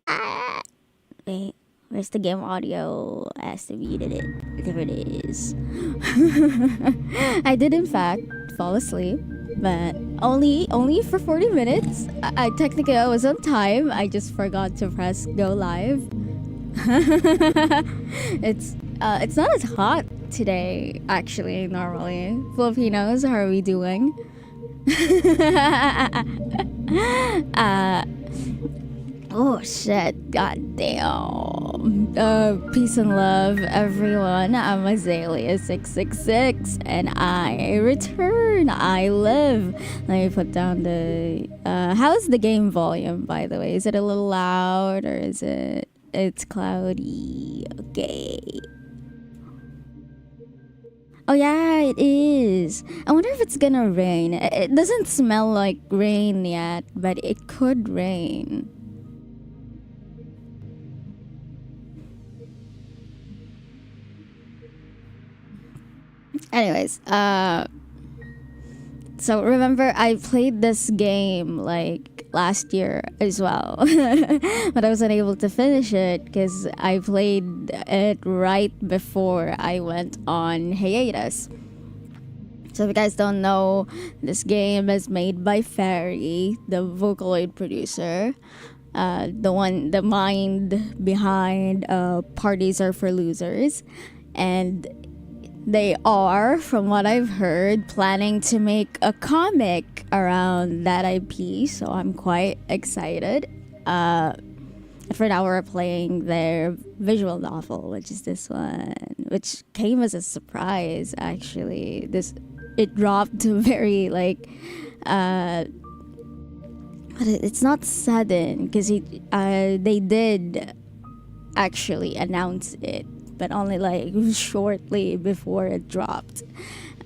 Ah, wait, where's the game audio? Has to be it. There it is. I did in fact fall asleep, but only for 40 minutes. I technically I was on time. I just forgot to press go live. It's not as hot today actually. Normally, Filipinos, how are we doing? uh Oh shit, god damn. Peace and love, everyone. I'm Azalea666 and I return. I live. Let me put down the how's the game volume, by the way? Is it a little loud or is it's cloudy? Okay. Oh yeah, it is. I wonder if it's gonna rain. It doesn't smell like rain yet, but it could rain. Anyways, so remember I played this game like last year as well, but I wasn't able to finish it because I played it right before I went on hiatus. So if you guys don't know, this game is made by Ferry, the Vocaloid producer, the mind behind Parties Are for Losers, and they are, from what I've heard, planning to make a comic around that IP, so I'm quite excited. For now, we're playing their visual novel, which is this one, which came as a surprise, actually. It dropped very, like, but it's not sudden, because they did actually announce it, but only like shortly before it dropped.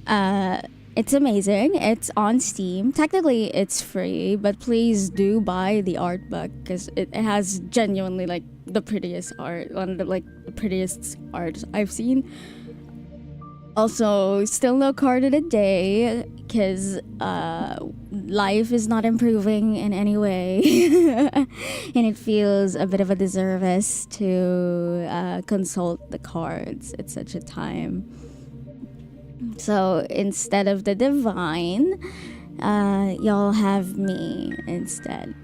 It's amazing. It's on Steam. Technically, it's free, but please do buy the art book because it has genuinely like the prettiest art, one of the like the prettiest art I've seen. Also, still no card of the day because life is not improving in any way. And it feels a bit of a disservice to consult the cards at such a time. So instead of the divine, y'all have me instead.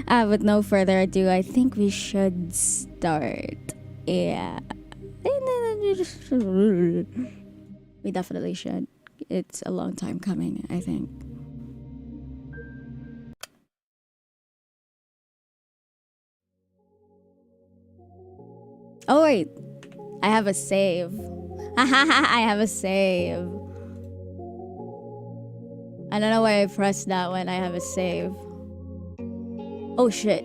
With no further ado, I think we should start. Yeah. We definitely should. It's a long time coming, I think. Oh wait, I have a save. I have a save. I don't know why I pressed that when I have a save. Oh shit.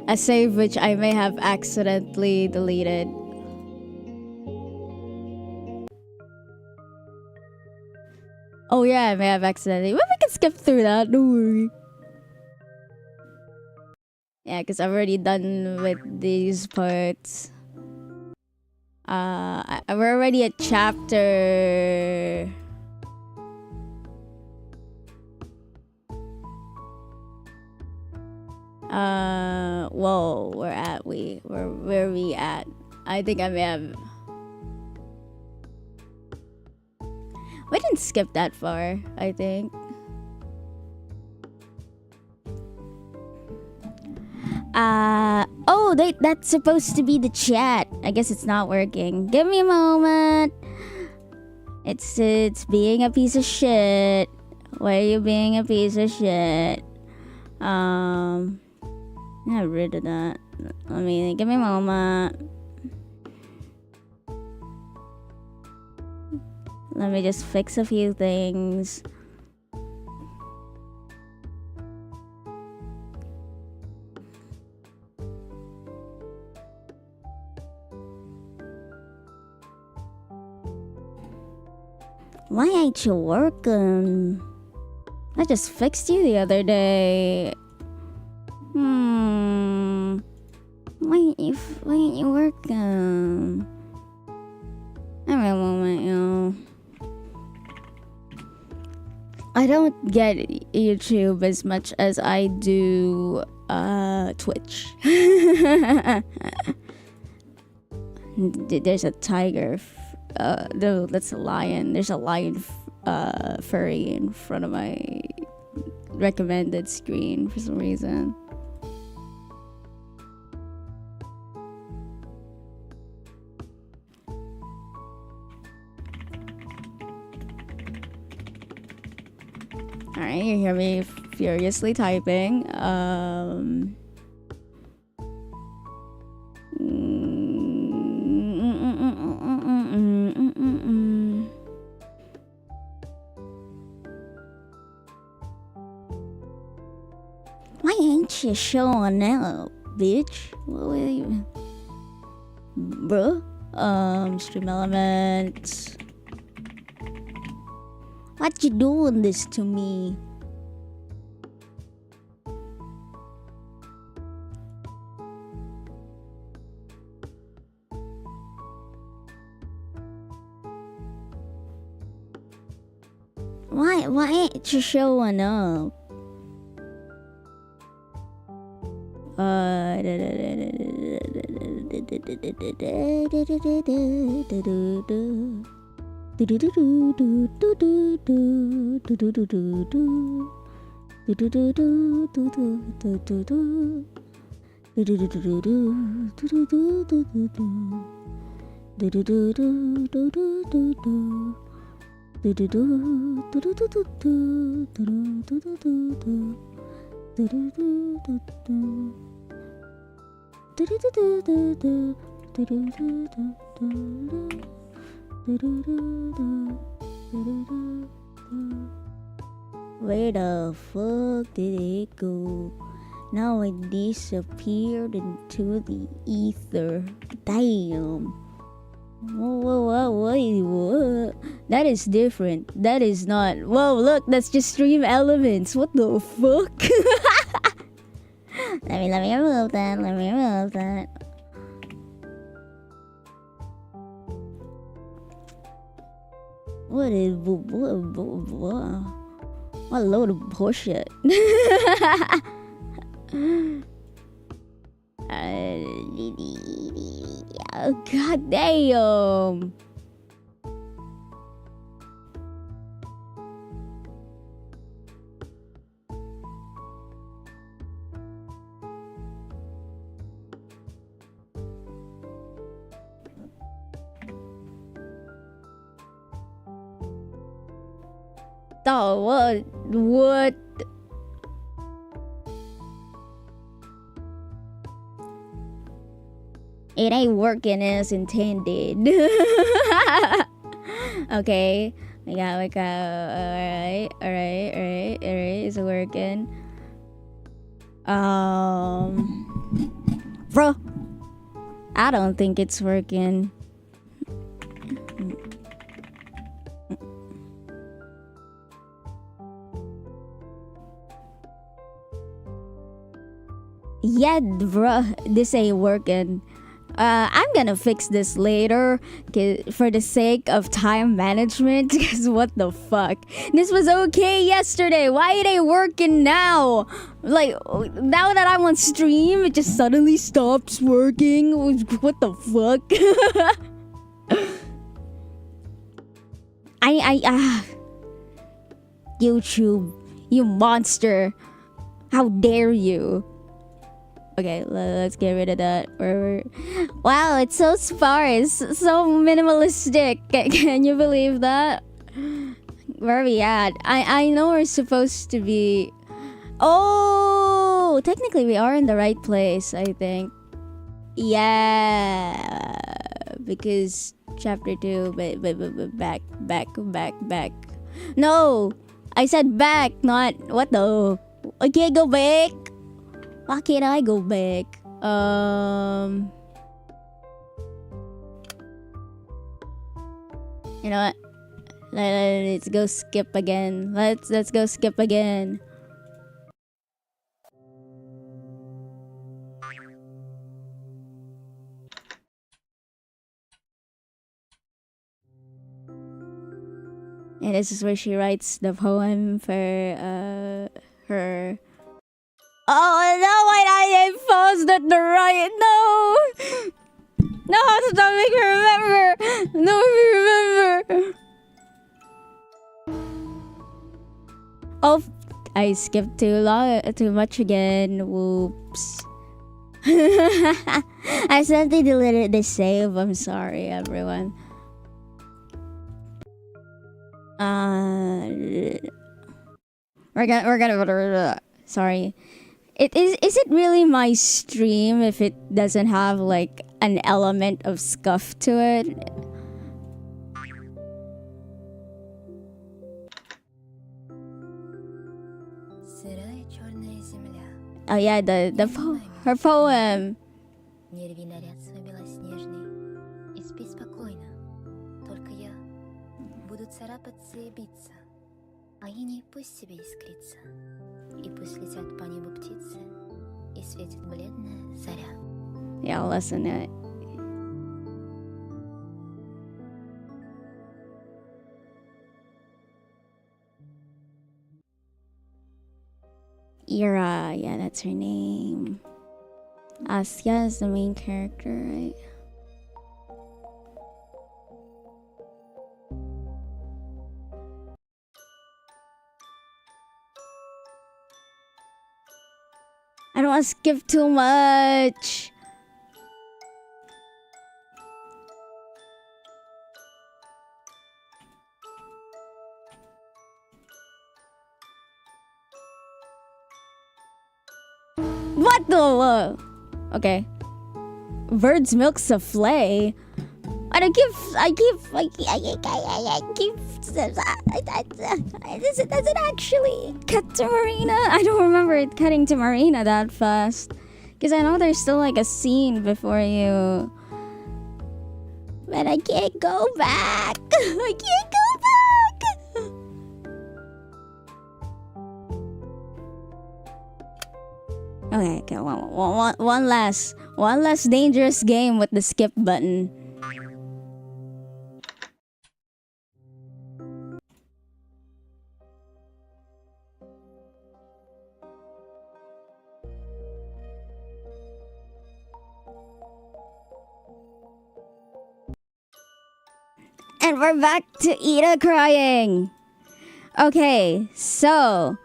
A save which I may have accidentally deleted. Oh yeah, I may have accidentally. Well, we can skip through that, don't worry. Yeah, because I've already done with these parts. We're already at chapter... Whoa, where are we at? I think I may have... We didn't skip that far, I think. Oh, that's supposed to be the chat. I guess it's not working. Give me a moment. It's being a piece of shit. Why are you being a piece of shit? Get rid of that. Give me a moment. Let me just fix a few things. Why ain't you working? I just fixed you the other day. Why ain't you working? Every moment, yo. I don't get YouTube as much as I do Twitch. There's a tiger. No, that's a lion. There's a lion furry in front of my recommended screen for some reason. Alright, you hear me furiously typing. Why ain't you showing up, bitch? What are you... Bruh? Stream elements. What you doing this to me? Why ain't you showing up? Where the fuck did it go? Now it disappeared into the ether. Damn. What? That is different. That is not. Whoa, look, that's just stream elements. What the fuck? Let me remove that. Let me remove that. What a load of bullshit. Oh, god damn. Oh, what? It ain't working as intended. Okay. We got. Alright. Is it working? Bro. I don't think it's working. Yeah, bruh, this ain't working. I'm gonna fix this later for the sake of time management. Cause what the fuck? This was okay yesterday. Why it ain't working now? Like, now that I'm on stream, it just suddenly stops working. What the fuck? YouTube, you monster. How dare you? Okay, let's get rid of that. Wow, it's so sparse, so minimalistic. Can you believe that? Where are we at? I know we're supposed to be... Oh, technically we are in the right place, I think. Yeah, because chapter 2, back. No, I said back, not what the... I can't go back. Why can't I go back? You know what? Let's go skip again. Let's go skip again. And this is where she writes the poem for No, don't make me remember. Don't make me remember. Oh, I skipped too much again. Whoops. I accidentally deleted the save. I'm sorry, everyone. We're gonna sorry. Is it really my stream if it doesn't have like an element of scuff to it? Oh yeah, her poem. Не рви наряд свой белоснежный и спи спокойно. Только я буду царапаться и биться, а иней пусть себе искрится. И пусть летят по небу птицы, и светит бледная заря. Yeah, I'll listen to it. Ira, yeah, that's her name. Asya is the main character, right? I don't want to skip too much. What the? Okay. Bird's milk souffle. I keep. Does it actually cut to Marina? I don't remember it cutting to Marina that fast. Because I know there's still like a scene before you. But I can't go back. I can't go back. Okay, one last dangerous game with the skip button. And we're back to Ida crying. Okay, so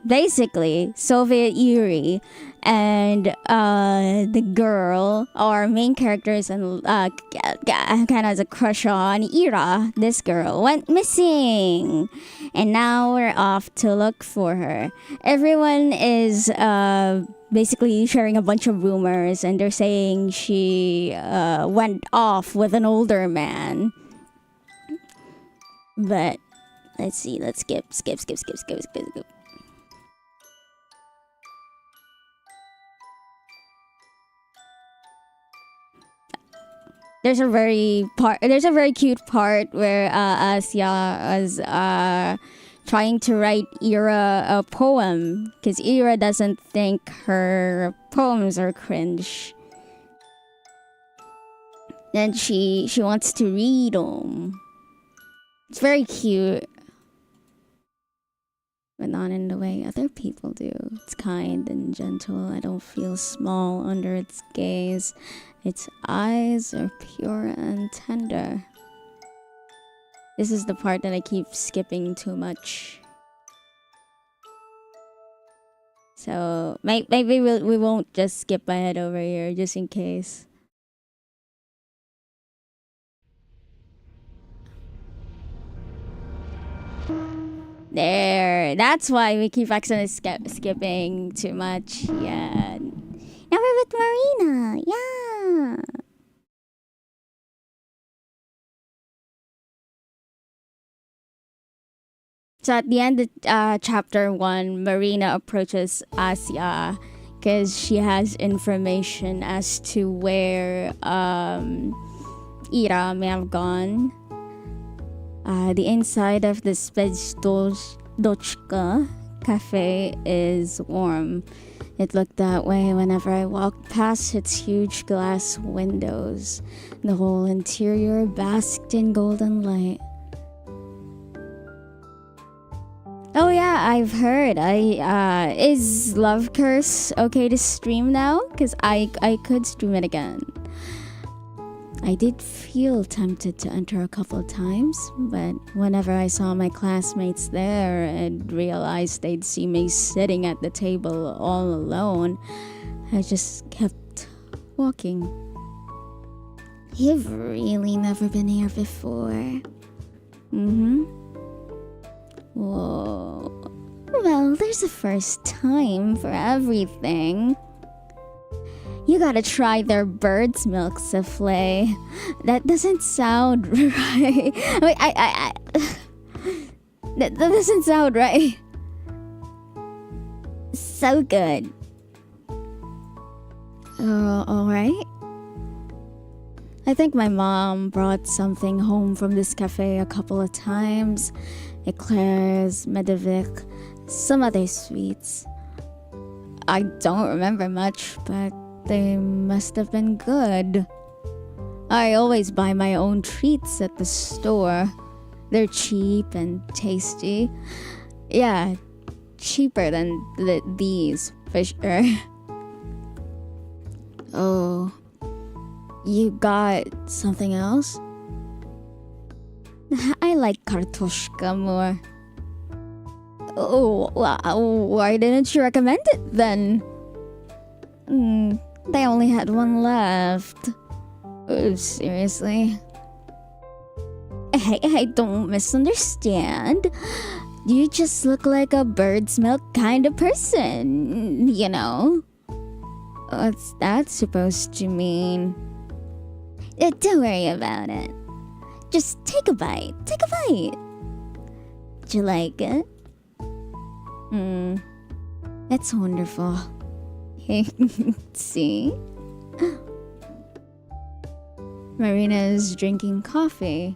basically, Soviet Yuri and the girl, our main characters, and kind of has a crush on Ira. This girl went missing, and now we're off to look for her. Everyone is basically sharing a bunch of rumors, and they're saying she went off with an older man. But let's see. Let's skip. There's a very cute part where Asya is trying to write Ira a poem because Ira doesn't think her poems are cringe. Then she wants to read them. It's very cute, but not in the way other people do. It's kind and gentle. I don't feel small under its gaze. Its eyes are pure and tender. This is the part that I keep skipping too much. So maybe we won't just skip ahead over here just in case. There. That's why we keep accidentally skipping too much. Yeah. Now we're with Marina. Yeah. So at the end of chapter 1, Marina approaches Asya because she has information as to where Ira may have gone. The inside of the Spezdochka cafe is warm. It looked that way whenever I walked past its huge glass windows. The whole interior basked in golden light. Oh yeah, I've heard. Is Love Curse okay to stream now? Because I could stream it again. I did feel tempted to enter a couple of times, but whenever I saw my classmates there and realized they'd see me sitting at the table all alone, I just kept walking. You've really never been here before. Whoa. Well, there's a first time for everything. You gotta try their bird's milk souffle. That doesn't sound right. Wait, that doesn't sound right. So good. Alright. I think my mom brought something home from this cafe a couple of times. Eclairs, Medivik, some other sweets. I don't remember much, but they must have been good. I always buy my own treats at the store. They're cheap and tasty. Yeah, cheaper than these, for sure. Oh, you got something else? I like kartoshka more. Oh, why didn't you recommend it then? They only had one left. Seriously? Hey, don't misunderstand. You just look like a bird's milk kind of person, you know? What's that supposed to mean? Don't worry about it. Just take a bite. Take a bite. Do you like it? That's wonderful. See? Marina is drinking coffee.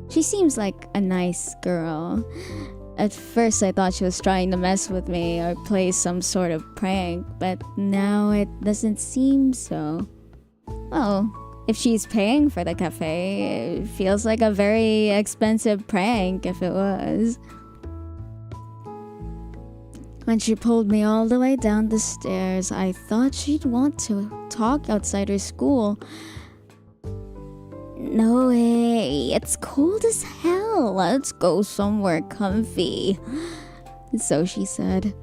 She seems like a nice girl. At first I thought she was trying to mess with me or play some sort of prank, but now it doesn't seem so. Well, if she's paying for the cafe, it feels like a very expensive prank if it was. When she pulled me all the way down the stairs, I thought she'd want to talk outside her school. No way, it's cold as hell. Let's go somewhere comfy. So she said.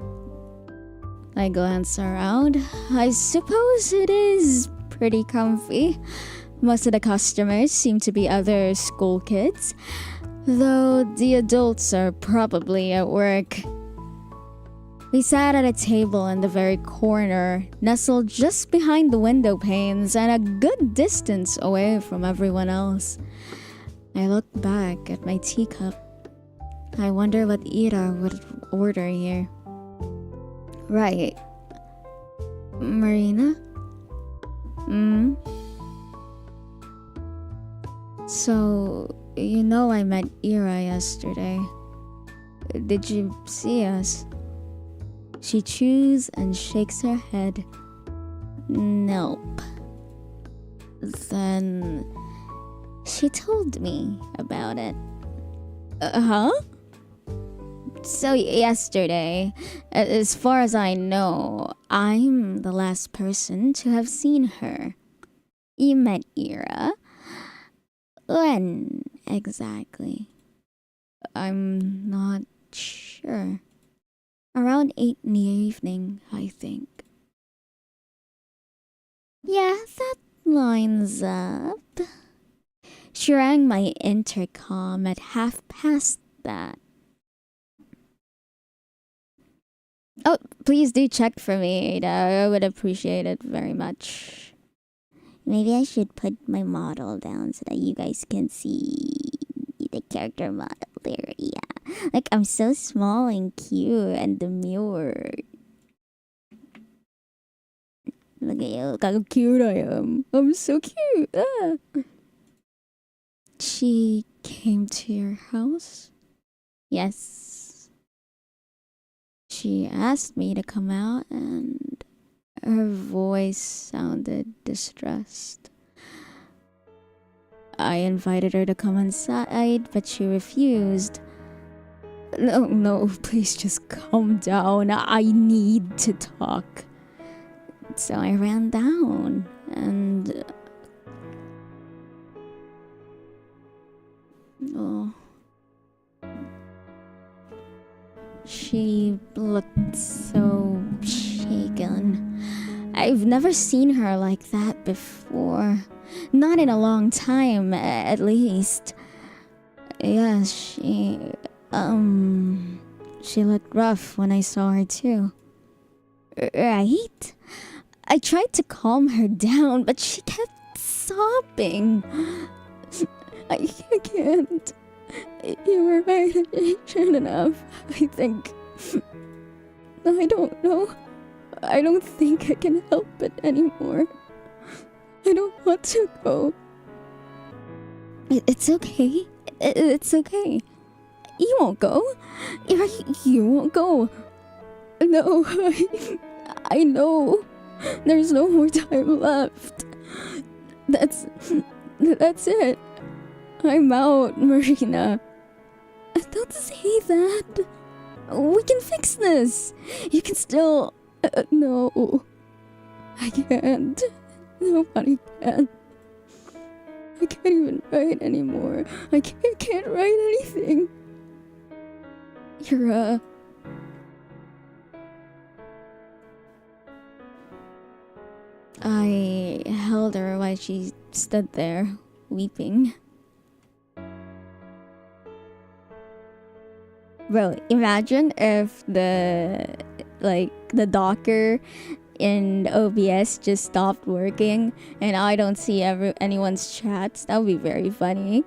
I glance around. I suppose it is pretty comfy. Most of the customers seem to be other school kids, though the adults are probably at work. We sat at a table in the very corner, nestled just behind the window panes and a good distance away from everyone else. I looked back at my teacup. I wonder what Ira would order here. Right. Marina? So, you know I met Ira yesterday. Did you see us? She chews and shakes her head. Nope. Then she told me about it. Huh? So yesterday, as far as I know, I'm the last person to have seen her. You met Ira? When exactly? I'm not sure. Around 8 in the evening, I think. Yeah, that lines up. She rang my intercom at that. Oh, please do check for me, Ada. I would appreciate it very much. Maybe I should put my model down so that you guys can see the character model there. Yeah. Like, I'm so small and cute and demure. Look at you, look how cute I am. I'm so cute. Ah. She came to your house? Yes. She asked me to come out and her voice sounded distressed. I invited her to come inside, but she refused. No, please just calm down. I need to talk. So I ran down and never seen her like that before. Not in a long time, at least. Yeah, she looked rough when I saw her too. Right? I tried to calm her down, but she kept sobbing. I can't. You were right, I shouldn't have. I think... I don't know. I don't think I can help it anymore. I don't want to go. It's okay. It's okay. You won't go. You won't go. No, I know. There's no more time left. That's it. I'm out, Marina. Don't say that. We can fix this. You can still... no. I can't. Nobody can. I can't even write anymore. I can't write anything. You're I held her while she stood there, weeping. Bro, imagine if the docker in OBS just stopped working and I don't see anyone's chats. That would be very funny.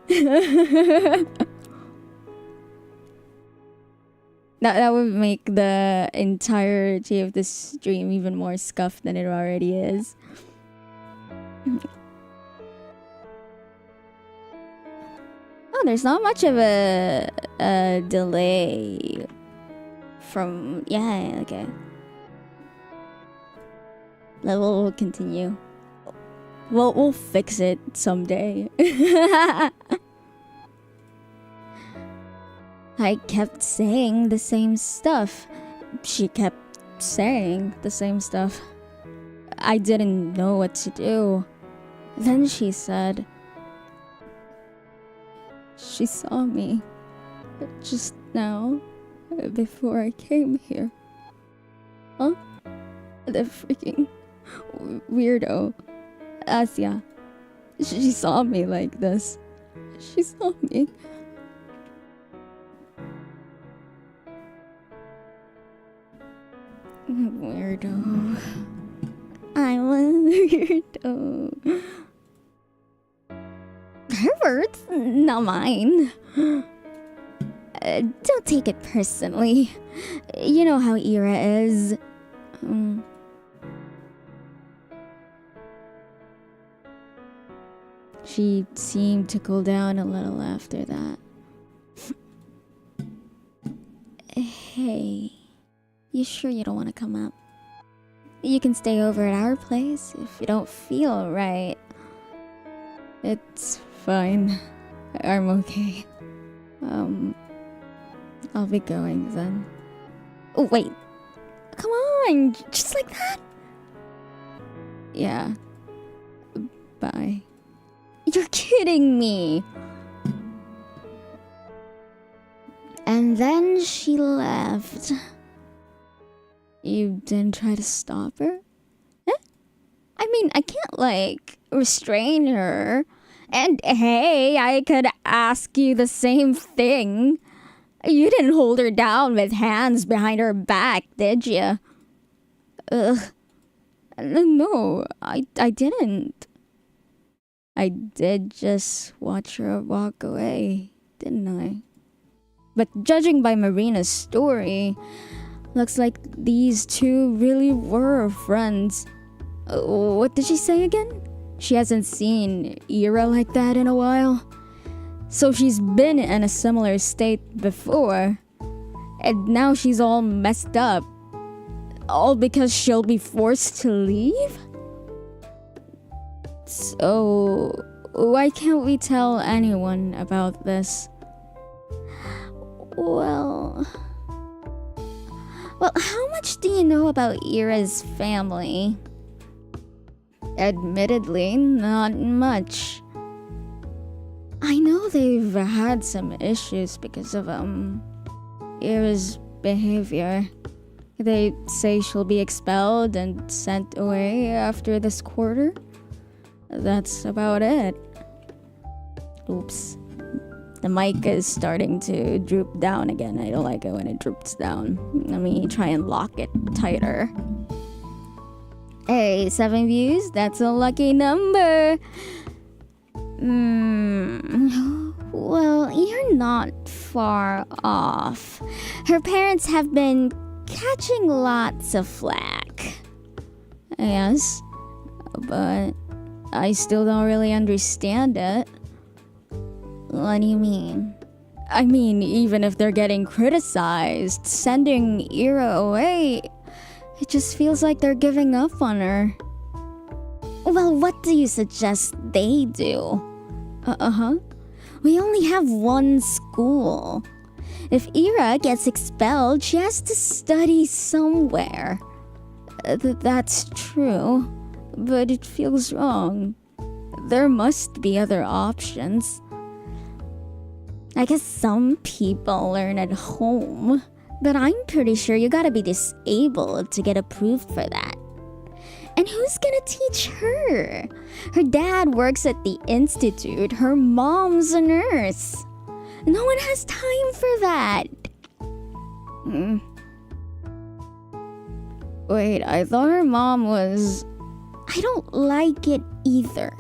That would make the entirety of this stream even more scuffed than it already is. Oh, there's not much of a delay from... Yeah, okay. We'll continue. We'll fix it someday. I kept saying the same stuff. She kept saying the same stuff. I didn't know what to do. Then she said... She saw me just now, before I came here. Huh? The freaking weirdo. Asya. She saw me like this. She saw me. Weirdo. I'm a weirdo. Her words, not mine. Don't take it personally. You know how Ira is. She seemed to cool down a little after that. Hey, you sure you don't want to come up? You can stay over at our place if you don't feel right. It's fine. I'm okay. I'll be going then. Oh, wait. Come on! Just like that? Yeah. Bye. You're kidding me! And then she left. You didn't try to stop her? Eh? I mean, I can't, restrain her. And hey, I could ask you the same thing. You didn't hold her down with hands behind her back, did you? Ugh. No, I didn't. I did just watch her walk away, didn't I? But judging by Marina's story, looks like these two really were friends. What did she say again? She hasn't seen Ira like that in a while. So she's been in a similar state before. And now she's all messed up. All because she'll be forced to leave? So, why can't we tell anyone about this? Well, how much do you know about Ira's family? Admittedly, not much. I know they've had some issues because of Ira's behavior. They say she'll be expelled and sent away after this quarter. That's about it. Oops. The mic is starting to droop down again. I don't like it when it droops down. Let me try and lock it tighter. Hey, 7 views? That's a lucky number. Well, you're not far off. Her parents have been catching lots of flack. Yes, but I still don't really understand it. What do you mean? I mean, even if they're getting criticized, sending Ira away, it just feels like they're giving up on her. Well, what do you suggest they do? We only have one school. If Ira gets expelled, she has to study somewhere. That's true, but it feels wrong. There must be other options. I guess some people learn at home, but I'm pretty sure you gotta be disabled to get approved for that. And who's gonna teach her? Her dad works at the institute. Her mom's a nurse. No one has time for that. Wait, I thought her mom was... I don't like it either.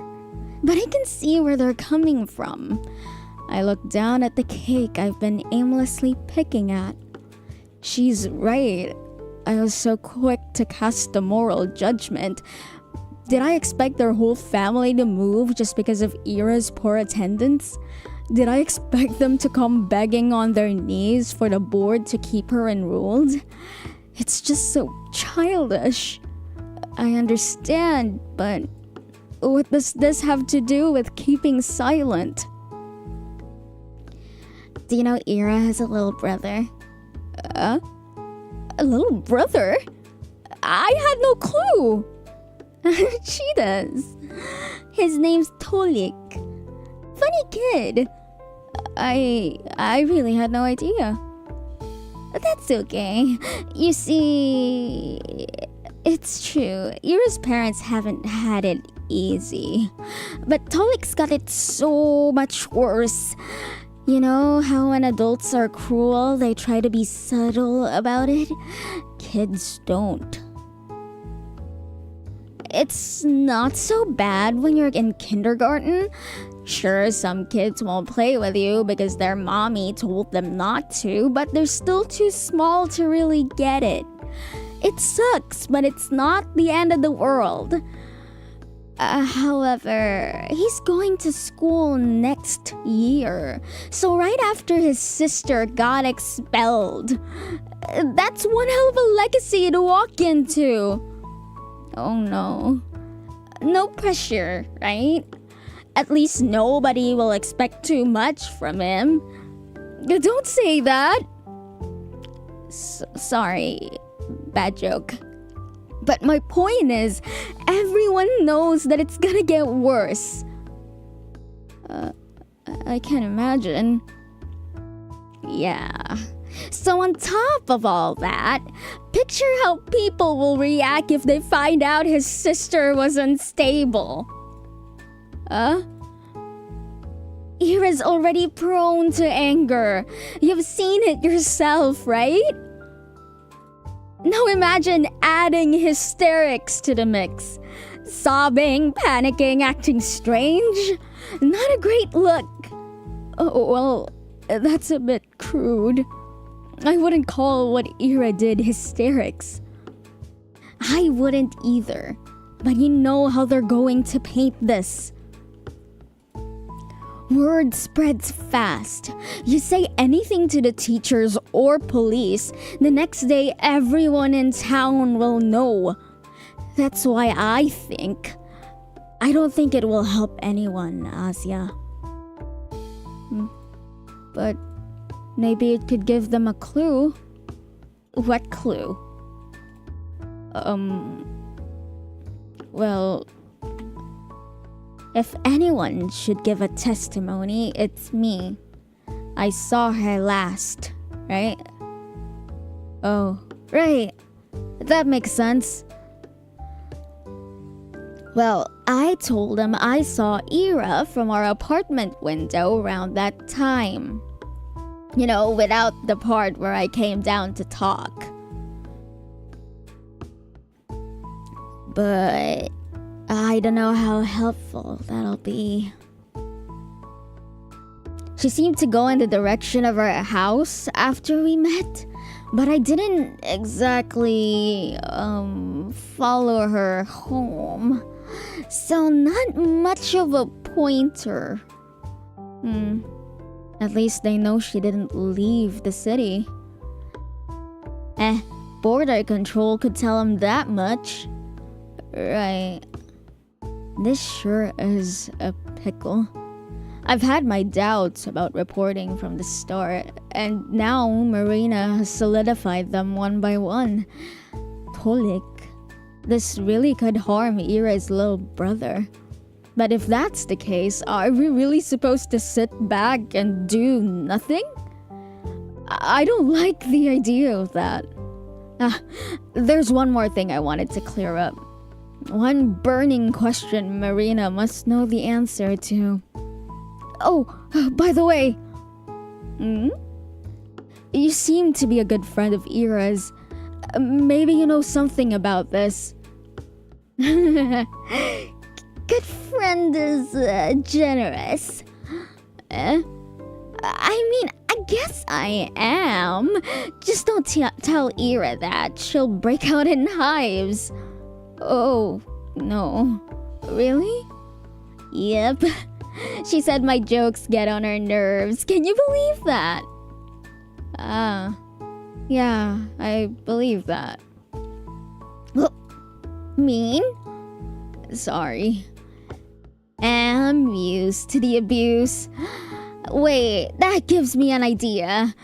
But I can see where they're coming from. I look down at the cake I've been aimlessly picking at. She's right. I was so quick to cast a moral judgment. Did I expect their whole family to move just because of Ira's poor attendance? Did I expect them to come begging on their knees for the board to keep her enrolled? It's just so childish. I understand, but what does this have to do with keeping silent? Do you know Ira has a little brother? A little brother? I had no clue. She does. His name's Tolik. Funny kid. I really had no idea. That's okay. You see, it's true. Ira's parents haven't had it easy. But Tolik's got it so much worse. You know how when adults are cruel, they try to be subtle about it? Kids don't. It's not so bad when you're in kindergarten. Sure, some kids won't play with you because their mommy told them not to, but they're still too small to really get it. It sucks, but it's not the end of the world. However, he's going to school next year. So right after his sister got expelled. That's one hell of a legacy to walk into. Oh no. No pressure, right? At least nobody will expect too much from him. Don't say that. Sorry. Bad joke. But my point is, everyone knows that it's gonna get worse. I can't imagine. Yeah. So on top of all that, picture how people will react if they find out his sister was unstable. Ira's already prone to anger. You've seen it yourself, right? Now imagine adding hysterics to the mix. Sobbing, panicking, acting strange. Not a great look. Oh, well, that's a bit crude. I wouldn't call what Ira did hysterics. I wouldn't either. But you know how they're going to paint this. Word spreads fast. You say anything to the teachers or police, the next day everyone in town will know. That's why I don't think it will help anyone, Asya. But maybe it could give them a clue. What clue? Well, if anyone should give a testimony, it's me. I saw her last, right? Oh, right. That makes sense. Well, I told him I saw Ira from our apartment window around that time. You know, without the part where I came down to talk. But I don't know how helpful that'll be. She seemed to go in the direction of our house after we met, but I didn't exactly follow her home. So not much of a pointer. At least they know she didn't leave the city. Border control could tell them that much. Right. This sure is a pickle. I've had my doubts about reporting from the start, and now Marina has solidified them one by one. Polik, this really could harm Ira's little brother. But if that's the case, are we really supposed to sit back and do nothing? I don't like the idea of that. There's one more thing I wanted to clear up. One burning question Marina must know the answer to. Oh, by the way. You seem to be a good friend of Ira's. Maybe you know something about this. Good friend is generous. I mean, I guess I am. Just don't tell Ira that. She'll break out in hives. Oh, no. Really? Yep. She said my jokes get on her nerves. Can you believe that? Yeah, I believe that. Mean? Sorry. I'm used to the abuse. Wait, that gives me an idea.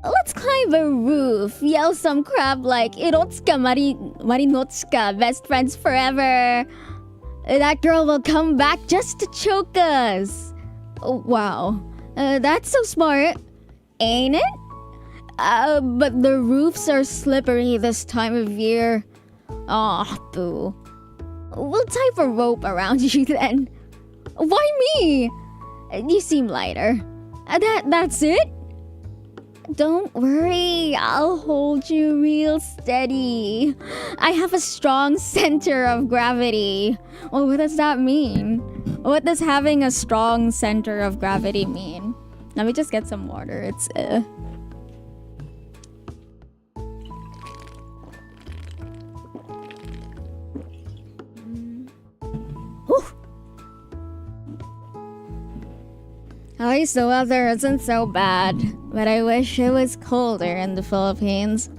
Let's climb a roof, yell some crap like Irotsuka Marinotsuka, best friends forever. That girl will come back just to choke us. Oh, wow. That's so smart. Ain't it? But the roofs are slippery this time of year. Aw, boo. We'll tie a rope around you then. Why me? You seem lighter. That's it? Don't worry, I'll hold you real steady. I have a strong center of gravity. Well, what does that mean? What does having a strong center of gravity mean? Let me just get some water. It's At least the weather isn't so bad, but I wish it was colder in the Philippines.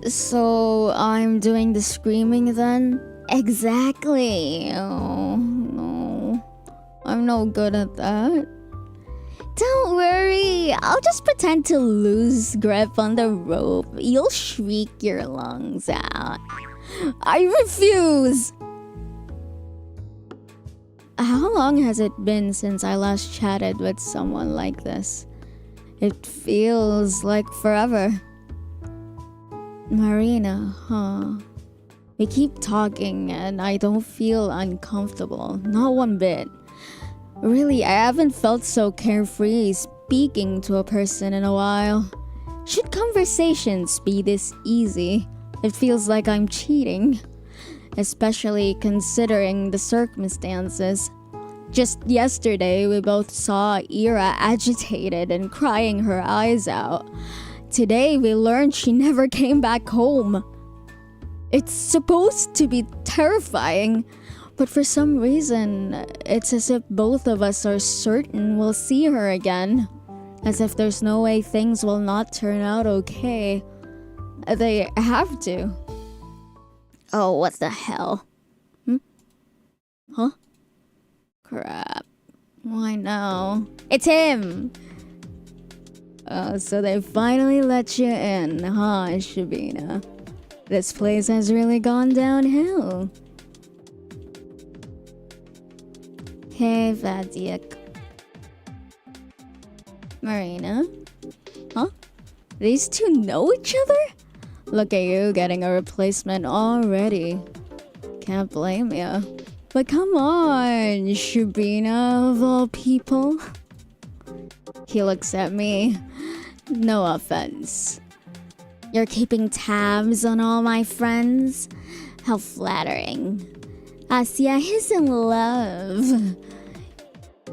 So I'm doing the screaming then? Exactly. Oh no, I'm no good at that. Don't worry, I'll just pretend to lose grip on the rope. You'll shriek your lungs out. I refuse! How long has it been since I last chatted with someone like this? It feels like forever. Marina, huh? We keep talking and I don't feel uncomfortable, not one bit. Really, I haven't felt so carefree speaking to a person in a while. Should conversations be this easy? It feels like I'm cheating. Especially considering the circumstances. Just yesterday, we both saw Ira agitated and crying her eyes out. Today, we learned she never came back home. It's supposed to be terrifying, but for some reason, it's as if both of us are certain we'll see her again. As if there's no way things will not turn out okay. They have to. Oh, what the hell? Huh? Crap. Why no? It's him! Oh, so they finally let you in, huh, Shabina? This place has really gone downhill. Hey, Vadiak. Marina? Huh? These two know each other? Look at you getting a replacement already. Can't blame ya. But come on, Shabina of all people. He looks at me. No offense. You're keeping tabs on all my friends? How flattering. Asya is in love.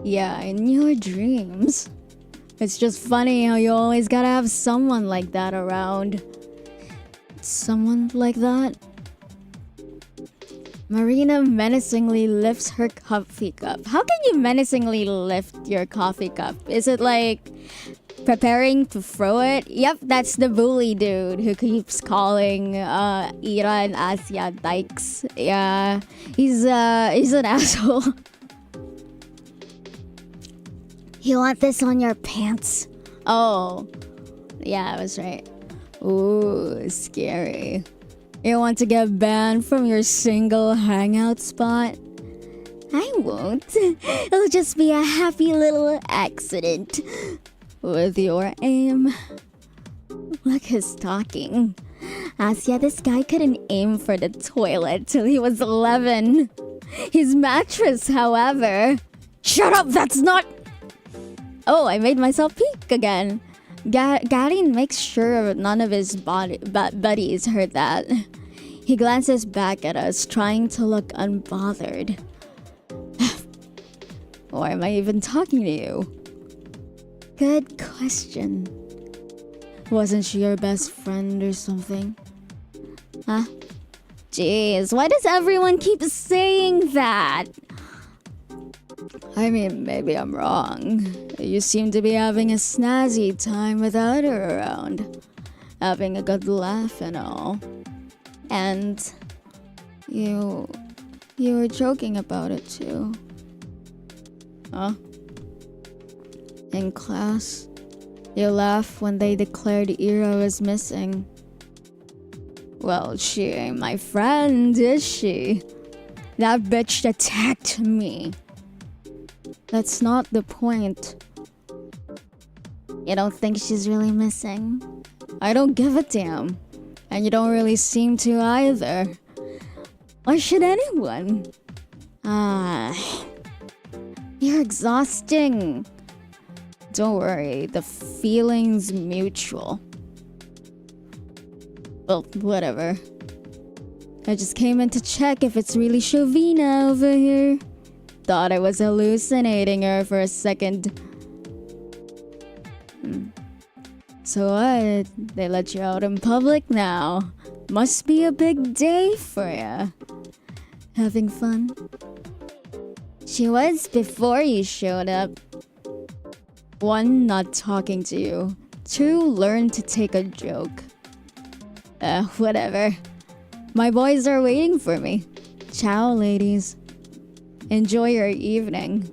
Yeah, in your dreams. It's just funny how you always gotta have someone like that around. Someone like that? Marina menacingly lifts her coffee cup. How can you menacingly lift your coffee cup? Is it like preparing to throw it? Yep, that's the bully dude who keeps calling Ira and Asya dykes. Yeah, he's an asshole. You want this on your pants? Oh, yeah, I was right. Ooh, scary. You want to get banned from your single hangout spot? I won't. It'll just be a happy little accident. With your aim. Look who's talking. Asya, this guy couldn't aim for the toilet till he was 11. His mattress, however... Shut up, that's not... Oh, I made myself peek again. Garin makes sure none of his buddies heard that. He glances back at us, trying to look unbothered. Why am I even talking to you? Good question. Wasn't she your best friend or something? Huh? Jeez, why does everyone keep saying that? I mean, maybe I'm wrong. You seem to be having a snazzy time without her around. Having a good laugh and all. And you were joking about it too. Huh? In class, you laugh when they declared Ira was missing. Well, she ain't my friend, is she? That bitch attacked me. That's not the point. You don't think she's really missing? I don't give a damn. And you don't really seem to either. Or should anyone? You're exhausting. Don't worry, the feeling's mutual. Well, whatever. I just came in to check if it's really Shavina over here. Thought I was hallucinating her for a second. So what? They let you out in public now. Must be a big day for ya. Having fun? She was before you showed up. 1, not talking to you. 2, learn to take a joke. Whatever. My boys are waiting for me. Ciao, ladies. Enjoy your evening.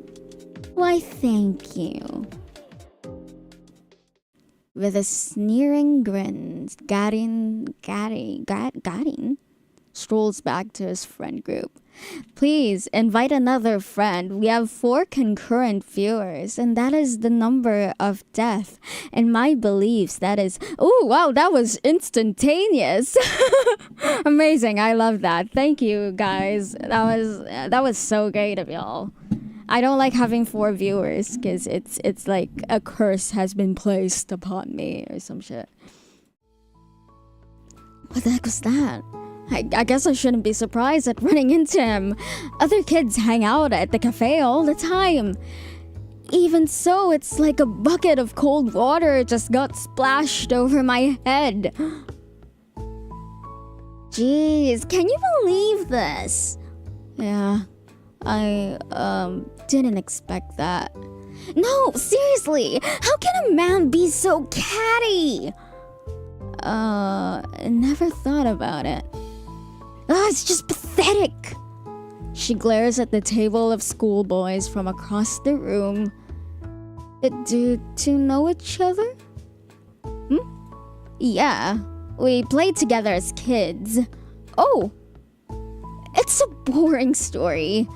Why, thank you. With a sneering grin, Garin strolls back to his friend group. Please invite another friend. We have 4 concurrent viewers, and that is the number of death. In my beliefs, that is... Oh, wow, that was instantaneous. Amazing, I love that. Thank you, guys. That was so great of y'all. I don't like having 4 viewers, because it's like a curse has been placed upon me or some shit. What the heck was that? I guess I shouldn't be surprised at running into him. Other kids hang out at the cafe all the time. Even so, it's like a bucket of cold water just got splashed over my head. Jeez, can you believe this? Yeah, I didn't expect that. No, seriously, how can a man be so catty? Never thought about it. It's just pathetic. She glares at the table of schoolboys from across the room. Do you know each other? Yeah, we played together as kids. Oh, it's a boring story.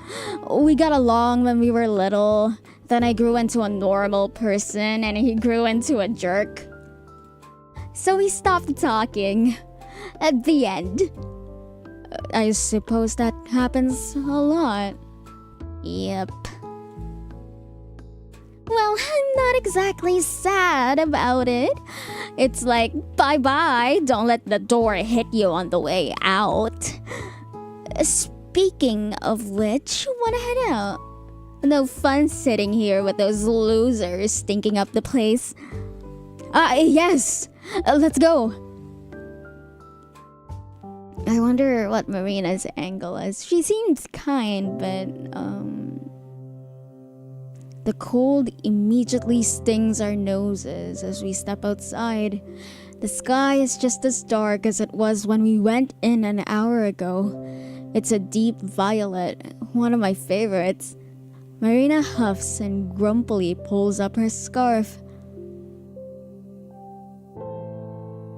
We got along when we were little. Then I grew into a normal person and he grew into a jerk. So we stopped talking. At the end. I suppose that happens a lot. Yep. Well, I'm not exactly sad about it. It's like, bye-bye, don't let the door hit you on the way out. Speaking of which, wanna head out? No fun sitting here with those losers stinking up the place. Yes, let's go. I wonder what Marina's angle is. She seems kind, but the cold immediately stings our noses as we step outside. The sky is just as dark as it was when we went in an hour ago. It's a deep violet, one of my favorites. Marina huffs and grumpily pulls up her scarf.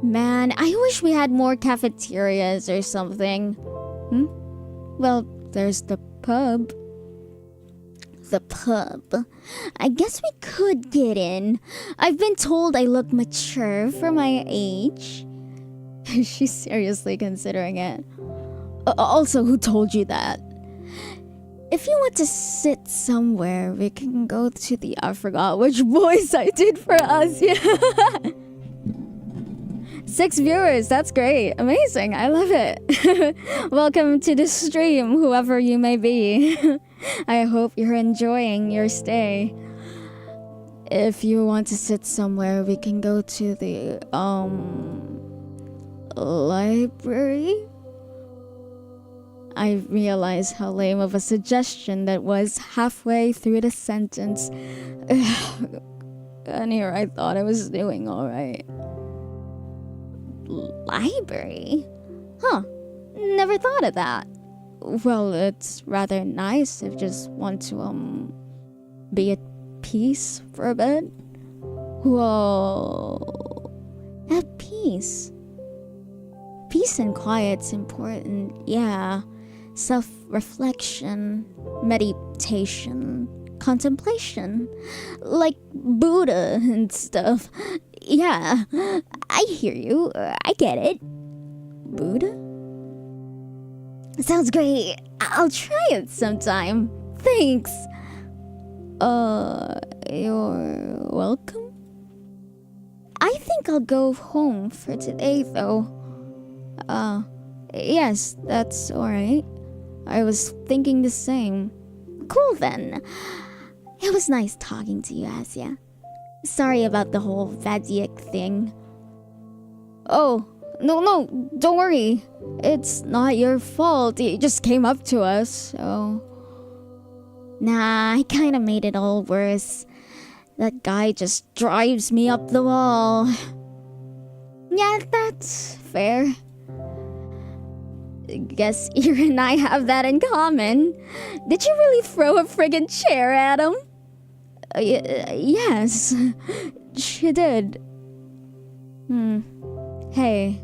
Man, I wish we had more cafeterias or something. Well, there's the pub. The pub. I guess we could get in. I've been told I look mature for my age. She's seriously considering it. Also, who told you that? If you want to sit somewhere, we can go to the... I forgot which voice I did for us. Yeah. 6 viewers, that's great. Amazing, I love it. Welcome to the stream, whoever you may be. I hope you're enjoying your stay. If you want to sit somewhere, we can go to the, library? I realized how lame of a suggestion that was halfway through the sentence. And here I thought I was doing alright. Library? Huh. Never thought of that. Well, it's rather nice if you just want to, be at peace for a bit. Whoa. At peace. Peace and quiet's important, yeah. Self-reflection, meditation, contemplation. Like Buddha and stuff. Yeah, I hear you. I get it. Buddha? Sounds great. I'll try it sometime. Thanks. You're welcome? I think I'll go home for today, though. Yes, that's alright. I was thinking the same. Cool then. It was nice talking to you, Asya. Sorry about the whole Vadic thing. Oh, no, don't worry. It's not your fault. It just came up to us, so... Nah, I kinda made it all worse. That guy just drives me up the wall. Yeah, that's fair. Guess you and I have that in common. Did you really throw a friggin' chair at him? Yes, she did. Hey.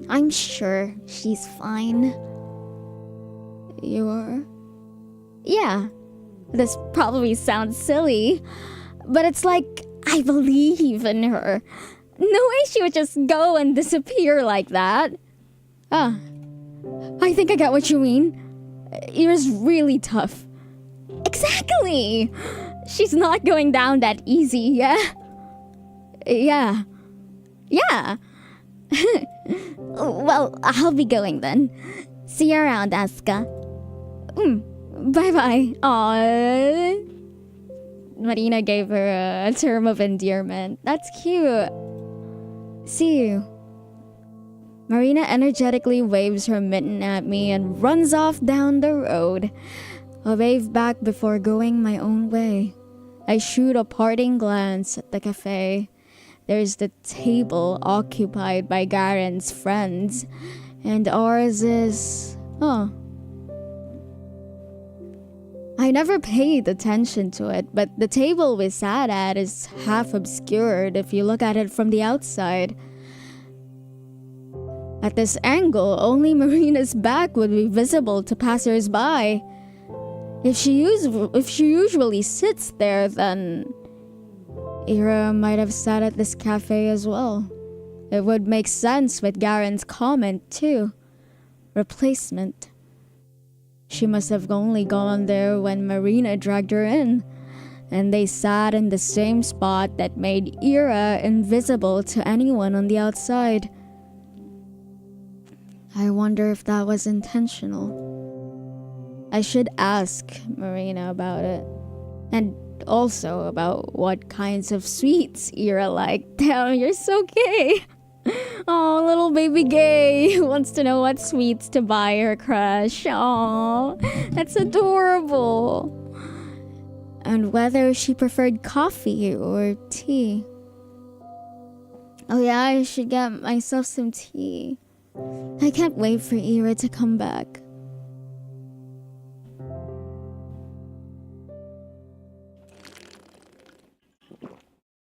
I'm sure she's fine. You're... Yeah, this probably sounds silly, but it's like I believe in her. No way she would just go and disappear like that. I think I got what you mean. You're really tough. Exactly! She's not going down that easy, yeah? Yeah. Well, I'll be going then. See you around, Asuka. Bye-bye. Aww. Marina gave her a term of endearment. That's cute. See you. Marina energetically waves her mitten at me and runs off down the road. I wave back before going my own way. I shoot a parting glance at the cafe. There's the table occupied by Garen's friends, and ours is... I never paid attention to it, but the table we sat at is half obscured if you look at it from the outside. At this angle, only Marina's back would be visible to passers-by. If she usually sits there, then... Ira might have sat at this cafe as well. It would make sense with Garen's comment too. Replacement. She must have only gone there when Marina dragged her in, and they sat in the same spot that made Ira invisible to anyone on the outside. I wonder if that was intentional. I should ask Marina about it. And also about what kinds of sweets Ira liked. Damn, you're so gay. Oh, little baby gay wants to know what sweets to buy her crush. Oh, that's adorable. And whether she preferred coffee or tea. Oh yeah, I should get myself some tea. I can't wait for Ira to come back.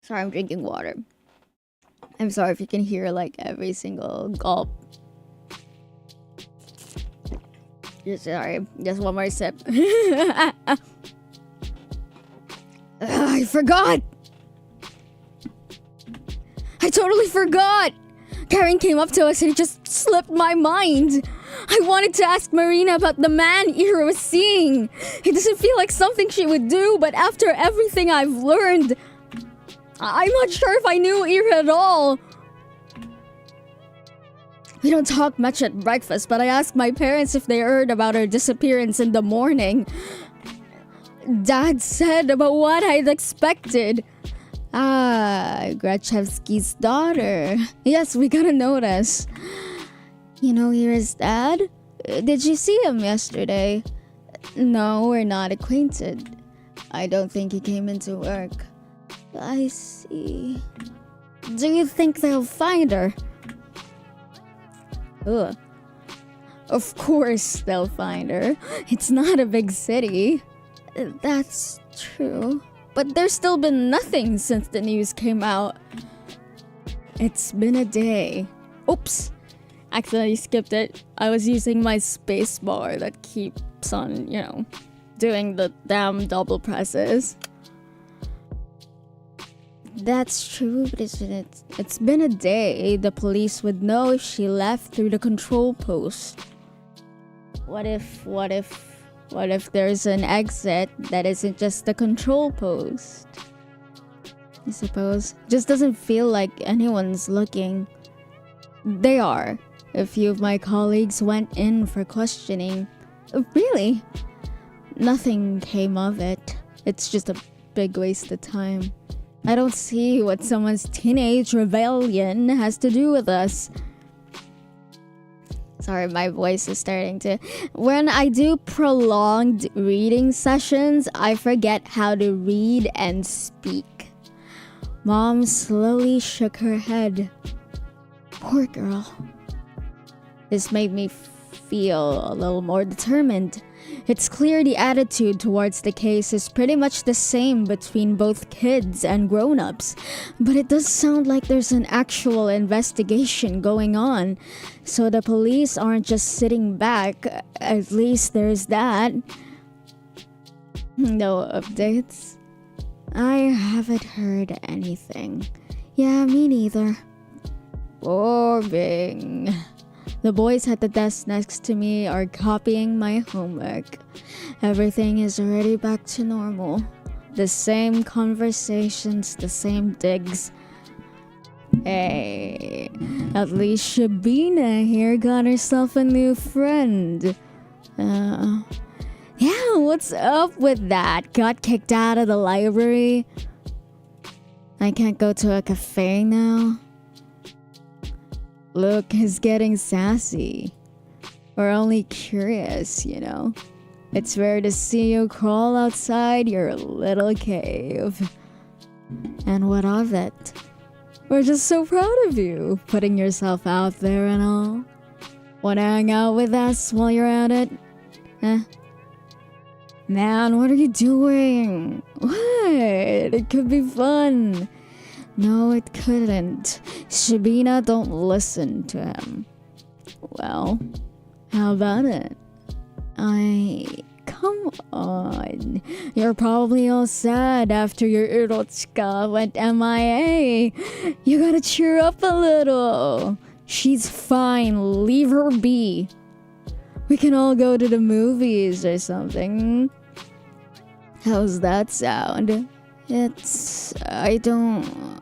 Sorry, I'm drinking water. I'm sorry if you can hear like every single gulp. Sorry, just one more sip. I forgot! I totally forgot! Karen came up to us and it just slipped my mind. I wanted to ask Marina about the man Ira was seeing. It doesn't feel like something she would do, but after everything I've learned, I'm not sure if I knew Ira at all. We don't talk much at breakfast, but I asked my parents if they heard about her disappearance in the morning. Dad said about what I'd expected. Grachevsky's daughter. Yes, we got a notice. You know Ira's dad? Did you see him yesterday? No, we're not acquainted. I don't think he came into work. I see. Do you think they'll find her? Ugh. Of course they'll find her. It's not a big city. That's true. But there's still been nothing since the news came out. It's been a day. Oops. Accidentally skipped it. I was using my space bar that keeps on, doing the damn double presses. That's true, but it's been a day. The police would know if she left through the control post. What if there's an exit that isn't just the control post? I suppose. Just doesn't feel like anyone's looking. They are. A few of my colleagues went in for questioning. Really? Nothing came of it. It's just a big waste of time. I don't see what someone's teenage rebellion has to do with us. Sorry, my voice is starting to... When I do prolonged reading sessions, I forget how to read and speak. Mom slowly shook her head. Poor girl. This made me feel a little more determined. It's clear the attitude towards the case is pretty much the same between both kids and grown-ups, but it does sound like there's an actual investigation going on, so the police aren't just sitting back. At least there's that. No updates? I haven't heard anything. Yeah, me neither. Boring. The boys at the desk next to me are copying my homework. Everything is already back to normal. The same conversations, the same digs. Hey, at least Shabina here got herself a new friend. Yeah, what's up with that? Got kicked out of the library? I can't go to a cafe now? Look, he's getting sassy. Or only curious, It's rare to see you crawl outside your little cave. And what of it? We're just so proud of you, putting yourself out there and all. Wanna hang out with us while you're at it? Man, what are you doing? What? It could be fun. No, it couldn't. Shabina, don't listen to him. Well, how about it? I Come on. You're probably all sad after your Irochka went MIA. You gotta cheer up a little. She's fine. Leave her be. We can all go to the movies or something. How's that sound? I don't...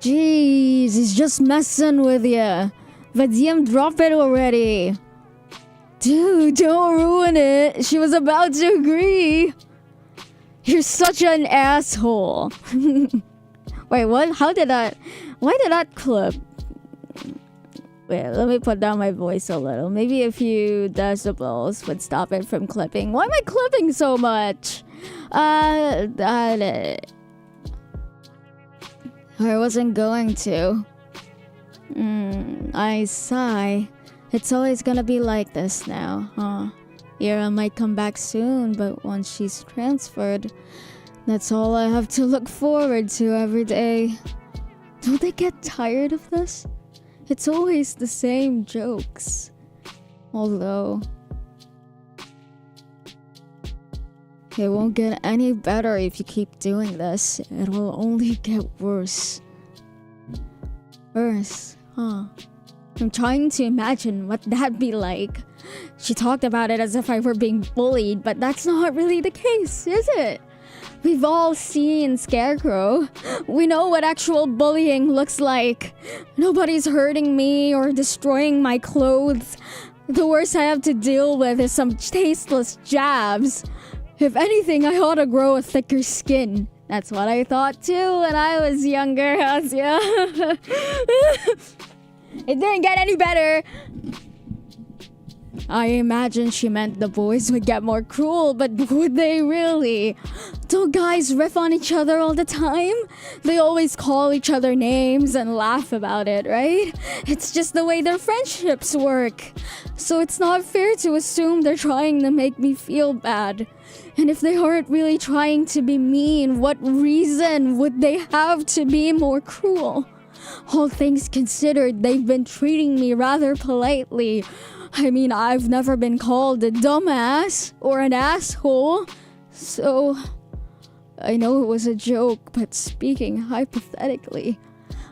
Jeez, he's just messing with ya. Vadim, drop it already. Dude, don't ruin it. She was about to agree. You're such an asshole. Wait, what? How did that... Why did that clip? Wait, let me put down my voice a little. Maybe a few decibels would stop it from clipping. Why am I clipping so much? I wasn't going to. I sigh. It's always gonna be like this now, huh? Ira might come back soon, but once she's transferred, that's all I have to look forward to every day. Don't they get tired of this? It's always the same jokes. Although... it won't get any better if you keep doing this. It'll only get worse. Worse, huh? I'm trying to imagine what that'd be like. She talked about it as if I were being bullied, but that's not really the case, is it? We've all seen Scarecrow. We know what actual bullying looks like. Nobody's hurting me or destroying my clothes. The worst I have to deal with is some tasteless jabs. If anything, I ought to grow a thicker skin. That's what I thought too when I was younger, Asya. It didn't get any better. I imagine she meant the boys would get more cruel, but would they really? Don't guys riff on each other all the time? They always call each other names and laugh about it, right? It's just the way their friendships work. So it's not fair to assume they're trying to make me feel bad. And if they aren't really trying to be mean, what reason would they have to be more cruel? All things considered, they've been treating me rather politely. I mean, I've never been called a dumbass or an asshole. So, I know it was a joke, but speaking hypothetically,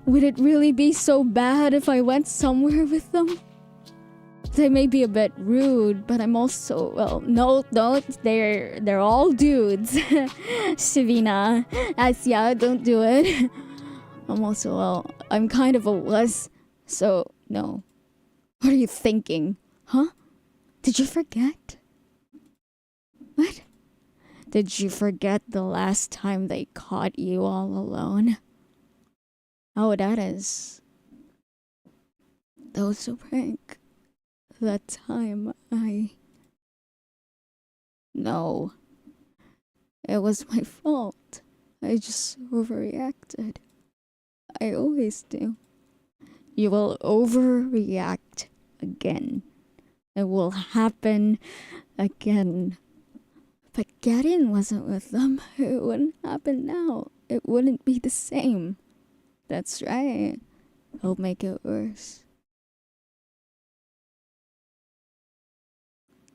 would it really be so bad if I went somewhere with them? They may be a bit rude, but I'm also, well, no, don't. They're all dudes. Savina, Asya, don't do it. I'm also, well, I'm kind of a wuss, so no. What are you thinking? Huh? Did you forget? What? Did you forget the last time they caught you all alone? Oh, that is. That was a prank. That time No. It was my fault. I just overreacted. I always do. You will overreact again. It will happen again. But Garin wasn't with them. It wouldn't happen now. It wouldn't be the same. That's right. He'll make it worse.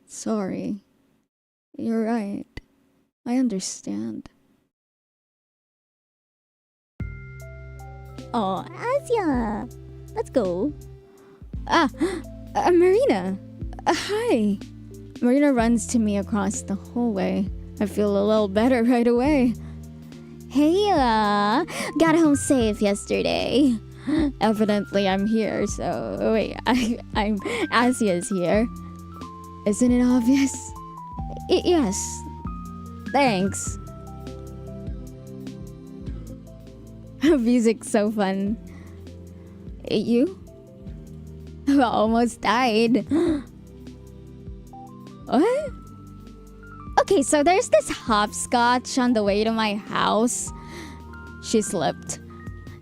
Sorry. You're right. I understand. Oh, Asya! Let's go. Marina! Hi! Marina runs to me across the hallway. I feel a little better right away. Hey, got home safe yesterday. Evidently I'm here, so... Wait, I'm... Asya's here. Isn't it obvious? Yes. Thanks. Music's so fun. You? I almost died. What? Okay, so there's this hopscotch on the way to my house. She slipped.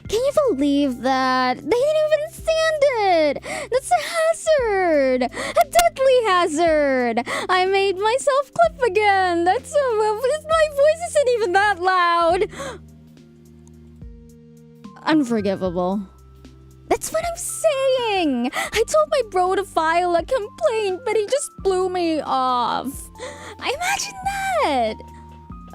Can you believe that? They didn't even stand it! That's a hazard! A deadly hazard! I made myself clip again! That's my voice isn't even that loud! Unforgivable. That's That's what I'm saying! I told my bro to file a complaint, but he just blew me off. I imagine that!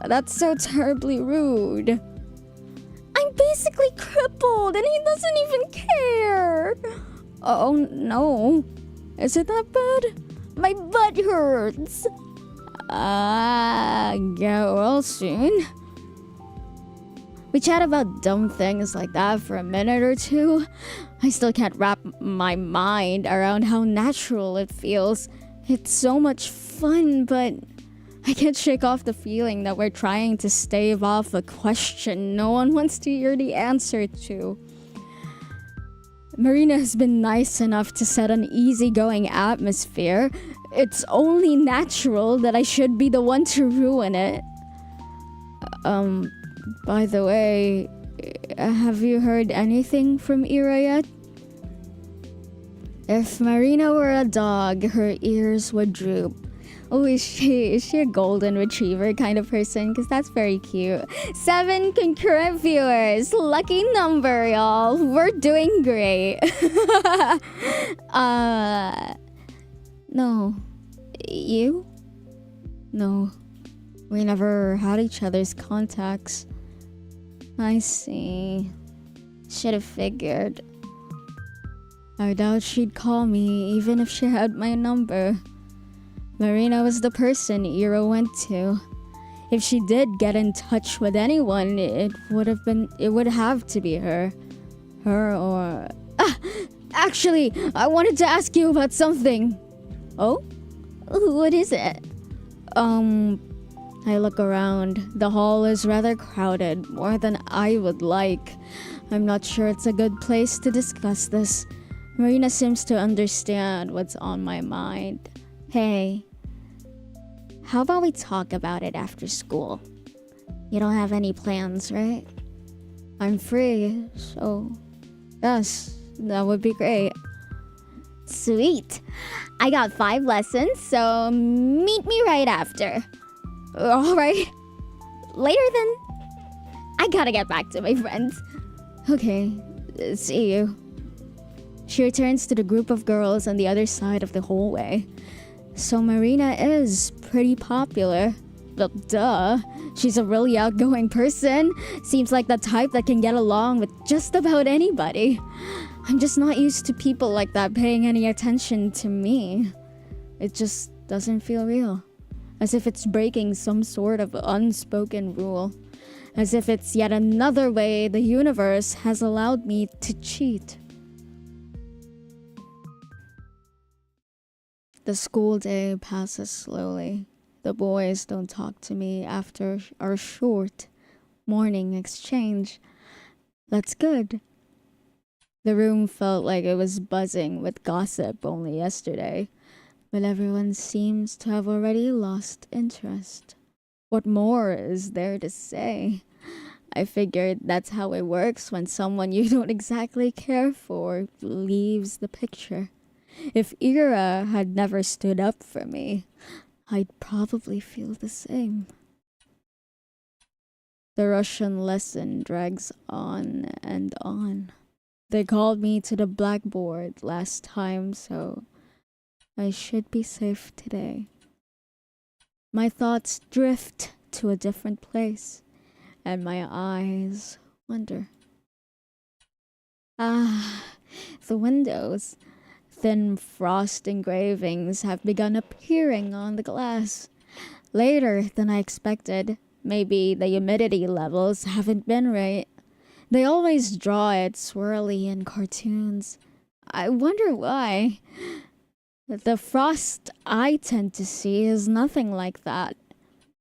That's so terribly rude. I'm basically crippled and he doesn't even care. Oh no. Is it that bad? My butt hurts. Get well soon. We chat about dumb things like that for a minute or two. I still can't wrap my mind around how natural it feels. It's so much fun, but I can't shake off the feeling that we're trying to stave off a question no one wants to hear the answer to. Marina has been nice enough to set an easygoing atmosphere. It's only natural that I should be the one to ruin it. By the way, have you heard anything from Ira yet? If Marina were a dog, her ears would droop. Oh, is she a golden retriever kind of person? Because that's very cute. 7 concurrent viewers. Lucky number, y'all. We're doing great. No. You? No. We never had each other's contacts. I see. Should have figured. I doubt she'd call me even if she had my number. Marina was the person Ira went to. If she did get in touch with anyone, it would have to be her. Her or... Actually, I wanted to ask you about something. Oh? What is it? I look around. The hall is rather crowded, more than I would like. I'm not sure it's a good place to discuss this. Marina seems to understand what's on my mind. Hey, how about we talk about it after school? You don't have any plans, right? I'm free, so yes, that would be great. Sweet. I got 5 lessons, so meet me right after. Alright. Later then. I gotta get back to my friends. Okay, see you. She returns to the group of girls on the other side of the hallway. So Marina is pretty popular. Well, duh. She's a really outgoing person. Seems like the type that can get along with just about anybody. I'm just not used to people like that paying any attention to me. It just doesn't feel real. As if it's breaking some sort of unspoken rule. As if it's yet another way the universe has allowed me to cheat. The school day passes slowly. The boys don't talk to me after our short morning exchange. That's good. The room felt like it was buzzing with gossip only yesterday, but everyone seems to have already lost interest. What more is there to say? I figured that's how it works when someone you don't exactly care for leaves the picture. If Ira had never stood up for me, I'd probably feel the same. The Russian lesson drags on and on. They called me to the blackboard last time, so I should be safe today. My thoughts drift to a different place, and my eyes wander. The windows. Thin frost engravings have begun appearing on the glass. Later than I expected. Maybe the humidity levels haven't been right. They always draw it swirly in cartoons. I wonder why. The frost I tend to see is nothing like that.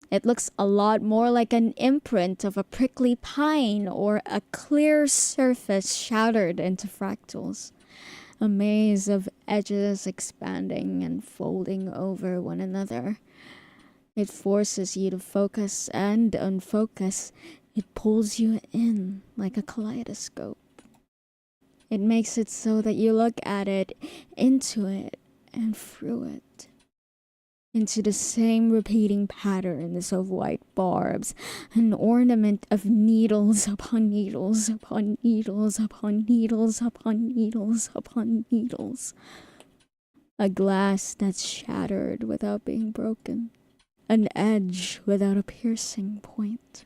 It looks a lot more like an imprint of a prickly pine or a clear surface shattered into fractals. A maze of edges expanding and folding over one another. It forces you to focus and unfocus. It pulls you in like a kaleidoscope. It makes it so that you look at it, into it, and through it. into the same repeating patterns of white barbs, an ornament of needles upon needles upon needles upon needles upon needles upon needles. A glass that's shattered without being broken, an edge without a piercing point.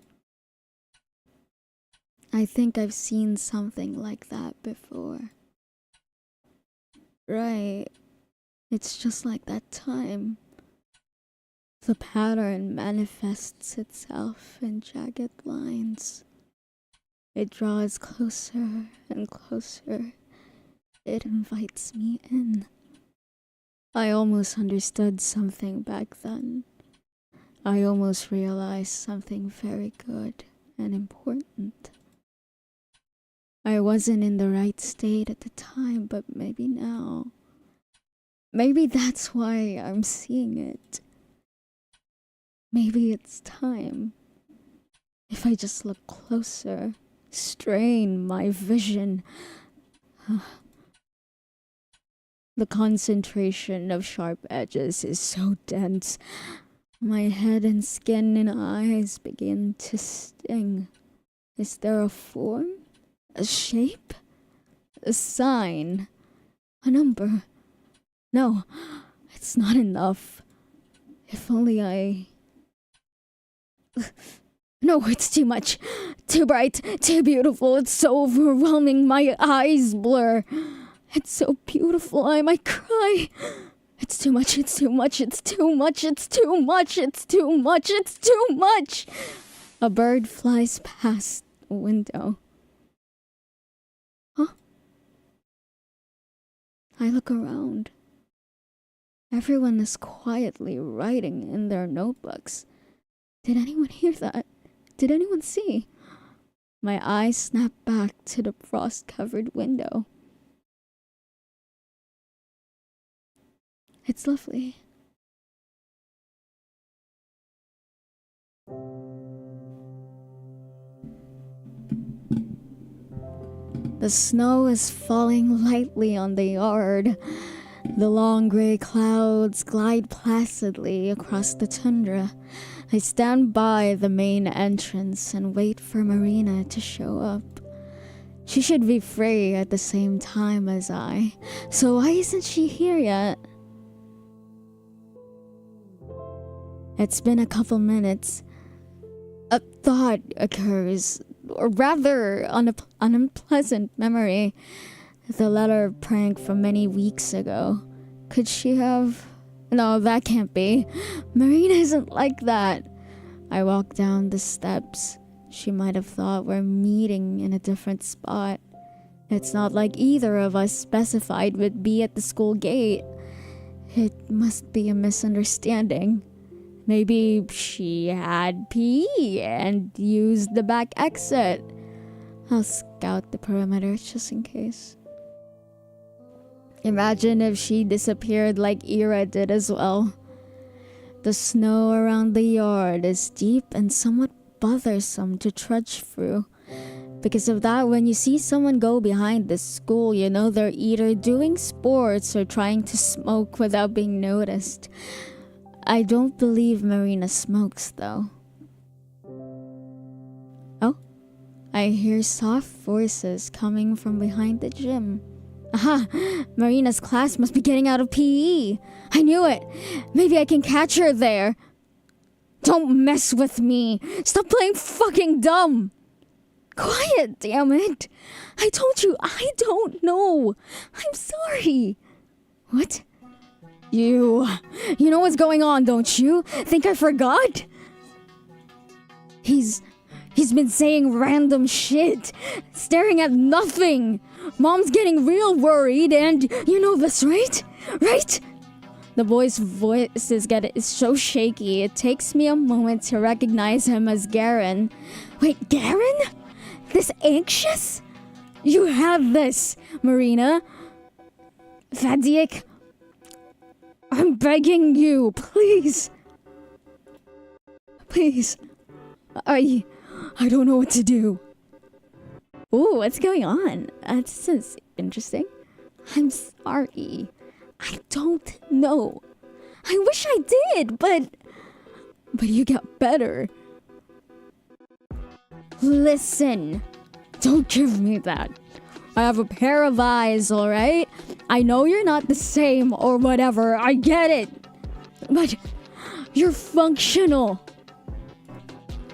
I think I've seen something like that before. Right, it's just like that time. The pattern manifests itself in jagged lines. It draws closer and closer. It invites me in. I almost understood something back then. I almost realized something very good and important. I wasn't in the right state at the time, but maybe now. Maybe that's why I'm seeing it. Maybe it's time. If I just look closer, strain my vision. The concentration of sharp edges is so dense. My head and skin and eyes begin to sting. Is there a form? A shape? A sign? A number? No, it's not enough. If only I... No, it's too much. Too bright, too beautiful. It's so overwhelming. My eyes blur. It's so beautiful, I might cry. It's too much, it's too much, it's too much, it's too much, it's too much, it's too much. A bird flies past a window. Huh? I look around. Everyone is quietly writing in their notebooks. Did anyone hear that? Did anyone see? My eyes snap back to the frost-covered window. It's lovely. The snow is falling lightly on the yard. The long gray clouds glide placidly across the tundra. I stand by the main entrance and wait for Marina to show up. She should be free at the same time as I, so why isn't she here yet? It's been a couple minutes. A thought occurs, or rather an unpleasant memory. The letter prank from many weeks ago. Could she have... No, that can't be. Marina isn't like that. I walk down the steps. She might have thought we're meeting in a different spot. It's not like either of us specified would be at the school gate. It must be a misunderstanding. Maybe she had PE and used the back exit. I'll scout the perimeter just in case. Imagine if she disappeared like Ira did as well. The snow around the yard is deep and somewhat bothersome to trudge through. Because of that, when you see someone go behind the school, you know they're either doing sports or trying to smoke without being noticed. I don't believe Marina smokes, though. Oh, I hear soft voices coming from behind the gym. Aha! Marina's class must be getting out of PE. I knew it. Maybe I can catch her there. Don't mess with me. Stop playing fucking dumb. Quiet, damn it. I told you I don't know. I'm sorry. What? You know what's going on, don't you? Think I forgot? He's been saying random shit, staring at nothing. Mom's getting real worried and you know this, right? Right? The boy's voice is so shaky, it takes me a moment to recognize him as Garen. Wait, Garen? This anxious? You have this, Marina. Vadik, I'm begging you, please. Please. I don't know what to do. Ooh, what's going on? This is interesting. I'm sorry. I don't know. I wish I did, but you got better. Listen, don't give me that. I have a pair of eyes, alright? I know you're not the same or whatever, I get it. But you're functional.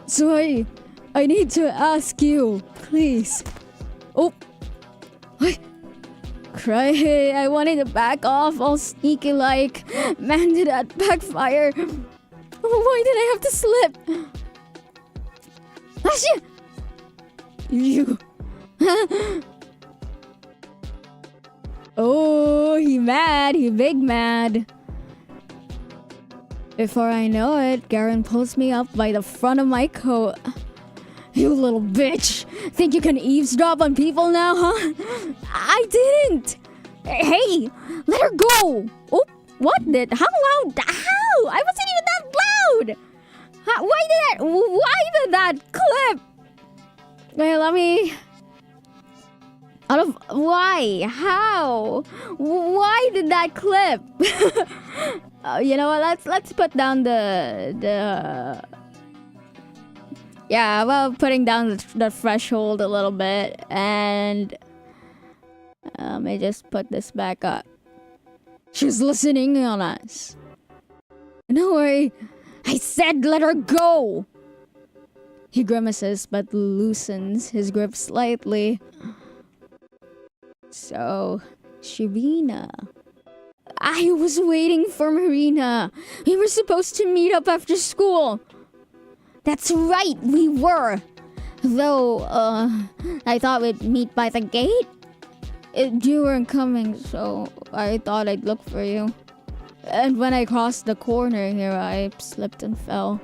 So I need to ask you, please. Oh. What? Cry, I wanted to back off all sneaky like. Man, did that backfire. Why did I have to slip? Ah, shit! You. Oh, he mad. He big mad. Before I know it, Garen pulls me up by the front of my coat. You little bitch. Think you can eavesdrop on people now, huh? I didn't. Hey, let her go. Oh, what did? How loud? How? I wasn't even that loud. Why did that clip? Wait, let me... Out of... Why? How? Why did that clip? You know what? Let's put down the... Yeah, well, putting down the threshold a little bit, and let me just put this back up. She's listening on us. No worry, I said let her go. He grimaces but loosens his grip slightly. So, Shivina. I was waiting for Marina. We were supposed to meet up after school. That's right, we were. Though, I thought we'd meet by the gate. You weren't coming, so I thought I'd look for you. And when I crossed the corner here, I slipped and fell.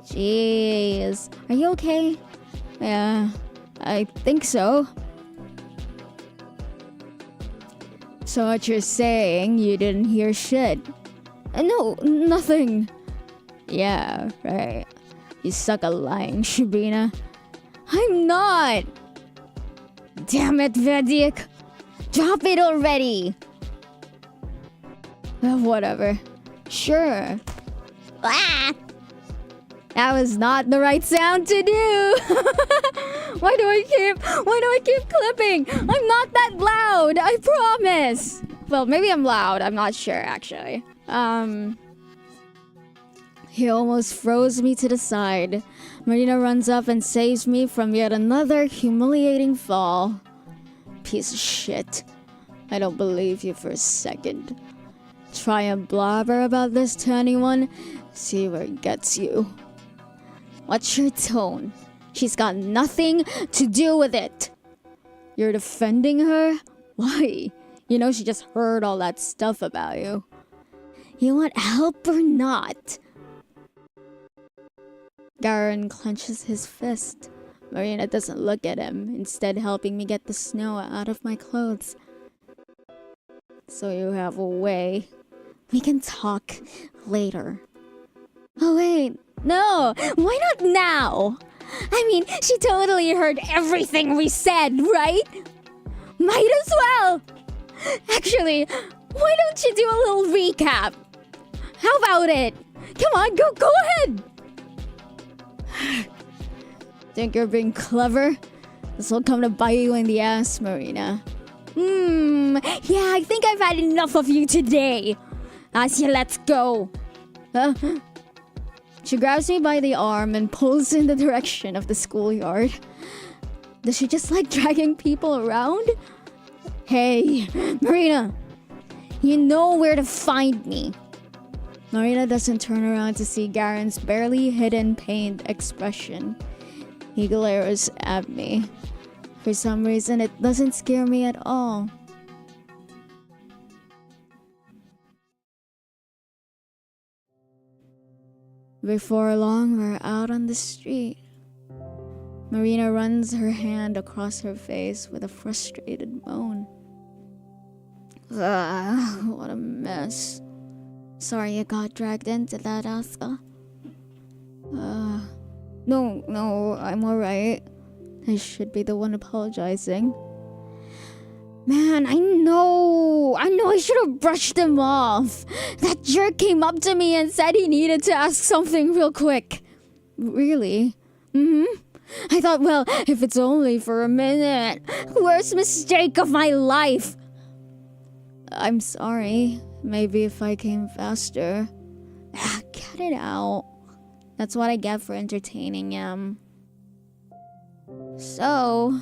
Jeez. Are you okay? Yeah, I think so. So what you're saying, you didn't hear shit? No, nothing. Yeah, right. You suck at lying, Shibina. I'm not! Damn it, Vedik! Drop it already! Whatever. Sure. Ah! That was not the right sound to do! Why do I keep clipping? I'm not that loud, I promise! Well, maybe I'm loud, I'm not sure actually. He almost froze me to the side. Marina runs up and saves me from yet another humiliating fall. Piece of shit. I don't believe you for a second. Try and blabber about this to anyone, see where it gets you. What's your tone? She's got nothing to do with it. You're defending her? Why? You know she just heard all that stuff about you. You want help or not? Garen clenches his fist. Marina doesn't look at him, instead helping me get the snow out of my clothes. So you have a way. We can talk later. Oh wait, no, why not now? I mean, she totally heard everything we said, right? Might as well. Actually, why don't you do a little recap? How about it? Come on, go ahead. Think you're being clever? This will come to bite you in the ass, Marina. Yeah, I think I've had enough of you today. Asya, let's go. She grabs me by the arm and pulls in the direction of the schoolyard. Does she just like dragging people around? Hey, Marina, you know where to find me. Marina doesn't turn around to see Garen's barely hidden pained expression. He glares at me. For some reason, it doesn't scare me at all. Before long, we're out on the street. Marina runs her hand across her face with a frustrated moan. What a mess. Sorry you got dragged into that, Asuka. No, I'm alright. I should be the one apologizing. Man, I know I should have brushed him off. That jerk came up to me and said he needed to ask something real quick. Really? I thought, well, if it's only for a minute. Worst mistake of my life. I'm sorry. Maybe if I came faster. Cut it out. That's what I get for entertaining him. So,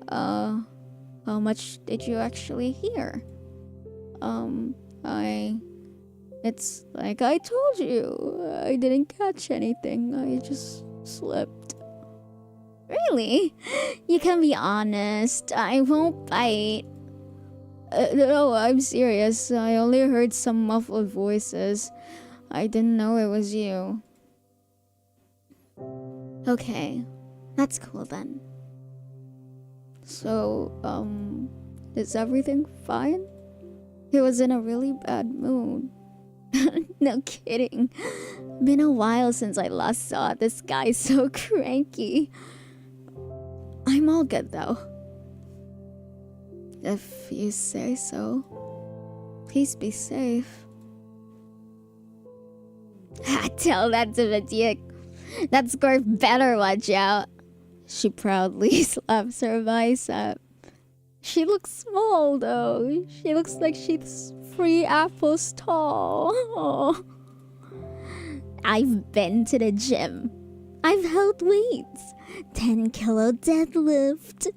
how much did you actually hear? It's like I told you. I didn't catch anything. I just slipped. Really? You can be honest. I won't bite. No, I'm serious. I only heard some muffled voices. I didn't know it was you. Okay, that's cool then. So, is everything fine? He was in a really bad mood. No kidding. Been a while since I last saw this guy so cranky. I'm all good though. If you say so. Please be safe. Tell that to the dick. That score better watch out. She proudly slaps her bicep. She looks small though. She looks like she's 3 apples tall. Oh. I've been to the gym. I've held weights. 10-kilo deadlift.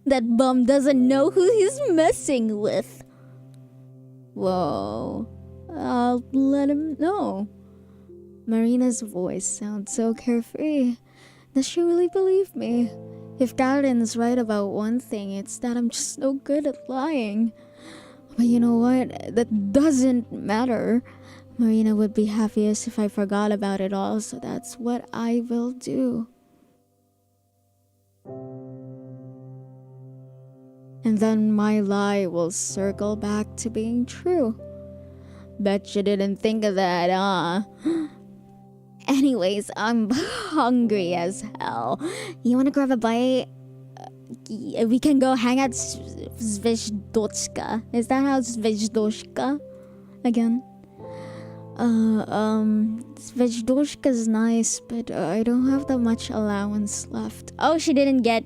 That bum doesn't know who he's messing with. Whoa. I'll let him know. Marina's voice sounds so carefree. Does she really believe me? If Garen's right about one thing, it's that I'm just no good at lying. But you know what? That doesn't matter. Marina would be happiest if I forgot about it all, so that's what I will do. And then my lie will circle back to being true. Bet you didn't think of that, huh? Anyways, I'm hungry as hell. You wanna grab a bite? We can go hang at Zvezdochka. Is that how Zvezdochka? Again? Zvezdochka's nice, but I don't have that much allowance left. Oh, she didn't get,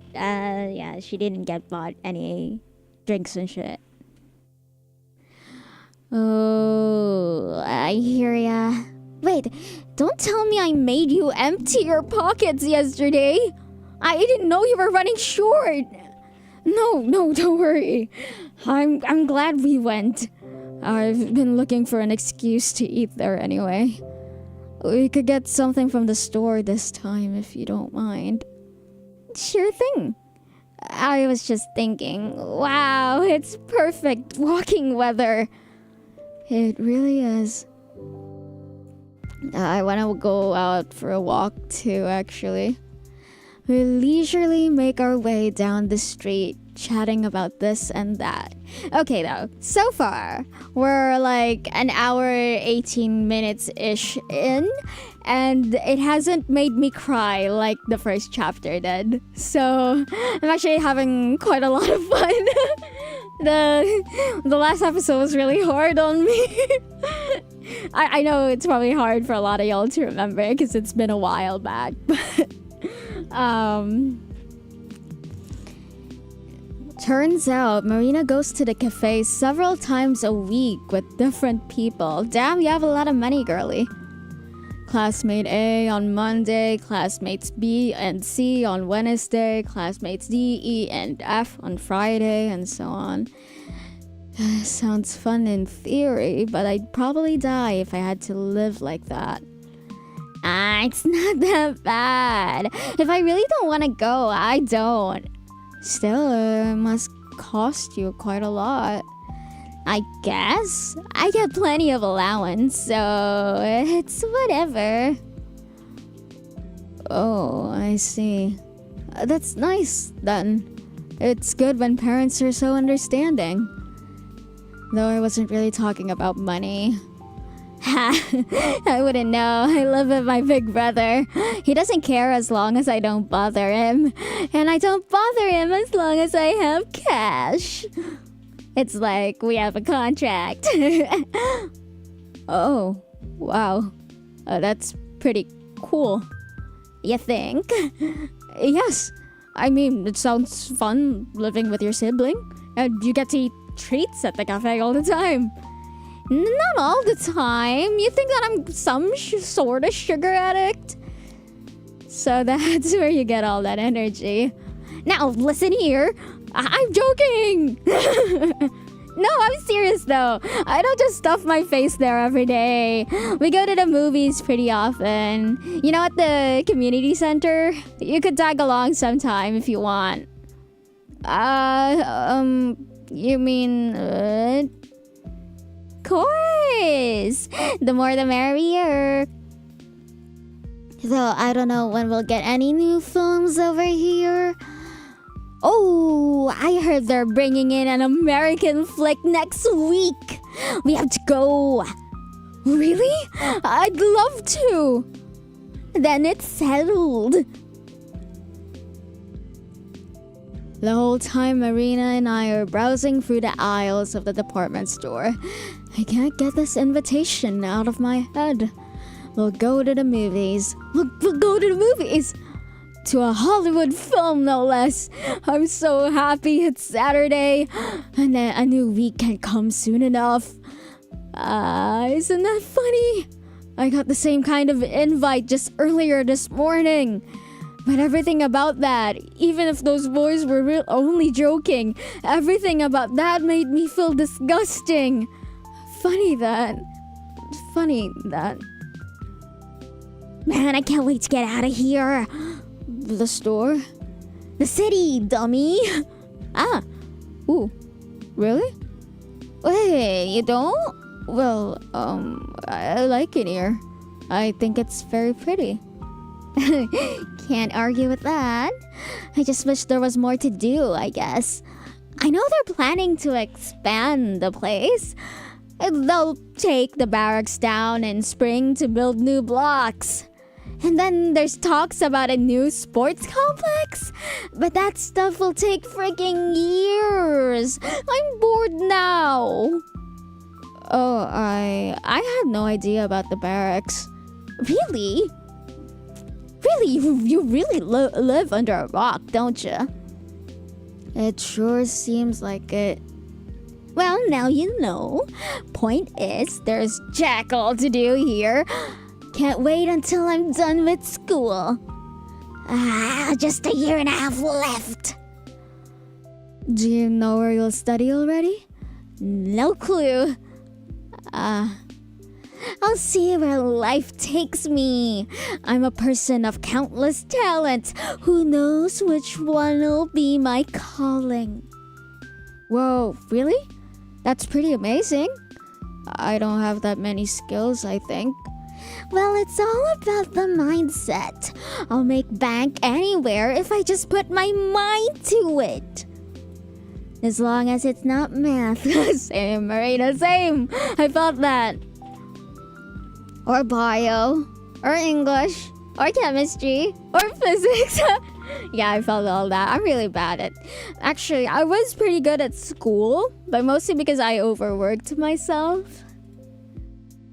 she didn't get bought any drinks and shit. Oh, I hear ya. Wait, don't tell me I made you empty your pockets yesterday. I didn't know you were running short. No, don't worry. I'm glad we went. I've been looking for an excuse to eat there anyway. We could get something from the store this time if you don't mind. Sure thing. I was just thinking, wow, it's perfect walking weather. It really is. I want to go out for a walk too, actually. We leisurely make our way down the street, chatting about this and that. Okay though, so far, we're like an hour, 18 minutes-ish in, and it hasn't made me cry like the first chapter did. So, I'm actually having quite a lot of fun. The last episode was really hard on me. I know it's probably hard for a lot of y'all to remember because it's been a while back, but turns out Marina goes to the cafe several times a week with different people. Damn, you have a lot of money, girly. Classmate A on Monday, classmates B and C on Wednesday, classmates D, E, and F on Friday, and so on. Sounds fun in theory, but I'd probably die if I had to live like that. It's not that bad. If I really don't want to go, I don't. Still, it must cost you quite a lot. I guess. I get plenty of allowance, so it's whatever. Oh, I see. That's nice, then. It's good when parents are so understanding. Though I wasn't really talking about money. I wouldn't know. I live with my big brother. He doesn't care as long as I don't bother him. And I don't bother him as long as I have cash. It's like we have a contract. Oh, wow. That's pretty cool. You think? Yes. I mean, it sounds fun living with your sibling. And you get to eat treats at the cafe all the time. Not all the time. You think that I'm some sort of sugar addict? So that's where you get all that energy. Now, listen here. I'm joking. No, I'm serious though. I don't just stuff my face there every day. We go to the movies pretty often. You know, at the community center? You could tag along sometime if you want. You mean, course. The more the merrier. Though I don't know when we'll get any new films over here. Oh, I heard they're bringing in an American flick next week. We have to go. Really? I'd love to. Then it's settled. The whole time Marina and I are browsing through the aisles of the department store, I can't get this invitation out of my head. We'll go to the movies. We'll go to the movies. To a Hollywood film, no less. I'm so happy it's Saturday. And then a new week can come soon enough. Isn't that funny? I got the same kind of invite just earlier this morning. But everything about that, even if those boys were only joking, everything about that made me feel disgusting. Funny that. Man, I can't wait to get out of here. The store? The city, dummy. Ooh. Really? Wait, you don't? Well, I like it here. I think it's very pretty. Can't argue with that. I just wish there was more to do, I guess. I know they're planning to expand the place. They'll take the barracks down in spring to build new blocks. And then there's talks about a new sports complex. But that stuff will take freaking years. I'm bored now. Oh, I had no idea about the barracks. Really? Really? You really live under a rock, don't you? It sure seems like it. Well, now you know. Point is, there's jack all to do here. Can't wait until I'm done with school. Just a year and a half left. Do you know where you'll study already? No clue. I'll see where life takes me. I'm a person of countless talents. Who knows which one will be my calling? Whoa, really? That's pretty amazing. I don't have that many skills, I think. Well, it's all about the mindset. I'll make bank anywhere if I just put my mind to it. As long as it's not math. Same, Marina, same. I felt that. Or bio. Or English. Or chemistry. Or physics. Yeah, I felt all that. I'm really bad at... Actually, I was pretty good at school. But mostly because I overworked myself.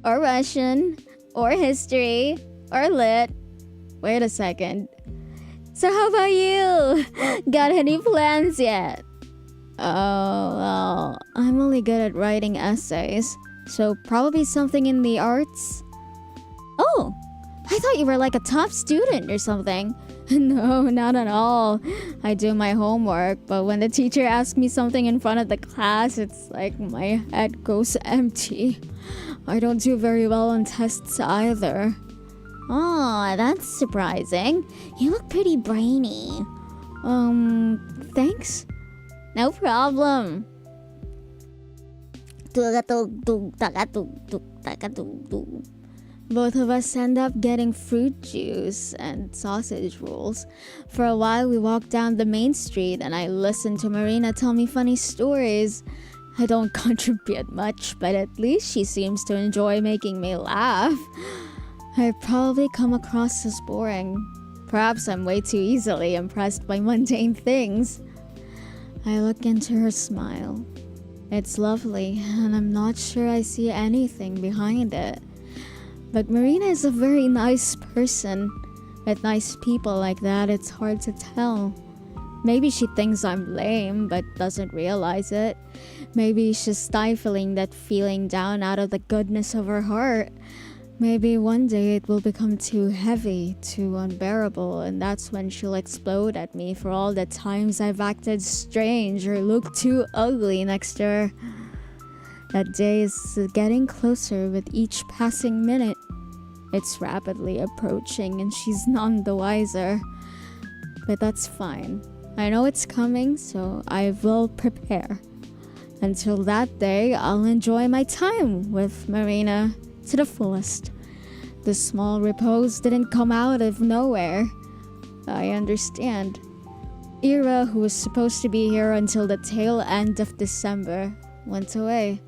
Or Russian. Or history. Or lit. Wait a second. So how about you? Got any plans yet? Oh, well, I'm only good at writing essays. So probably something in the arts. Oh, I thought you were like a top student or something. No, not at all. I do my homework, but when the teacher asks me something in front of the class, it's like my head goes empty. I don't do very well on tests either. Oh, that's surprising. You look pretty brainy. Thanks? No problem. Both of us end up getting fruit juice and sausage rolls. For a while we walked down the main street and I listened to Marina tell me funny stories. I don't contribute much, but at least she seems to enjoy making me laugh. I probably come across as boring. Perhaps I'm way too easily impressed by mundane things. I look into her smile. It's lovely, and I'm not sure I see anything behind it. But Marina is a very nice person. With nice people like that, it's hard to tell. Maybe she thinks I'm lame, but doesn't realize it. Maybe she's stifling that feeling down out of the goodness of her heart. Maybe one day it will become too heavy, too unbearable, and that's when she'll explode at me for all the times I've acted strange or looked too ugly next to her. That day is getting closer with each passing minute. It's rapidly approaching and she's none the wiser. But that's fine. I know it's coming, so I will prepare. Until that day, I'll enjoy my time with Marina to the fullest. The small repose didn't come out of nowhere. I understand. Ira, who was supposed to be here until the tail end of December, went away.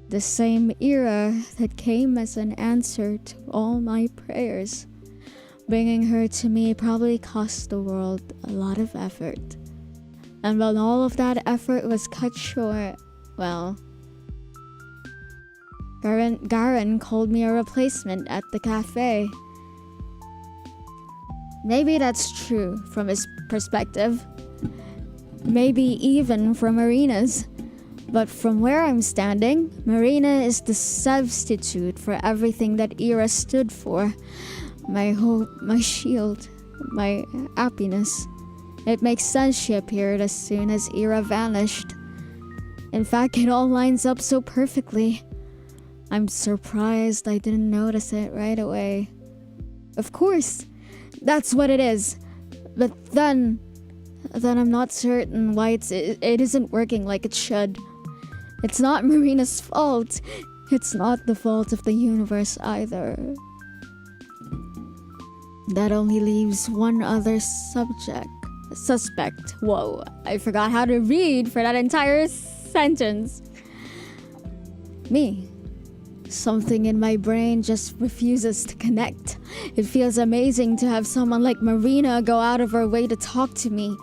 The same Ira that came as an answer to all my prayers. Bringing her to me probably cost the world a lot of effort. And when all of that effort was cut short, well, Garen called me a replacement at the cafe. Maybe that's true from his perspective. Maybe even from Marina's. But from where I'm standing, Marina is the substitute for everything that Ira stood for. My hope, my shield, my happiness. It makes sense she appeared as soon as Ira vanished. In fact, it all lines up so perfectly. I'm surprised I didn't notice it right away. Of course, that's what it is. But then I'm not certain why it isn't working like it should. It's not Marina's fault. It's not the fault of the universe either. That only leaves one other suspect. Whoa, I forgot how to read for that entire sentence. Me. Something in my brain just refuses to connect. It feels amazing to have someone like Marina go out of her way to talk to me,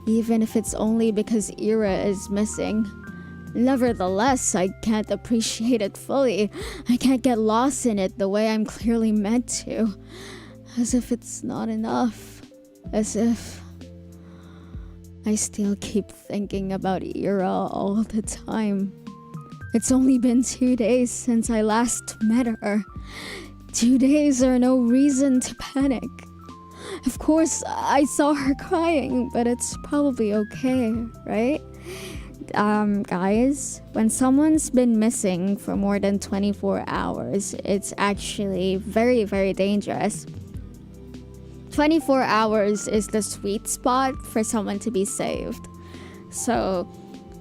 even if it's only because Ira is missing. Nevertheless, I can't appreciate it fully. I can't get lost in it the way I'm clearly meant to. As if it's not enough. As if I still keep thinking about Ira all the time. It's only been 2 days since I last met her. 2 days are no reason to panic. Of course, I saw her crying, but it's probably okay, right? Guys, when someone's been missing for more than 24 hours, it's actually very, very dangerous. 24 hours is the sweet spot for someone to be saved. So,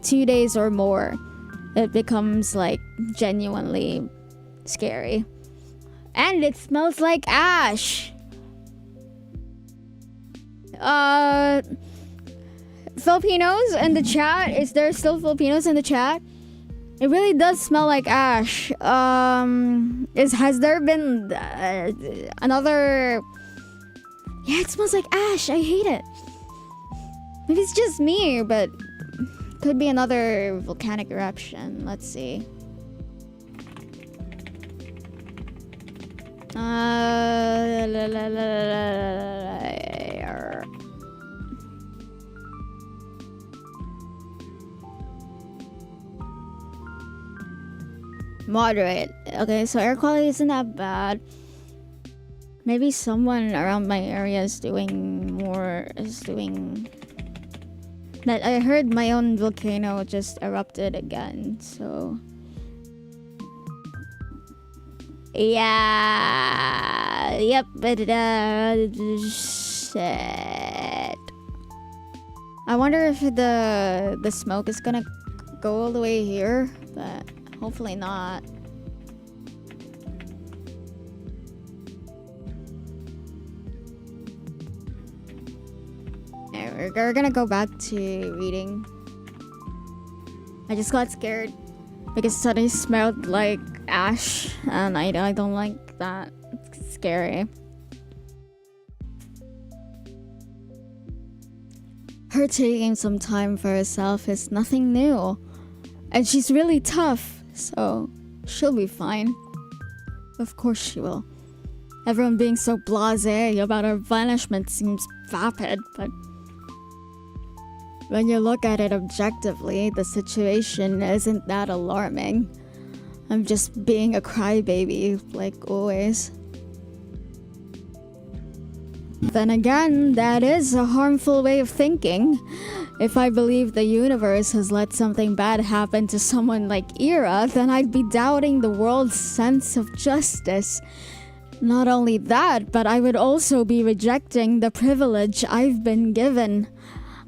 2 days or more, it becomes like genuinely scary. And it smells like ash. Filipinos in the chat? Is there still Filipinos in the chat? It really does smell like ash. Has there been another... Yeah, it smells like ash. I hate it. Maybe it's just me, but could be another volcanic eruption. Let's see. Moderate. Okay, so air quality isn't that bad. Maybe someone around my area is doing that. I heard my own volcano just erupted again, so yeah, yep, but shit. I wonder if the smoke is gonna go all the way here, but hopefully not. We're gonna go back to reading. I just got scared because suddenly smelled like ash, and I don't like that. It's scary. Her taking some time for herself is nothing new. And she's really tough, so she'll be fine. Of course she will. Everyone being so blasé about her vanishment seems vapid, but when you look at it objectively, the situation isn't that alarming. I'm just being a crybaby, like always. Then again, that is a harmful way of thinking. If I believe the universe has let something bad happen to someone like Ira, then I'd be doubting the world's sense of justice. Not only that, but I would also be rejecting the privilege I've been given.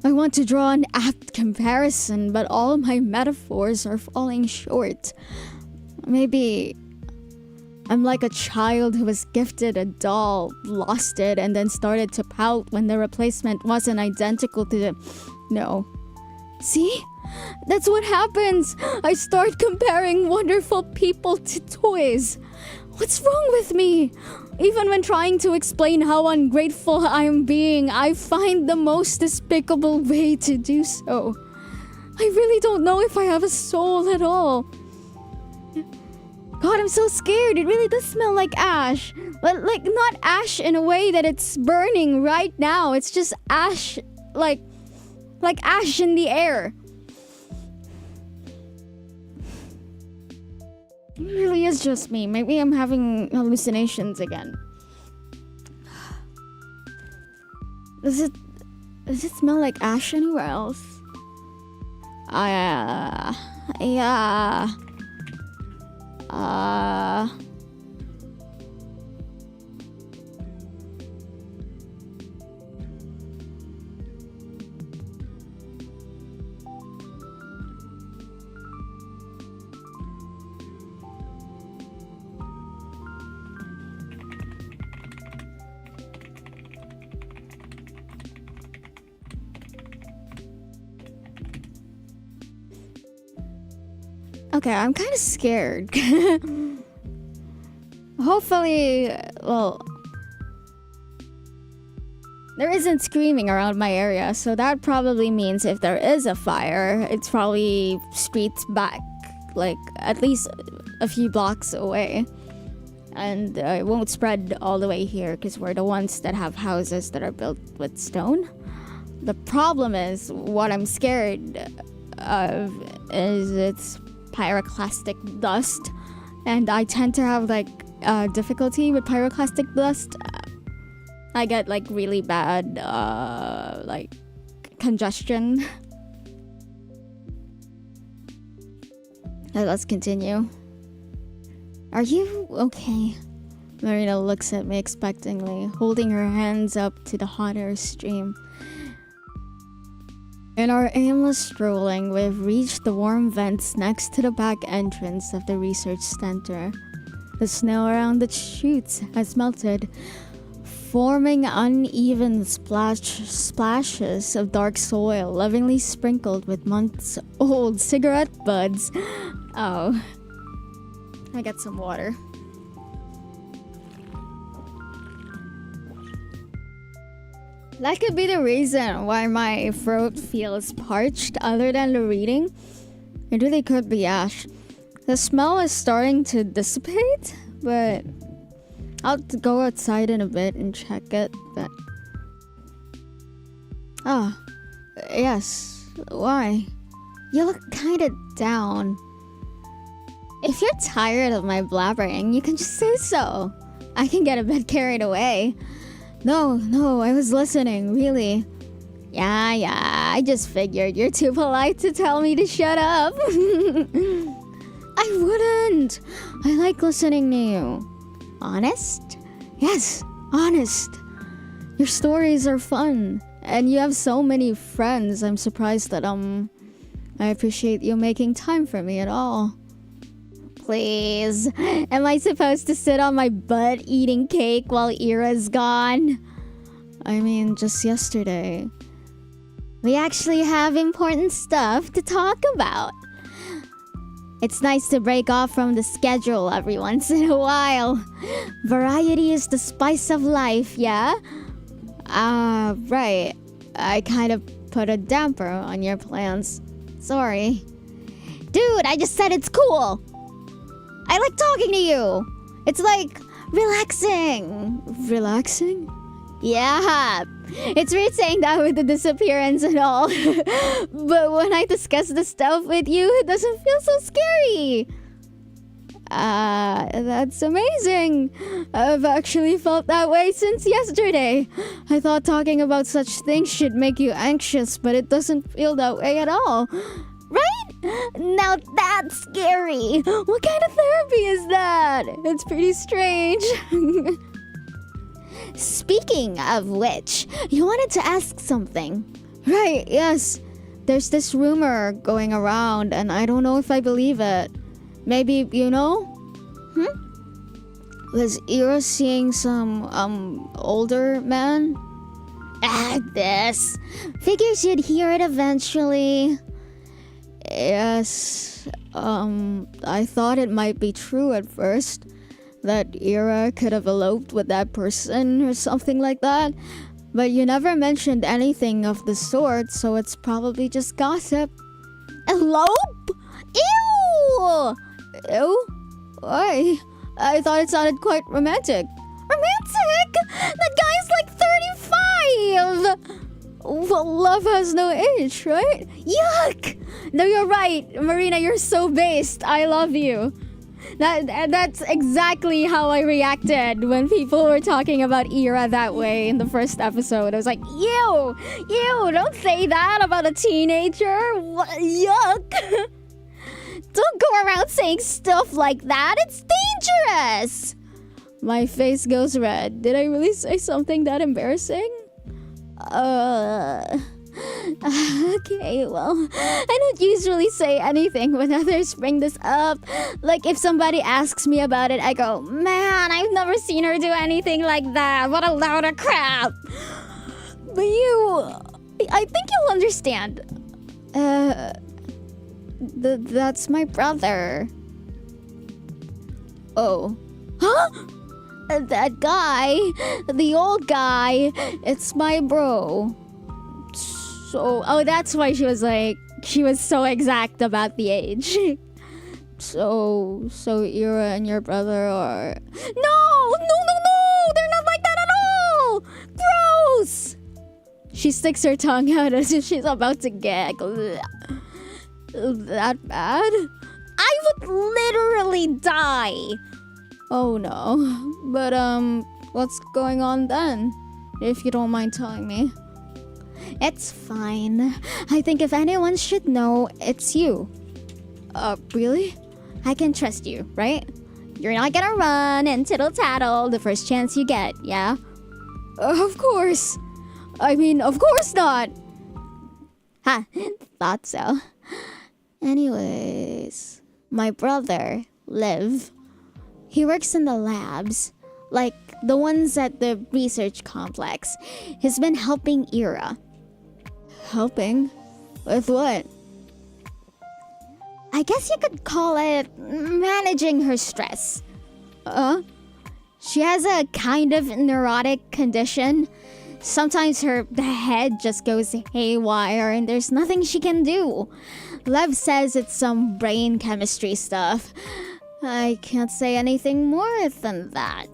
I want to draw an apt comparison, but all my metaphors are falling short. Maybe I'm like a child who was gifted a doll, lost it, and then started to pout when the replacement wasn't identical to the... No. See? That's what happens. I start comparing wonderful people to toys. What's wrong with me? Even when trying to explain how ungrateful I am being, I find the most despicable way to do so. I really don't know if I have a soul at all. God, I'm so scared. It really does smell like ash. But like, not ash in a way that it's burning right now. It's just ash, like ash in the air. It really is just me. Maybe I'm having hallucinations again. Does it smell like ash anywhere else? Yeah. Okay, I'm kind of scared. Hopefully, well, there isn't screaming around my area, so that probably means if there is a fire, it's probably streets back, like at least a few blocks away. And it won't spread all the way here because we're the ones that have houses that are built with stone. The problem is, what I'm scared of is it's pyroclastic dust, and I tend to have like difficulty with pyroclastic dust. I get like really bad like congestion. Let's continue. Are you okay? Marina looks at me expectantly, holding her hands up to the hot air stream. In our aimless strolling, we've reached the warm vents next to the back entrance of the research center. The snow around the chutes has melted, forming uneven splashes of dark soil, lovingly sprinkled with months-old cigarette butts. Oh. I got some water. That could be the reason why my throat feels parched, other than the reading. It really could be ash. The smell is starting to dissipate, but I'll go outside in a bit and check it, but... Ah, yes. Why? You look kinda down. If you're tired of my blabbering, you can just say so. I can get a bit carried away. No, I was listening, really. Yeah, I just figured you're too polite to tell me to shut up. I wouldn't. I like listening to you. Honest? Yes, honest. Your stories are fun, and you have so many friends. I'm surprised that, I appreciate you making time for me at all. Please. Am I supposed to sit on my butt eating cake while Ira's gone? I mean, just yesterday. We actually have important stuff to talk about. It's nice to break off from the schedule every once in a while. Variety is the spice of life, yeah? Right. I kind of put a damper on your plans. Sorry. Dude, I just said it's cool. I like talking to you. It's like relaxing. Relaxing? Yeah. It's weird saying that with the disappearance and all. But when I discuss the stuff with you, it doesn't feel so scary. That's amazing. I've actually felt that way since yesterday. I thought talking about such things should make you anxious, but it doesn't feel that way at all. Right? Now that's scary. What kind of therapy is that? It's pretty strange. Speaking of which, you wanted to ask something. Right, yes. There's this rumor going around and I don't know if I believe it. Maybe you know? Was Ira seeing some, older man? This. Figures you'd hear it eventually. Yes, I thought it might be true at first. That Ira could have eloped with that person or something like that. But you never mentioned anything of the sort, so it's probably just gossip. Elope? Ew! Ew? Why? I thought it sounded quite romantic. Romantic? That guy's like 35! Well, love has no age, right? Yuck! No, you're right. Marina, you're so based. I love you. That's exactly how I reacted when people were talking about Ira that way in the first episode. I was like, ew! Ew! Don't say that about a teenager! What? Yuck! Don't go around saying stuff like that! It's dangerous! My face goes red. Did I really say something that embarrassing? Okay, well, I don't usually say anything when others bring this up. Like, if somebody asks me about it, I go, man, I've never seen her do anything like that. What a load of crap. But I think you'll understand. That's my brother. Oh. Huh? That guy, the old guy, it's my bro. So, that's why she was so exact about the age. So Ira and your brother are... No! They're not like that at all! Gross! She sticks her tongue out as if she's about to gag. That bad? I would literally die! Oh no. But, what's going on then? If you don't mind telling me. It's fine. I think if anyone should know, it's you. Really? I can trust you, right? You're not gonna run and tittle-tattle the first chance you get, yeah? Of course. I mean, of course not. Ha, thought so. Anyways, my brother, Liv, he works in the labs. Like, the ones at the research complex. He's been helping Ira. Helping? With what? I guess you could call it managing her stress. She has a kind of neurotic condition. Sometimes the head just goes haywire and there's nothing she can do. Lev says it's some brain chemistry stuff. I can't say anything more than that.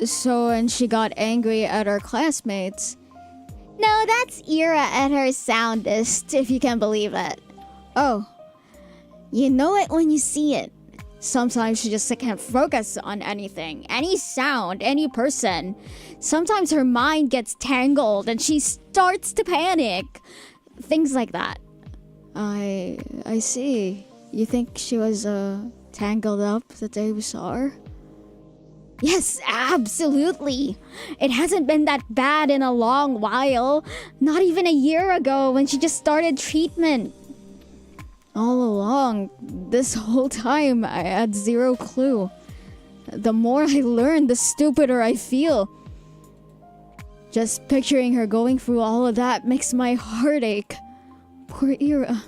So, and she got angry at her classmates. No, that's Ira at her soundest, if you can believe it. Oh. You know it when you see it. Sometimes she just can't focus on anything. Any sound, any person. Sometimes her mind gets tangled and she starts to panic. Things like that. I see. You think she was, tangled up the day we saw her? Yes, absolutely. It hasn't been that bad in a long while. Not even a year ago when she just started treatment. All along, this whole time, I had zero clue. The more I learn, the stupider I feel. Just picturing her going through all of that makes my heart ache. Poor Ira.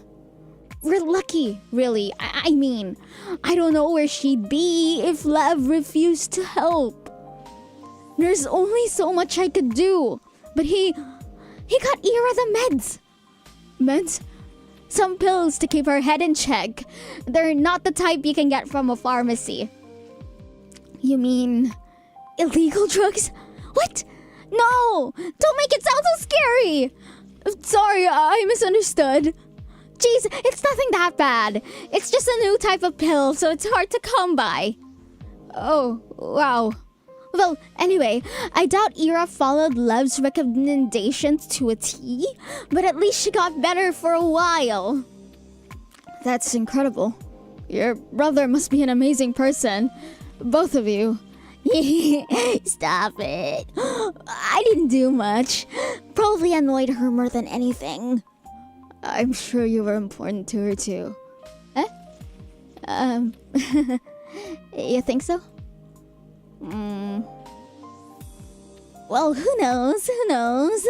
We're lucky, really. I mean, I don't know where she'd be if Lev refused to help. There's only so much I could do. But he got Ira the meds. Meds? Some pills to keep her head in check. They're not the type you can get from a pharmacy. You mean illegal drugs? What? No! Don't make it sound so scary! Sorry, I misunderstood. Jeez, it's nothing that bad. It's just a new type of pill, so it's hard to come by. Oh, wow. Well, anyway, I doubt Ira followed Lev's recommendations to a T, but at least she got better for a while. That's incredible. Your brother must be an amazing person. Both of you. Stop it. I didn't do much. Probably annoyed her more than anything. I'm sure you were important to her too. Eh? You think so? Well, who knows? Who knows?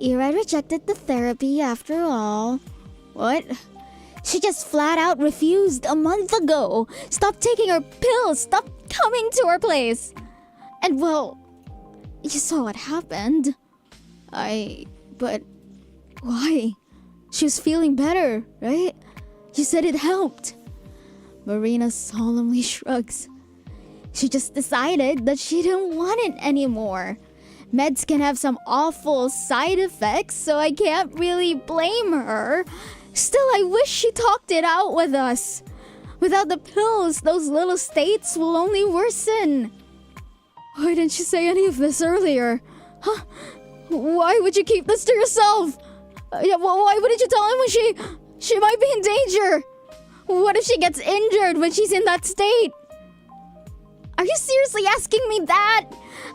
Ira rejected the therapy after all. What? She just flat out refused a month ago. Stopped taking her pills. Stopped coming to her place. And well, you saw what happened. But why? She was feeling better, right? You said it helped. Marina solemnly shrugs. She just decided that she didn't want it anymore. Meds can have some awful side effects, so I can't really blame her. Still, I wish she talked it out with us. Without the pills, those little states will only worsen. Why didn't you say any of this earlier? Huh? Why would you keep this to yourself? Why wouldn't you tell him when she might be in danger? What if she gets injured when she's in that state? Are you seriously asking me that?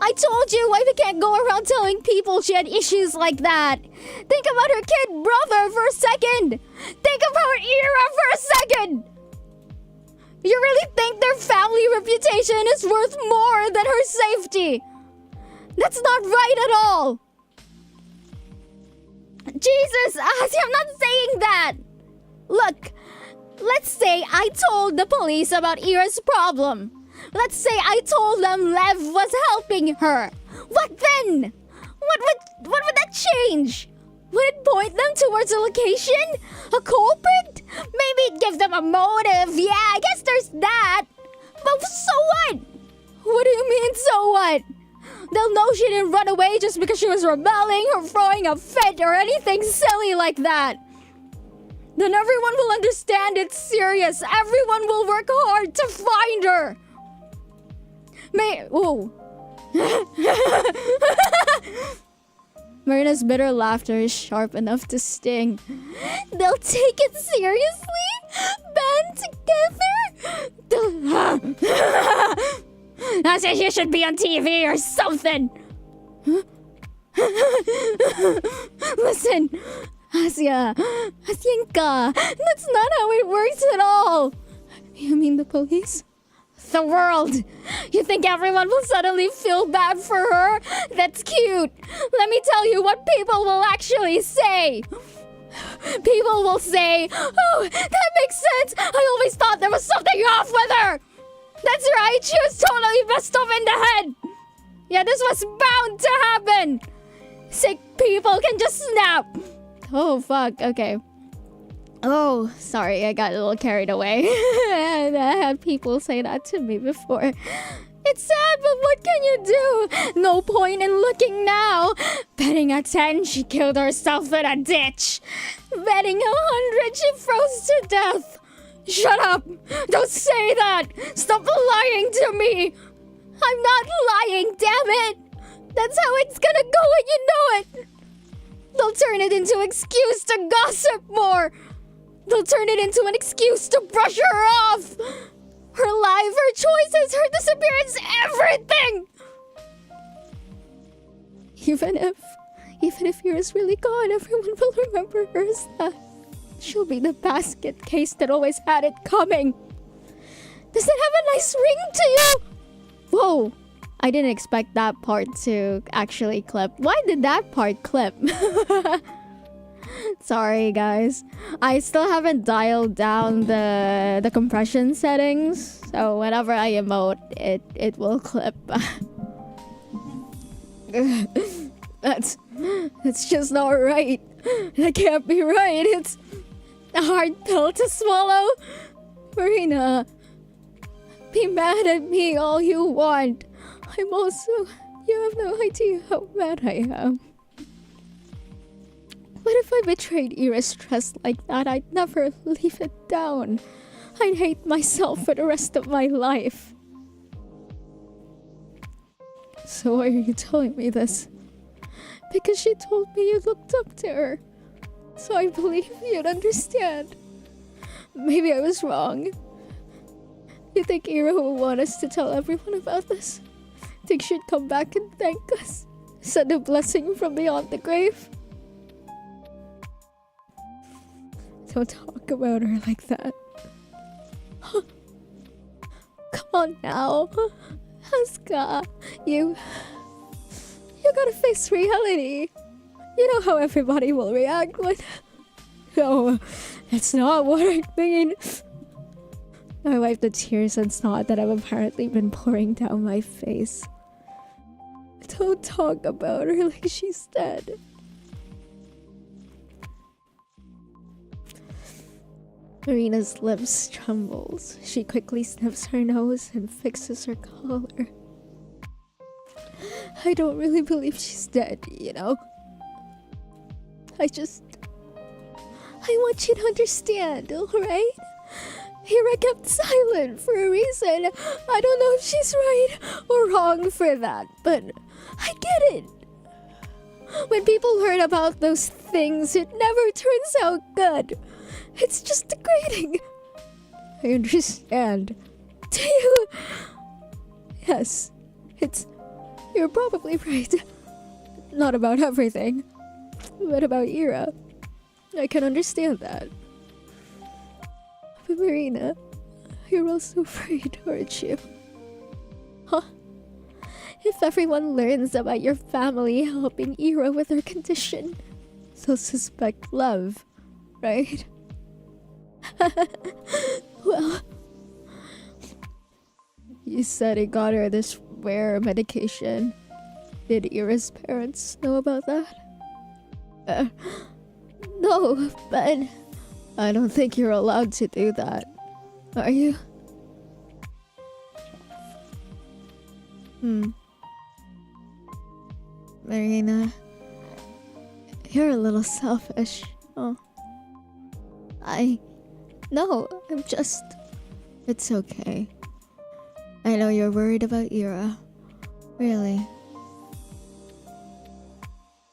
I told you why we can't go around telling people she had issues like that. Think about her kid brother for a second. Think about Ira for a second. You really think their family reputation is worth more than her safety? That's not right at all. Jesus, Asi, I'm not saying that. Look, let's say I told the police about Ira's problem. Let's say I told them Lev was helping her. What then? What would that change? Would it point them towards a location? A culprit? Maybe give them a motive. Yeah, I guess there's that. But so what? What do you mean, so what? They'll know she didn't run away just because she was rebelling or throwing a fit or anything silly like that. Then everyone will understand it's serious. Everyone will work hard to find her. Marina's bitter laughter is sharp enough to sting. They'll take it seriously? Band together? I said you should be on TV or something. Listen, Asienka, that's not how it works at all. You mean the police? The world. You think everyone will suddenly feel bad for her? That's cute. Let me tell you what people will actually say. People will say, oh, that makes sense. I always thought there was something off with her. That's right, she was totally messed up in the head. Yeah, this was bound to happen. Sick people can just snap. Oh, fuck, okay. Oh, sorry, I got a little carried away. I had people say that to me before. It's sad, but what can you do? No point in looking now. Betting at 10, she killed herself in a ditch. Betting 100, she froze to death. Shut up! Don't say that! Stop lying to me! I'm not lying, damn it! That's how it's gonna go when you know it! They'll turn it into an excuse to gossip more! They'll turn it into an excuse to brush her off! Her life, her choices, her disappearance, everything! Even if Yura's really gone, everyone will remember her as that. She'll be the basket case that always had it coming. Does it have a nice ring to you? Whoa, I didn't expect that part to actually clip. Why did that part clip? Sorry, guys. I still haven't dialed down the compression settings, so whenever I emote, it will clip. That's just not right. That can't be right. It's a hard pill to swallow. Marina, be mad at me all you want. I'm also... You have no idea how mad I am. But if I betrayed Ira's trust like that, I'd never leave it down. I'd hate myself for the rest of my life. So why are you telling me this? Because she told me you looked up to her. So I believe you'd understand. Maybe I was wrong. You think Ira will want us to tell everyone about this? Think she'd come back and thank us? Send a blessing from beyond the grave? Don't talk about her like that. Come on now. Asuka, you gotta face reality. You know how everybody will react when... No, that's not what I mean. I wiped the tears and snot that have apparently been pouring down my face. Don't talk about her like she's dead. Marina's lips trembles. She quickly sniffs her nose and fixes her collar. I don't really believe she's dead, you know? I want you to understand, alright? Hira kept silent for a reason. I don't know if she's right or wrong for that, but I get it. When people heard about those things, it never turns out good. It's just degrading. I understand. Do you? Yes, you're probably right. Not about everything, but about Ira. I can understand that. But Marina, you're also afraid, aren't you? Huh? If everyone learns about your family helping Ira with her condition, they'll suspect love, right? Well, you said it got her this rare medication. Did Ira's parents know about that? No, but I don't think you're allowed to do that. Are you? Marina, you're a little selfish. Oh. No, I'm just... It's okay. I know you're worried about Ira. Really.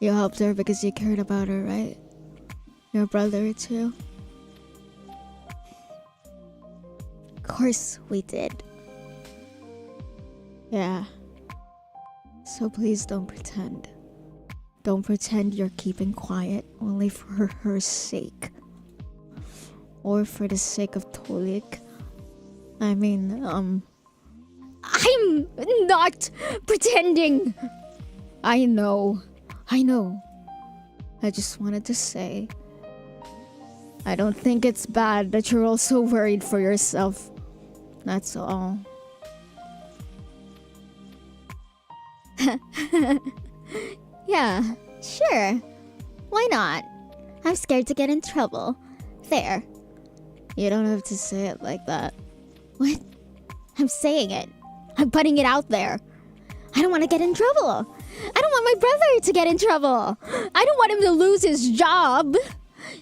You helped her because you cared about her, right? Your brother, too? Of course we did. Yeah. So please don't pretend. Don't pretend you're keeping quiet only for her sake. Or for the sake of Tolik. I mean, I'm not pretending! I know. I just wanted to say, I don't think it's bad that you're also worried for yourself. That's all. Yeah, sure. Why not? I'm scared to get in trouble. There. You don't have to say it like that. What? I'm saying it. I'm putting it out there. I don't want to get in trouble. I don't want my brother to get in trouble. I don't want him to lose his job.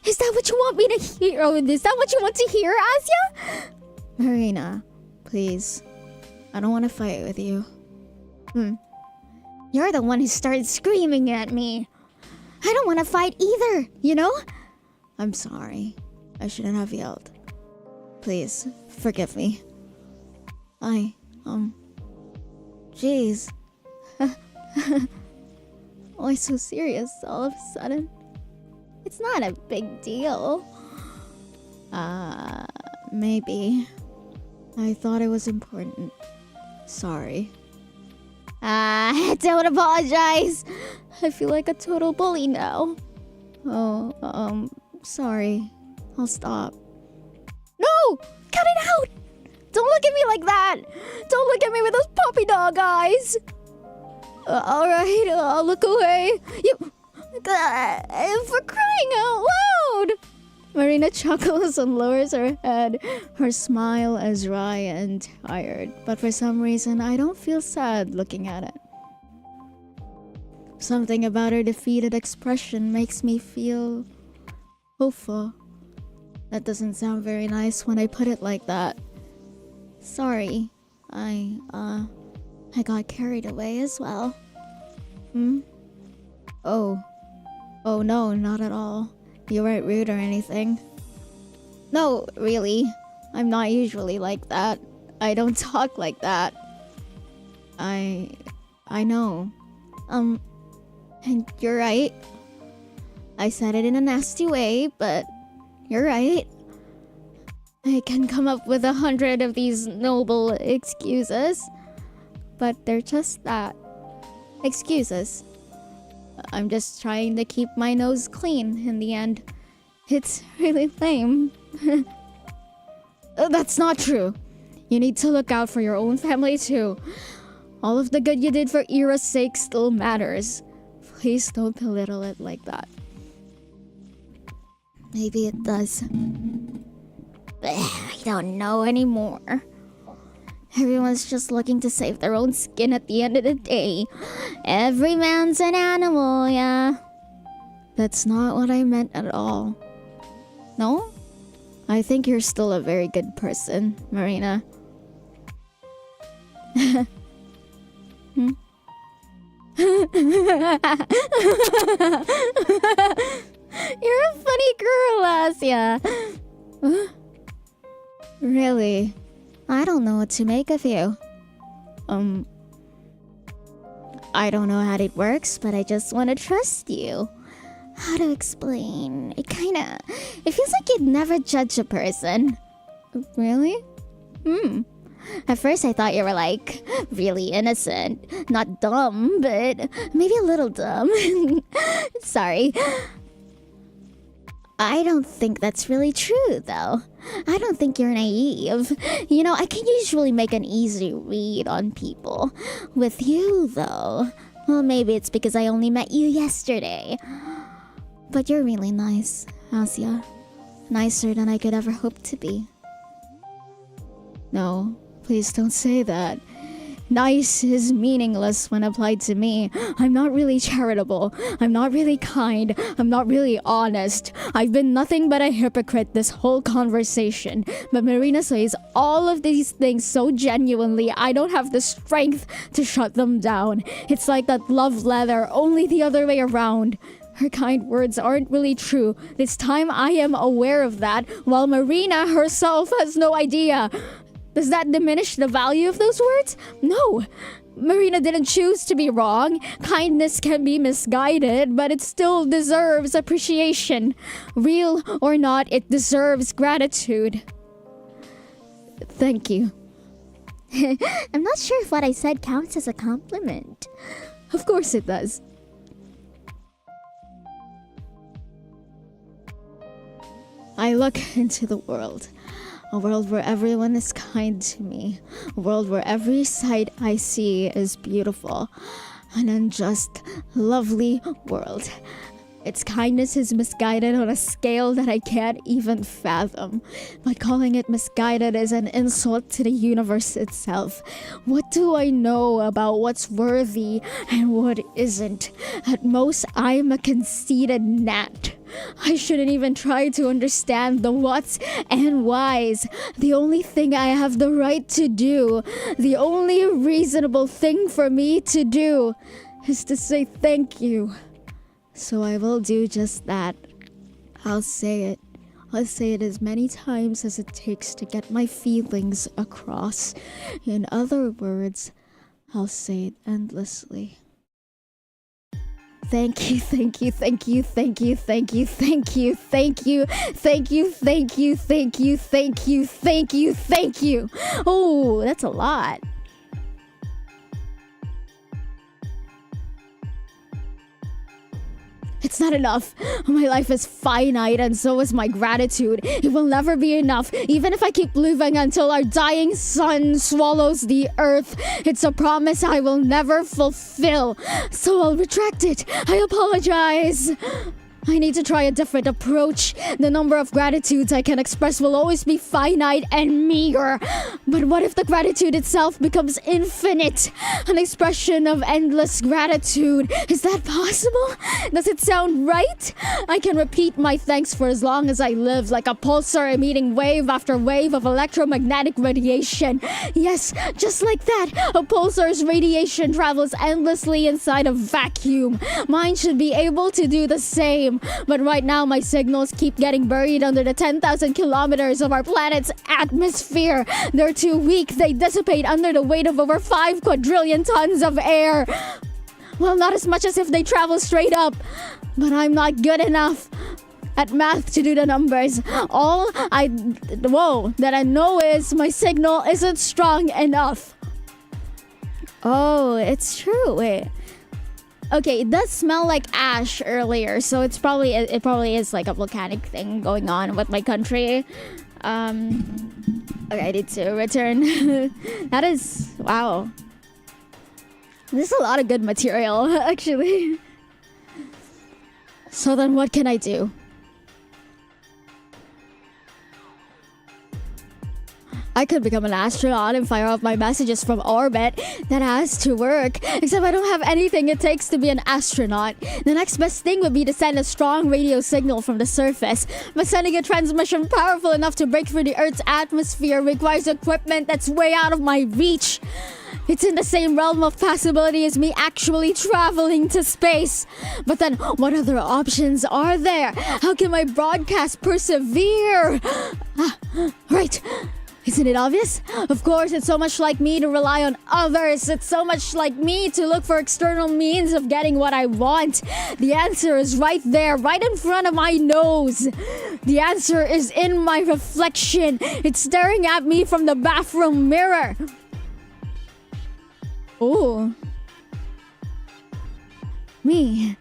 Is that what you want me to hear? Oh, is that what you want to hear, Asya? Marina, please. I don't want to fight with you. You're the one who started screaming at me. I don't want to fight either, you know? I'm sorry. I shouldn't have yelled. Please, forgive me. Jeez. Why so serious all of a sudden? It's not a big deal. Maybe. I thought it was important. Sorry. Don't apologize. I feel like a total bully now. Sorry. I'll stop. No! Cut it out! Don't look at me like that! Don't look at me with those puppy dog eyes! Alright, I'll look away. For crying out loud! Marina chuckles and lowers her head. Her smile is wry and tired, but for some reason I don't feel sad looking at it. Something about her defeated expression makes me feel hopeful. That doesn't sound very nice when I put it like that. Sorry. I got carried away as well. Oh no, not at all. You weren't rude or anything. No, really. I'm not usually like that. I don't talk like that. I know. And you're right. I said it in a nasty way, but you're right. I can come up with 100 of these noble excuses, but they're just that. Excuses. I'm just trying to keep my nose clean in the end. It's really lame. That's not true. You need to look out for your own family too. All of the good you did for Ira's sake still matters. Please don't belittle it like that. Maybe it does. I don't know anymore. Everyone's just looking to save their own skin at the end of the day. Every man's an animal, yeah. That's not what I meant at all. No? I think you're still a very good person, Marina. You're a funny girl, Asya. Really? I don't know what to make of you. I don't know how it works, but I just want to trust you. How to explain? It feels like you'd never judge a person. Really? At first I thought you were like really innocent. Not dumb, but maybe a little dumb. Sorry. I don't think that's really true, though. I don't think you're naive. You know, I can usually make an easy read on people. With you, though, well, maybe it's because I only met you yesterday. But you're really nice, Asya. Nicer than I could ever hope to be. No, please don't say that. Nice is meaningless when applied to me. I'm not really charitable. I'm not really kind. I'm not really honest. I've been nothing but a hypocrite this whole conversation. But Marina says all of these things so genuinely, I don't have the strength to shut them down. It's like that love letter, only the other way around. Her kind words aren't really true. This time I am aware of that, while Marina herself has no idea. Does that diminish the value of those words? No. Marina didn't choose to be wrong. Kindness can be misguided, but it still deserves appreciation. Real or not, it deserves gratitude. Thank you. I'm not sure if what I said counts as a compliment. Of course it does. I look into the world. A world where everyone is kind to me. A world where every sight I see is beautiful. An unjust, lovely world. Its kindness is misguided on a scale that I can't even fathom. But calling it misguided is an insult to the universe itself. What do I know about what's worthy and what isn't? At most, I'm a conceited gnat. I shouldn't even try to understand the whats and whys. The only thing I have the right to do, the only reasonable thing for me to do, is to say thank you. So I will do just that. I'll say it. I'll say it as many times as it takes to get my feelings across. In other words, I'll say it endlessly. Thank you, thank you, thank you, thank you, thank you, thank you, thank you, thank you, thank you, thank you, thank you, thank you, thank you. Oh, that's a lot. It's not enough. My life is finite and so is my gratitude. It will never be enough, even if I keep living until our dying sun swallows the earth. It's a promise I will never fulfill. So I'll retract it. I apologize. I need to try a different approach. The number of gratitudes I can express will always be finite and meager. But what if the gratitude itself becomes infinite? An expression of endless gratitude. Is that possible? Does it sound right? I can repeat my thanks for as long as I live, like a pulsar emitting wave after wave of electromagnetic radiation. Yes, just like that. A pulsar's radiation travels endlessly inside a vacuum. Mine should be able to do the same. But right now, my signals keep getting buried under the 10,000 kilometers of our planet's atmosphere. They're too weak. They dissipate under the weight of over 5 quadrillion tons of air. Well, not as much as if they travel straight up. But I'm not good enough at math to do the numbers. All that I know is my signal isn't strong enough. Oh, it's true. Wait. Okay, it does smell like ash earlier, so it probably is like a volcanic thing going on with my country. Okay, I need to return. That is wow. There's a lot of good material, actually. So then what can I do? I could become an astronaut and fire off my messages from orbit. That has to work. Except I don't have anything it takes to be an astronaut. The next best thing would be to send a strong radio signal from the surface. But sending a transmission powerful enough to break through the Earth's atmosphere requires equipment that's way out of my reach. It's in the same realm of possibility as me actually traveling to space. But then, what other options are there? How can my broadcast persevere? Right. Isn't it obvious? Of course, it's so much like me to rely on others. It's so much like me to look for external means of getting what I want. The answer is right there, right in front of my nose. The answer is in my reflection. It's staring at me from the bathroom mirror. Oh. Me.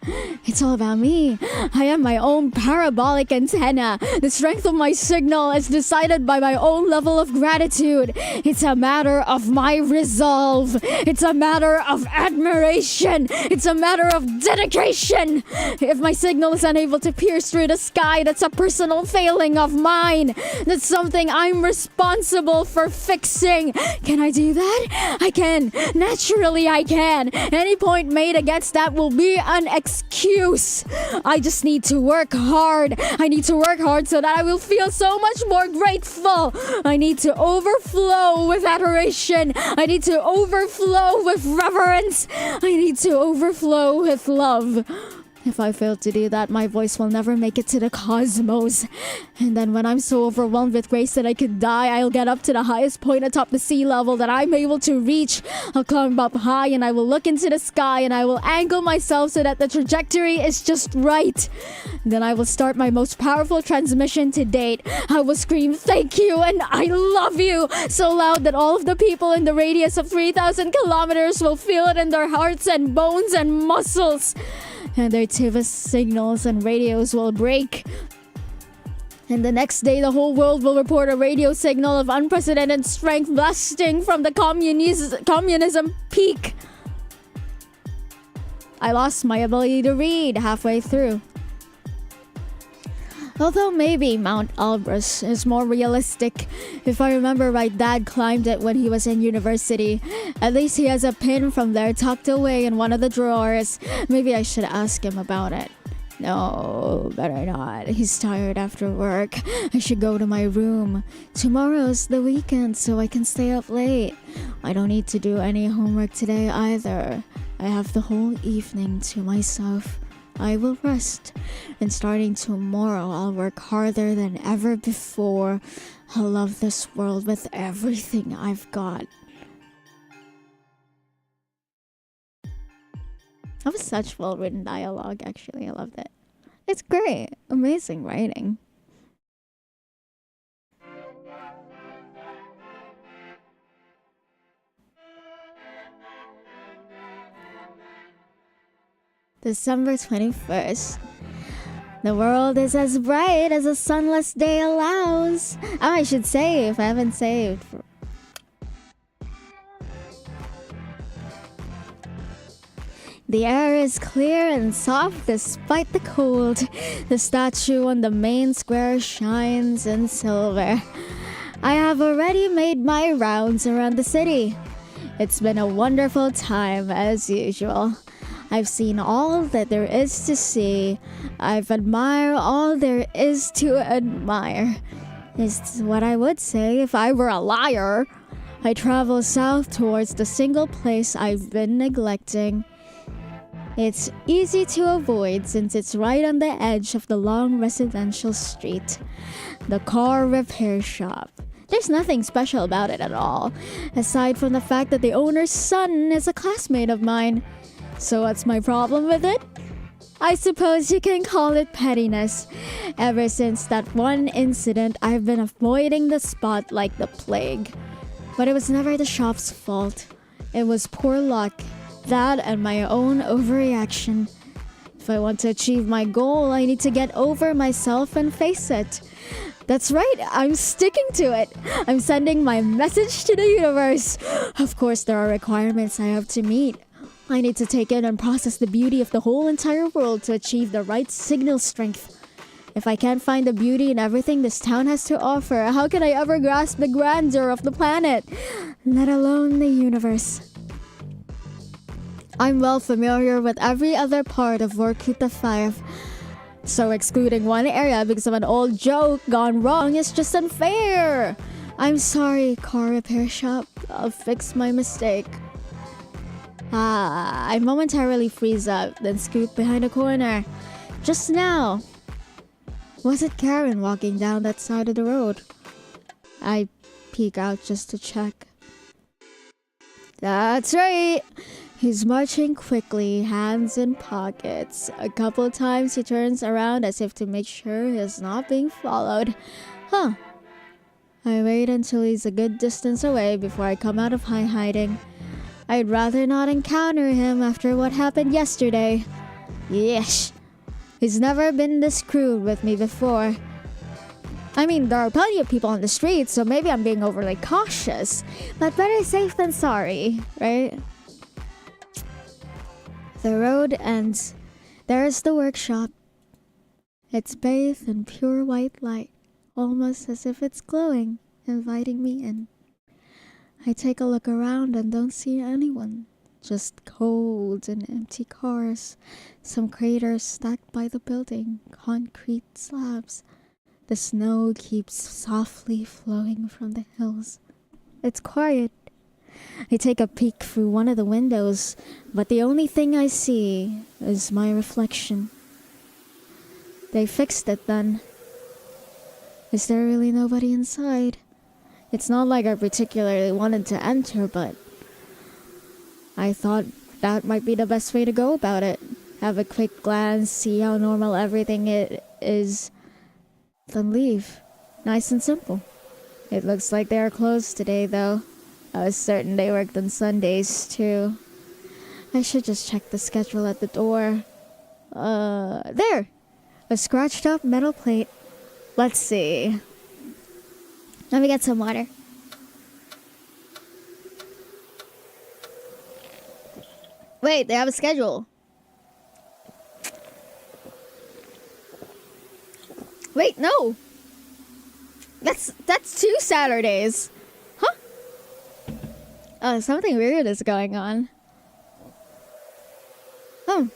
It's all about me. I am my own parabolic antenna. The strength of my signal is decided by my own level of gratitude. It's a matter of my resolve. It's a matter of admiration. It's a matter of dedication. If my signal is unable to pierce through the sky, that's a personal failing of mine. That's something I'm responsible for fixing. Can I do that? I can. Naturally, I can. Any point made against that will be an excuse. I just need to work hard. I need to work hard so that I will feel so much more grateful. I need to overflow with adoration. I need to overflow with reverence. I need to overflow with love. If I fail to do that, my voice will never make it to the cosmos. And then when I'm so overwhelmed with grace that I could die, I'll get up to the highest point atop the sea level that I'm able to reach. I'll climb up high and I will look into the sky and I will angle myself so that the trajectory is just right. Then I will start my most powerful transmission to date. I will scream, "Thank you," and "I love you," so loud that all of the people in the radius of 3,000 kilometers will feel it in their hearts and bones and muscles. And their TV signals and radios will break. And the next day, the whole world will report a radio signal of unprecedented strength blasting from the communism peak. I lost my ability to read halfway through. Although maybe Mount Elbrus is more realistic. If I remember right, Dad climbed it when he was in university. At least he has a pin from there tucked away in one of the drawers. Maybe I should ask him about it. No, better not. He's tired after work. I should go to my room. Tomorrow's the weekend, so I can stay up late. I don't need to do any homework today either. I have the whole evening to myself. I will rest, and starting tomorrow, I'll work harder than ever before. I'll love this world with everything I've got. That was such well-written dialogue, actually. I loved it. It's great. Amazing writing. December 21st. The world is as bright as a sunless day allows. Oh, I should save. I haven't saved. The air is clear and soft despite the cold. The statue on the main square shines in silver. I have already made my rounds around the city. It's been a wonderful time as usual. I've seen all that there is to see. I've admired all there is to admire. Is what I would say if I were a liar. I travel south towards the single place I've been neglecting. It's easy to avoid since it's right on the edge of the long residential street. The car repair shop. There's nothing special about it at all, aside from the fact that the owner's son is a classmate of mine. So what's my problem with it? I suppose you can call it pettiness. Ever since that one incident, I've been avoiding the spot like the plague. But it was never the shop's fault. It was poor luck. That and my own overreaction. If I want to achieve my goal, I need to get over myself and face it. That's right, I'm sticking to it. I'm sending my message to the universe. Of course, there are requirements I have to meet. I need to take in and process the beauty of the whole entire world to achieve the right signal strength. If I can't find the beauty in everything this town has to offer, how can I ever grasp the grandeur of the planet, let alone the universe? I'm well familiar with every other part of Vorkuta 5. So excluding one area because of an old joke gone wrong is just unfair. I'm sorry, car repair shop. I'll fix my mistake. I momentarily freeze up, then scoot behind a corner. Just now. Was it Karen walking down that side of the road? I peek out just to check. That's right. He's marching quickly, hands in pockets. A couple times he turns around as if to make sure he's not being followed. Huh. I wait until he's a good distance away before I come out of hiding. I'd rather not encounter him after what happened yesterday. Yeesh. He's never been this crude with me before. I mean, there are plenty of people on the street, so maybe I'm being overly cautious. But better safe than sorry, right? The road ends. There's the workshop. It's bathed in pure white light, almost as if it's glowing, inviting me in. I take a look around and don't see anyone. Just cold and empty cars. Some craters stacked by the building, concrete slabs. The snow keeps softly flowing from the hills. It's quiet. I take a peek through one of the windows, but the only thing I see is my reflection. They fixed it then. Is there really nobody inside? It's not like I particularly wanted to enter, but I thought that might be the best way to go about it. Have a quick glance, see how normal everything is, then leave. Nice and simple. It looks like they are closed today, though. I was certain they worked on Sundays, too. I should just check the schedule at the door. There! A scratched up metal plate. Let's see. Let me get some water. Wait, they have a schedule. Wait, no! That's 2 Saturdays. Huh? Oh, something weird is going on. Oh,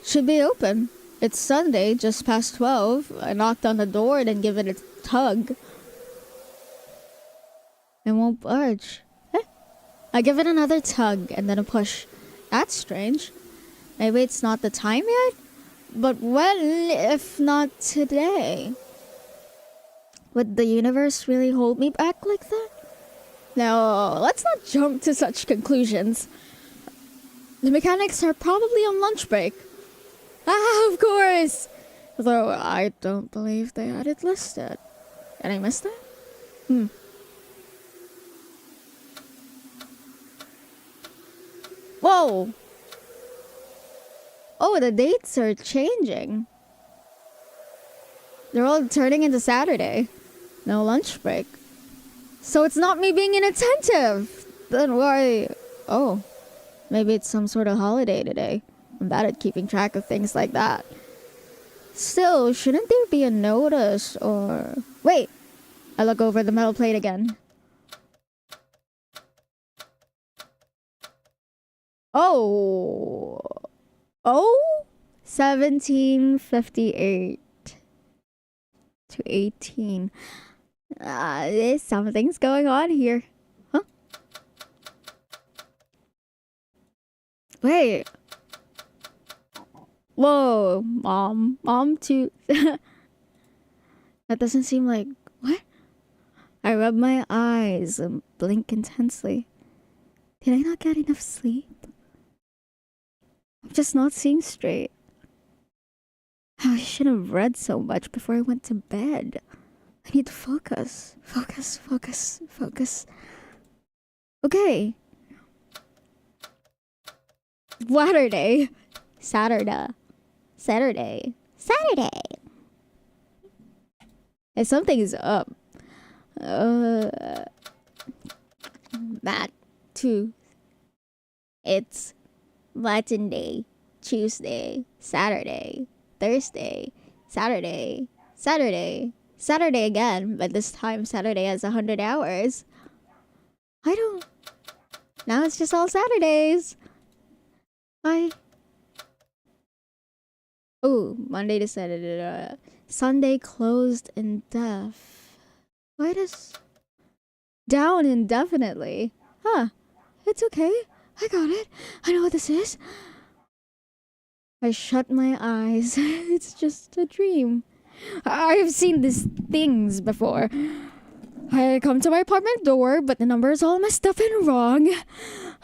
should be open. It's Sunday, just past 12. I knocked on the door and give it a tug. It won't budge. I give it another tug and then a push. That's strange. Maybe it's not the time yet? But when, if not today? Would the universe really hold me back like that? No, let's not jump to such conclusions. The mechanics are probably on lunch break. Ah, of course! Though I don't believe they had it listed. Did I miss that? Whoa! Oh, the dates are changing. They're all turning into Saturday. No lunch break. So it's not me being inattentive. Then why? Oh, maybe it's some sort of holiday today. I'm bad at keeping track of things like that. Still, shouldn't there be a notice or... Wait! I look over the metal plate again. Oh! 1758 to 18. Something's going on here. Huh? Wait. Whoa, Mom too. That doesn't seem like... What? I rub my eyes and blink intensely. Did I not get enough sleep? I'm just not seeing straight. I shouldn't have read so much before I went to bed. I need to focus. Focus. Okay. Saturday. Hey, something is up. That too. It's Monday, Tuesday, Saturday, Thursday, Saturday again, but this time Saturday has 100 hours. Now it's just all Saturdays. Monday to Saturday. Sunday closed Why does... Down indefinitely. Huh. It's okay. I got it. I know what this is. I shut my eyes. It's just a dream. I've seen these things before. I come to my apartment door, but the number is all messed up and wrong.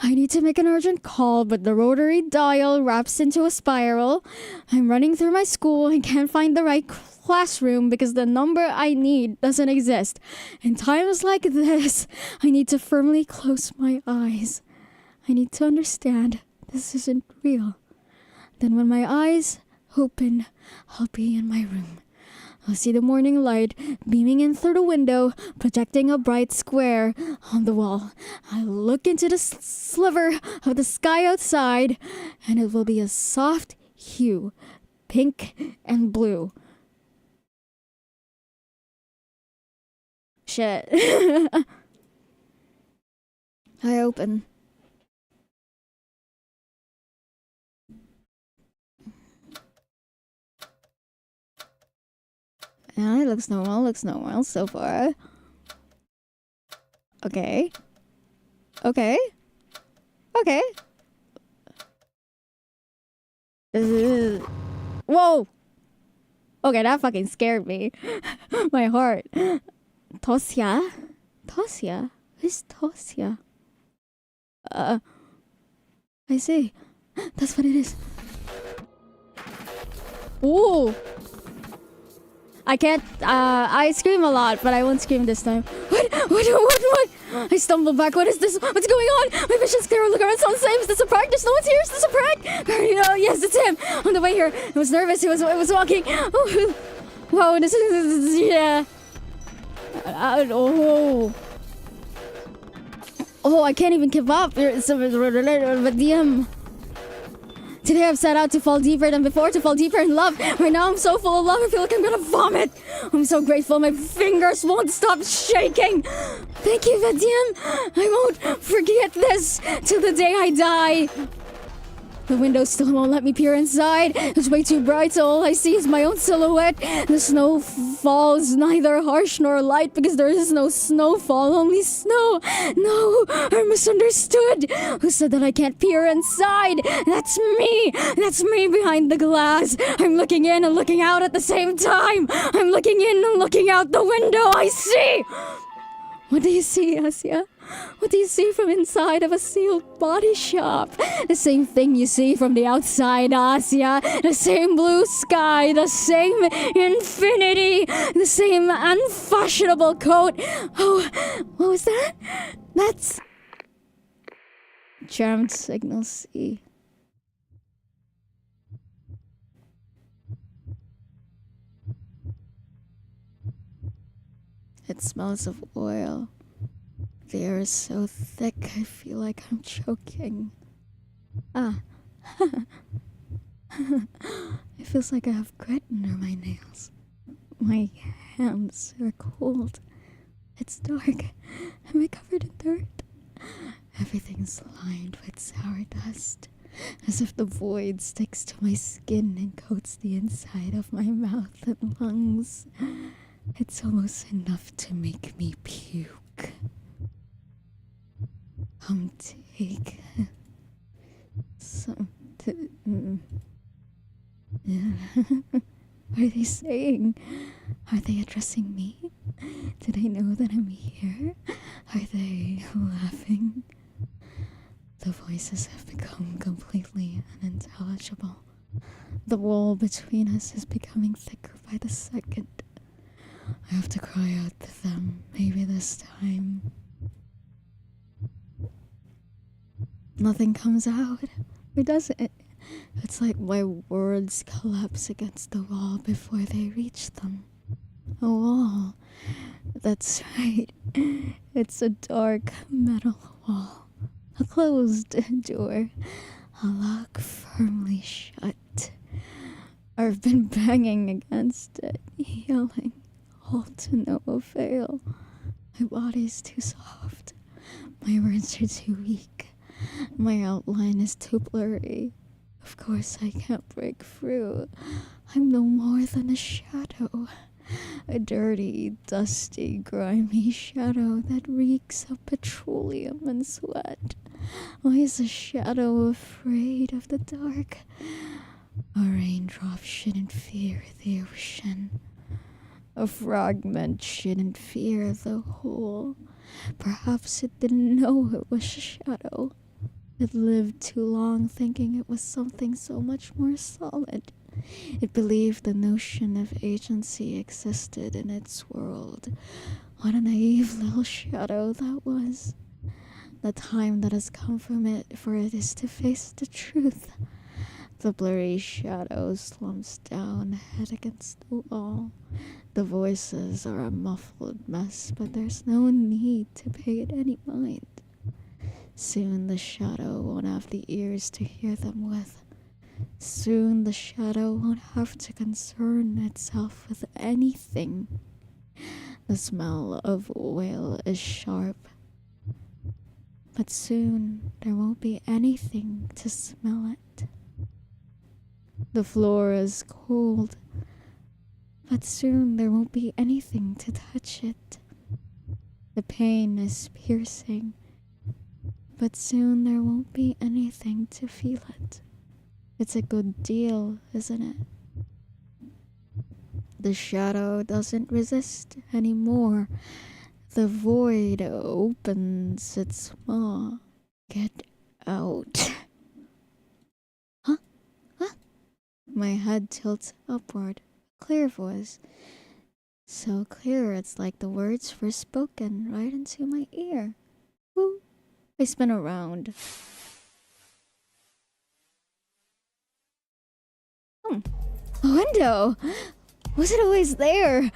I need to make an urgent call, but the rotary dial wraps into a spiral. I'm running through my school and can't find the right classroom because the number I need doesn't exist. In times like this, I need to firmly close my eyes. I need to understand this isn't real. Then when my eyes open, I'll be in my room. I'll see the morning light beaming in through the window, projecting a bright square on the wall. I'll look into the sliver of the sky outside, and it will be a soft hue, pink and blue. Shit. I open. Yeah, it looks normal so far. Okay. Whoa! Okay, that fucking scared me. My heart. Tosia? Who's Tosia? I see. That's what it is. Ooh! I can't, I scream a lot, but I won't scream this time. What? I stumble back. What is this? What's going on? My vision's clear. Look around. Someone's saying, is this a prank? There's no one's here. Is this a prank? Yes, it's him. On the way here, I was nervous. He was walking. Oh, whoa, this is, yeah. Oh, I can't even keep up. Today I've set out to fall deeper than before, to fall deeper in love. Right now I'm so full of love, I feel like I'm gonna vomit. I'm so grateful, my fingers won't stop shaking. Thank you, Vadim. I won't forget this till the day I die. The window still won't let me peer inside. It's way too bright, so all I see is my own silhouette. The snow falls neither harsh nor light because there is no snowfall, only snow. No, I misunderstood. Who said that I can't peer inside? That's me. That's me behind the glass. I'm looking in and looking out at the same time. I'm looking in and looking out the window. I see. What do you see, Asya? What do you see from inside of a sealed body shop? The same thing you see from the outside, Asya. The same blue sky, the same infinity, the same unfashionable coat. Oh, what was that? That's... Jammed signal C. It smells of oil. The air is so thick, I feel like I'm choking. Ah. It feels like I have grit under my nails. My hands are cold. It's dark. Am I covered in dirt? Everything's lined with sour dust, as if the void sticks to my skin and coats the inside of my mouth and lungs. It's almost enough to make me puke. Take some. What are they saying? Are they addressing me? Do they know that I'm here? Are they laughing? The voices have become completely unintelligible. The wall between us is becoming thicker by the second. I have to cry out to them, maybe this time. Nothing comes out. Or does it? It's like my words collapse against the wall before they reach them. A wall. That's right. It's a dark metal wall. A closed door. A lock firmly shut. I've been banging against it, yelling, all to no avail. My body's too soft. My words are too weak. My outline is too blurry. Of course I can't break through. I'm no more than a shadow. A dirty, dusty, grimy shadow that reeks of petroleum and sweat. Why is a shadow afraid of the dark? A raindrop shouldn't fear the ocean. A fragment shouldn't fear the whole. Perhaps it didn't know it was a shadow. It lived too long thinking it was something so much more solid. It believed the notion of agency existed in its world. What a naive little shadow that was. The time that has come for it is to face the truth. The blurry shadow slumps down, head against the wall. The voices are a muffled mess, but there's no need to pay it any mind. Soon the shadow won't have the ears to hear them with. Soon the shadow won't have to concern itself with anything. The smell of oil is sharp, but soon there won't be anything to smell it. The floor is cold, but soon there won't be anything to touch it. The pain is piercing, but soon there won't be anything to feel it. It's a good deal, isn't it? The shadow doesn't resist anymore. The void opens its maw. Get out. Huh? My head tilts upward. Clear voice. So clear it's like the words were spoken right into my ear. Woo. I spin around. A window! Was it always there?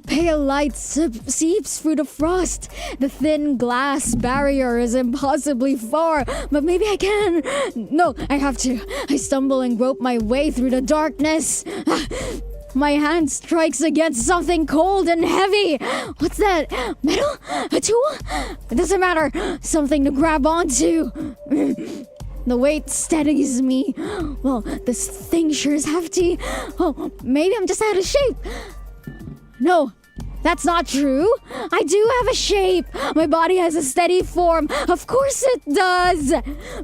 Pale light seeps through the frost. The thin glass barrier is impossibly far, but maybe I can. No, I have to. I stumble and grope my way through the darkness. My hand strikes against something cold and heavy. What's that? Metal? A tool? It doesn't matter. Something to grab onto. The weight steadies me. Well, this thing sure is hefty. Oh, maybe I'm just out of shape. No, that's not true. I do have a shape. My body has a steady form. Of course it does.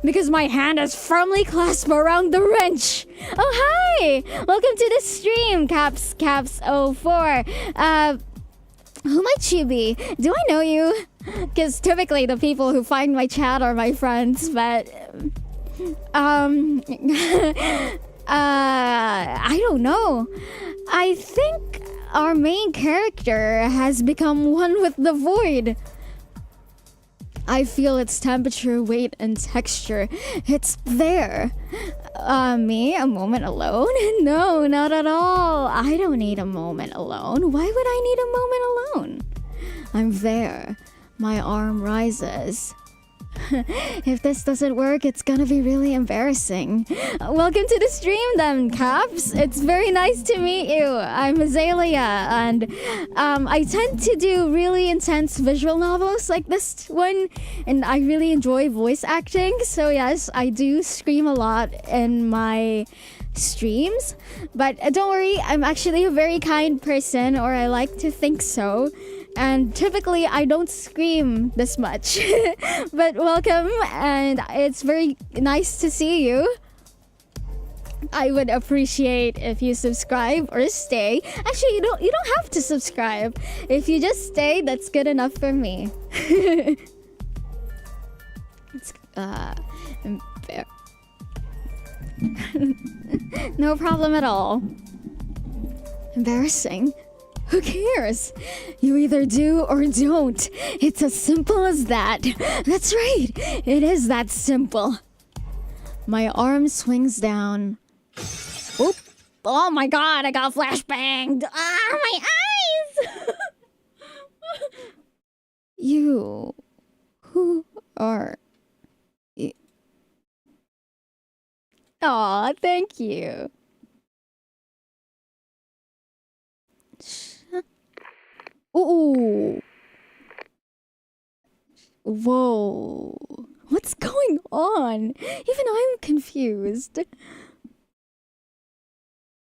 Because my hand is firmly clasped around the wrench. Oh, hi. Welcome to the stream, Caps04. Who might you be? Do I know you? Because typically the people who find my chat are my friends, but... I don't know. I think our main character has become one with the void. I feel its temperature, weight, and texture. It's there. Me? A moment alone? No, not at all. I don't need a moment alone. Why would I need a moment alone? I'm there. My arm rises. If this doesn't work, it's gonna be really embarrassing. Welcome to the stream then, Caps. It's very nice to meet you. I'm Azalea, and I tend to do really intense visual novels like this one, and I really enjoy voice acting. So yes, I do scream a lot in my streams, but don't worry, I'm actually a very kind person, or I like to think so. And typically I don't scream this much. But welcome, and it's very nice to see you. I would appreciate if you subscribe or stay. Actually, you don't have to subscribe. If you just stay, that's good enough for me. It's no problem at all. Embarrassing. Who cares? You either do or don't. It's as simple as that. That's right. It is that simple. My arm swings down. Oop. Oh my god, I got flashbanged. Ah, my eyes! You. Who are you? Aw, thank you. Ooh. Whoa. What's going on? Even I'm confused.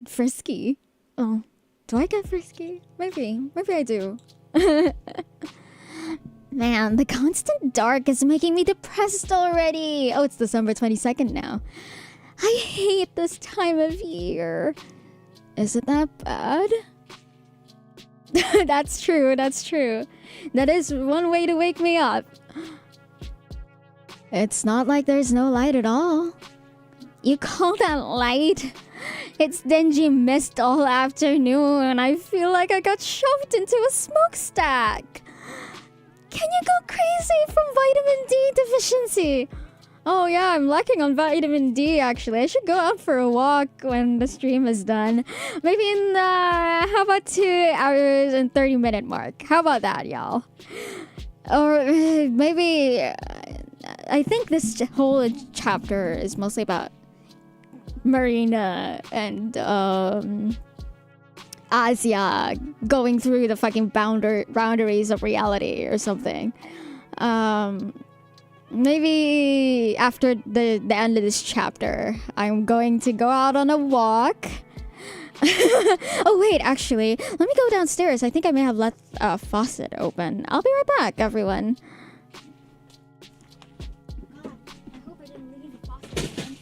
Frisky. Oh, do I get frisky? Maybe I do. Man, the constant dark is making me depressed already. Oh, it's December 22nd now. I hate this time of year. Is it that bad? That's true. That is one way to wake me up. It's not like there's no light at all. You call that light? It's dingy mist all afternoon, and I feel like I got shoved into a smokestack. Can you go crazy from vitamin D deficiency? Oh yeah, I'm lacking on vitamin D actually. I should go out for a walk when the stream is done. Maybe in how about 2 hours and 30-minute mark? How about that, y'all? Or maybe I think this whole chapter is mostly about Marina and Asia going through the fucking boundaries of reality or something. Maybe after the end of this chapter, I'm going to go out on a walk. Oh wait, actually, let me go downstairs. I think I may have left a faucet open. I'll be right back, everyone. God, I hope I didn't leave the faucet open.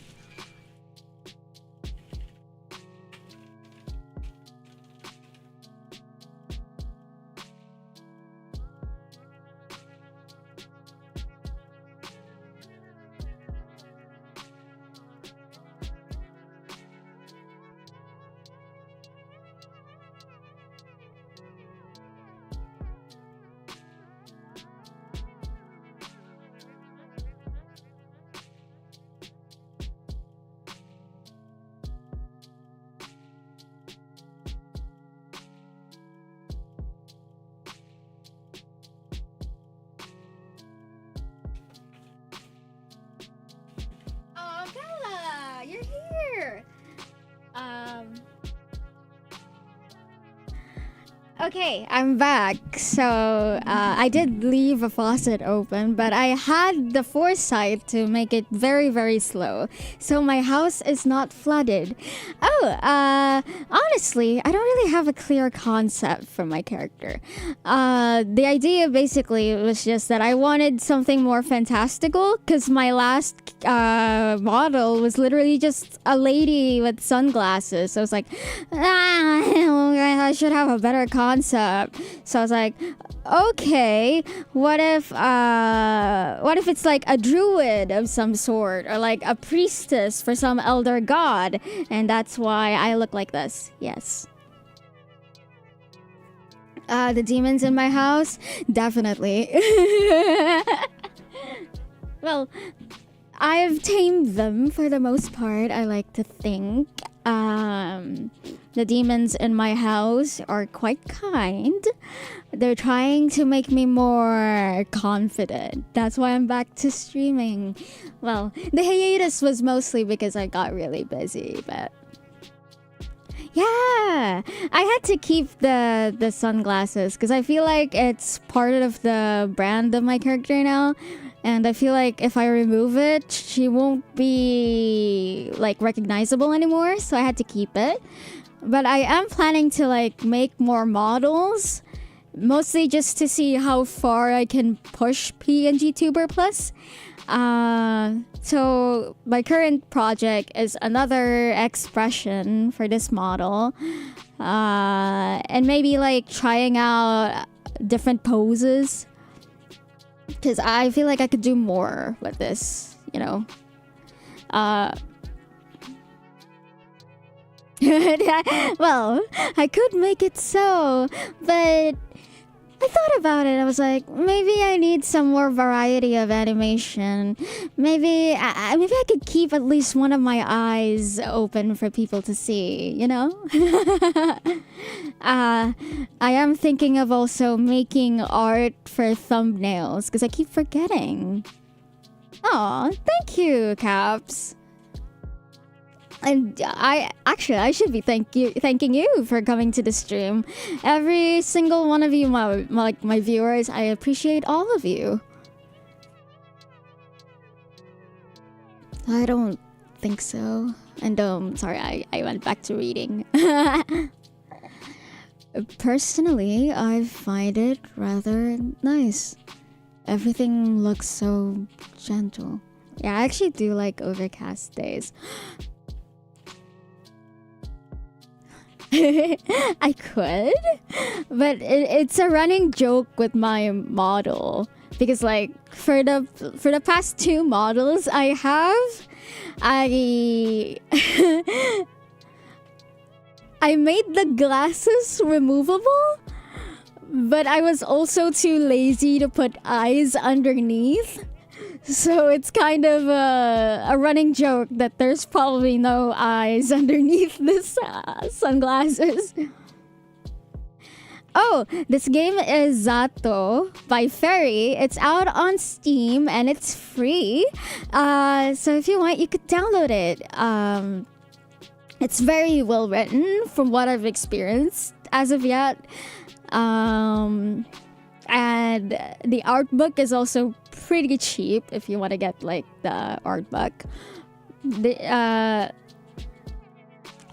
Okay, I'm back. So, I did leave a faucet open, but I had the foresight to make it very, very slow. So my house is not flooded. Oh, honestly, I don't really have a clear concept for my character. The idea basically was just that I wanted something more fantastical, because my last model was literally just a lady with sunglasses. So I was like, I should have a better concept. So I was like, okay, what if it's like a druid of some sort, or like a priestess for some elder god, and that's why I look like this. Yes. The demons in my house? Definitely. Well, I've tamed them for the most part, I like to think. The demons in my house are quite kind. They're trying to make me more confident. That's why I'm back to streaming. Well, the hiatus was mostly because I got really busy, but yeah, I had to keep the sunglasses because I feel like it's part of the brand of my character now. And I feel like if I remove it, she won't be like recognizable anymore. So I had to keep it. But I am planning to like make more models, mostly just to see how far I can push PNG Tuber Plus. So my current project is another expression for this model, and maybe like trying out different poses, because I feel like I could do more with this, you know. Well, I could make it so, but I thought about it. I was like, maybe I need some more variety of animation. Maybe I could keep at least one of my eyes open for people to see, you know? I am thinking of also making art for thumbnails because I keep forgetting. Oh, thank you, Caps. And I should be thanking you for coming to the stream. Every single one of you, my viewers, I appreciate all of you. I don't think so. And sorry, I went back to reading. Personally, I find it rather nice. Everything looks so gentle. Yeah, I actually do like overcast days. I could, but it's a running joke with my model because like for the past 2 models I have, I made the glasses removable, but I was also too lazy to put eyes underneath. So it's kind of a running joke that there's probably no eyes underneath this sunglasses. Oh, this game is Z.A.T.O by Ferry. It's out on Steam and it's free. So if you want, you could download it. It's very well written from what I've experienced as of yet. And the art book is also pretty cheap if you want to get like the art book.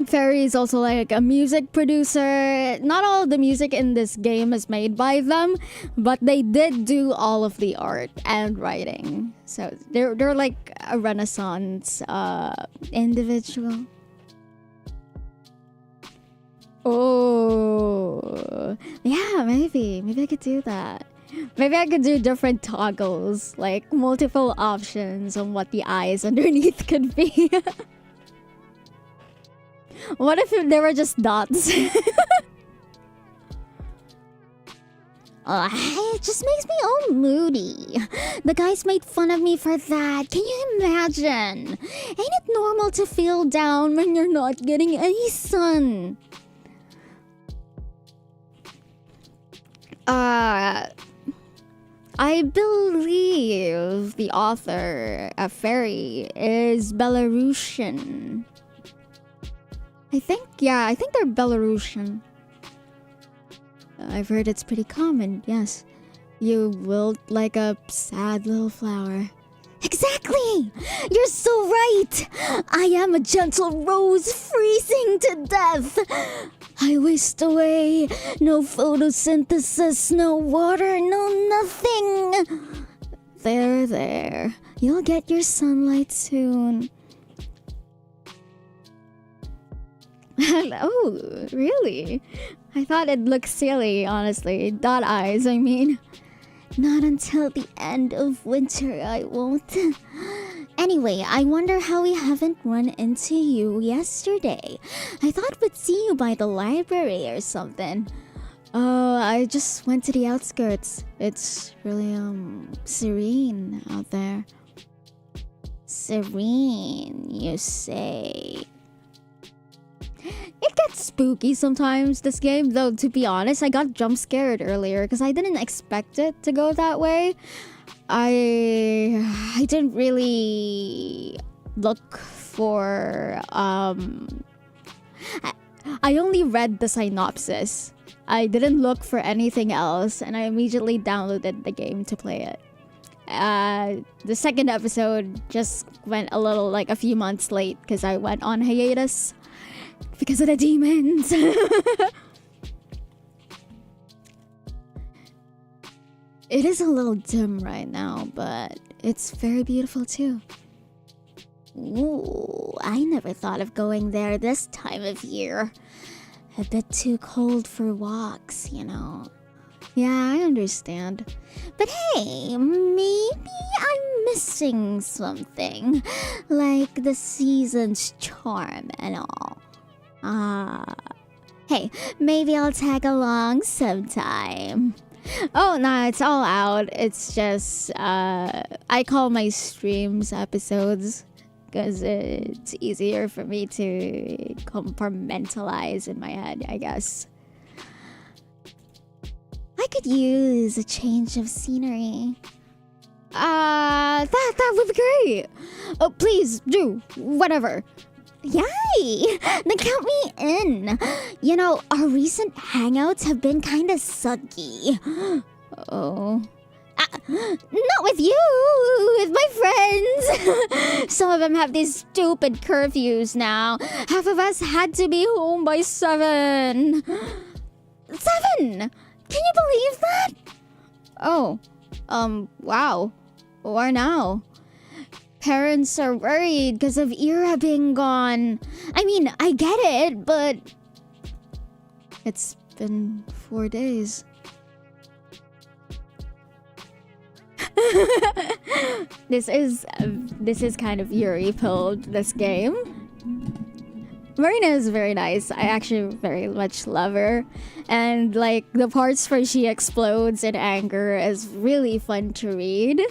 Ferry is also like a music producer. Not all of the music in this game is made by them, but they did do all of the art and writing. So they're like a Renaissance individual. Oh, yeah, maybe I could do that. Maybe I could do different toggles, like multiple options on what the eyes underneath could be. What if they were just dots? It just makes me all moody. The guys made fun of me for that. Can you imagine? Ain't it normal to feel down when you're not getting any sun? I believe the author of Ferry is Belarusian. I think they're Belarusian. I've heard it's pretty common, yes. You wilt like a sad little flower. Exactly! You're so right! I am a gentle rose freezing to death! I waste away. No photosynthesis, no water, no nothing. There. You'll get your sunlight soon. Oh, really? I thought it looked silly, honestly. Dot eyes, I mean. Not until the end of winter, I won't. Anyway, I wonder how we haven't run into you yesterday. I thought we'd see you by the library or something. Oh, I just went to the outskirts. It's really, serene out there. Serene, you say? It gets spooky sometimes, this game. Though, to be honest, I got jump scared earlier because I didn't expect it to go that way. I didn't really look for... I only read the synopsis. I didn't look for anything else, and I immediately downloaded the game to play it. The second episode just went a little, like, a few months late because I went on hiatus because of the demons. It is a little dim right now, but it's very beautiful too. Ooh, I never thought of going there this time of year. A bit too cold for walks, you know. Yeah, I understand. But hey, maybe I'm missing something. Like the season's charm and all. Hey, maybe I'll tag along sometime. Oh, no, it's all out. It's just, I call my streams episodes because it's easier for me to compartmentalize in my head, I guess. I could use a change of scenery. That would be great. Oh, please do. Whatever. Yay! Then count me in. You know, our recent hangouts have been kinda sucky. Oh. Not with you, with my friends. Some of them have these stupid curfews now. Half of us had to be home by 7. 7! Can you believe that? Oh. Wow. Or now? Parents are worried because of Ira being gone. I mean, I get it, but... It's been 4 days. This is kind of Yuri pulled this game. Marina is very nice. I actually very much love her. And like the parts where she explodes in anger is really fun to read.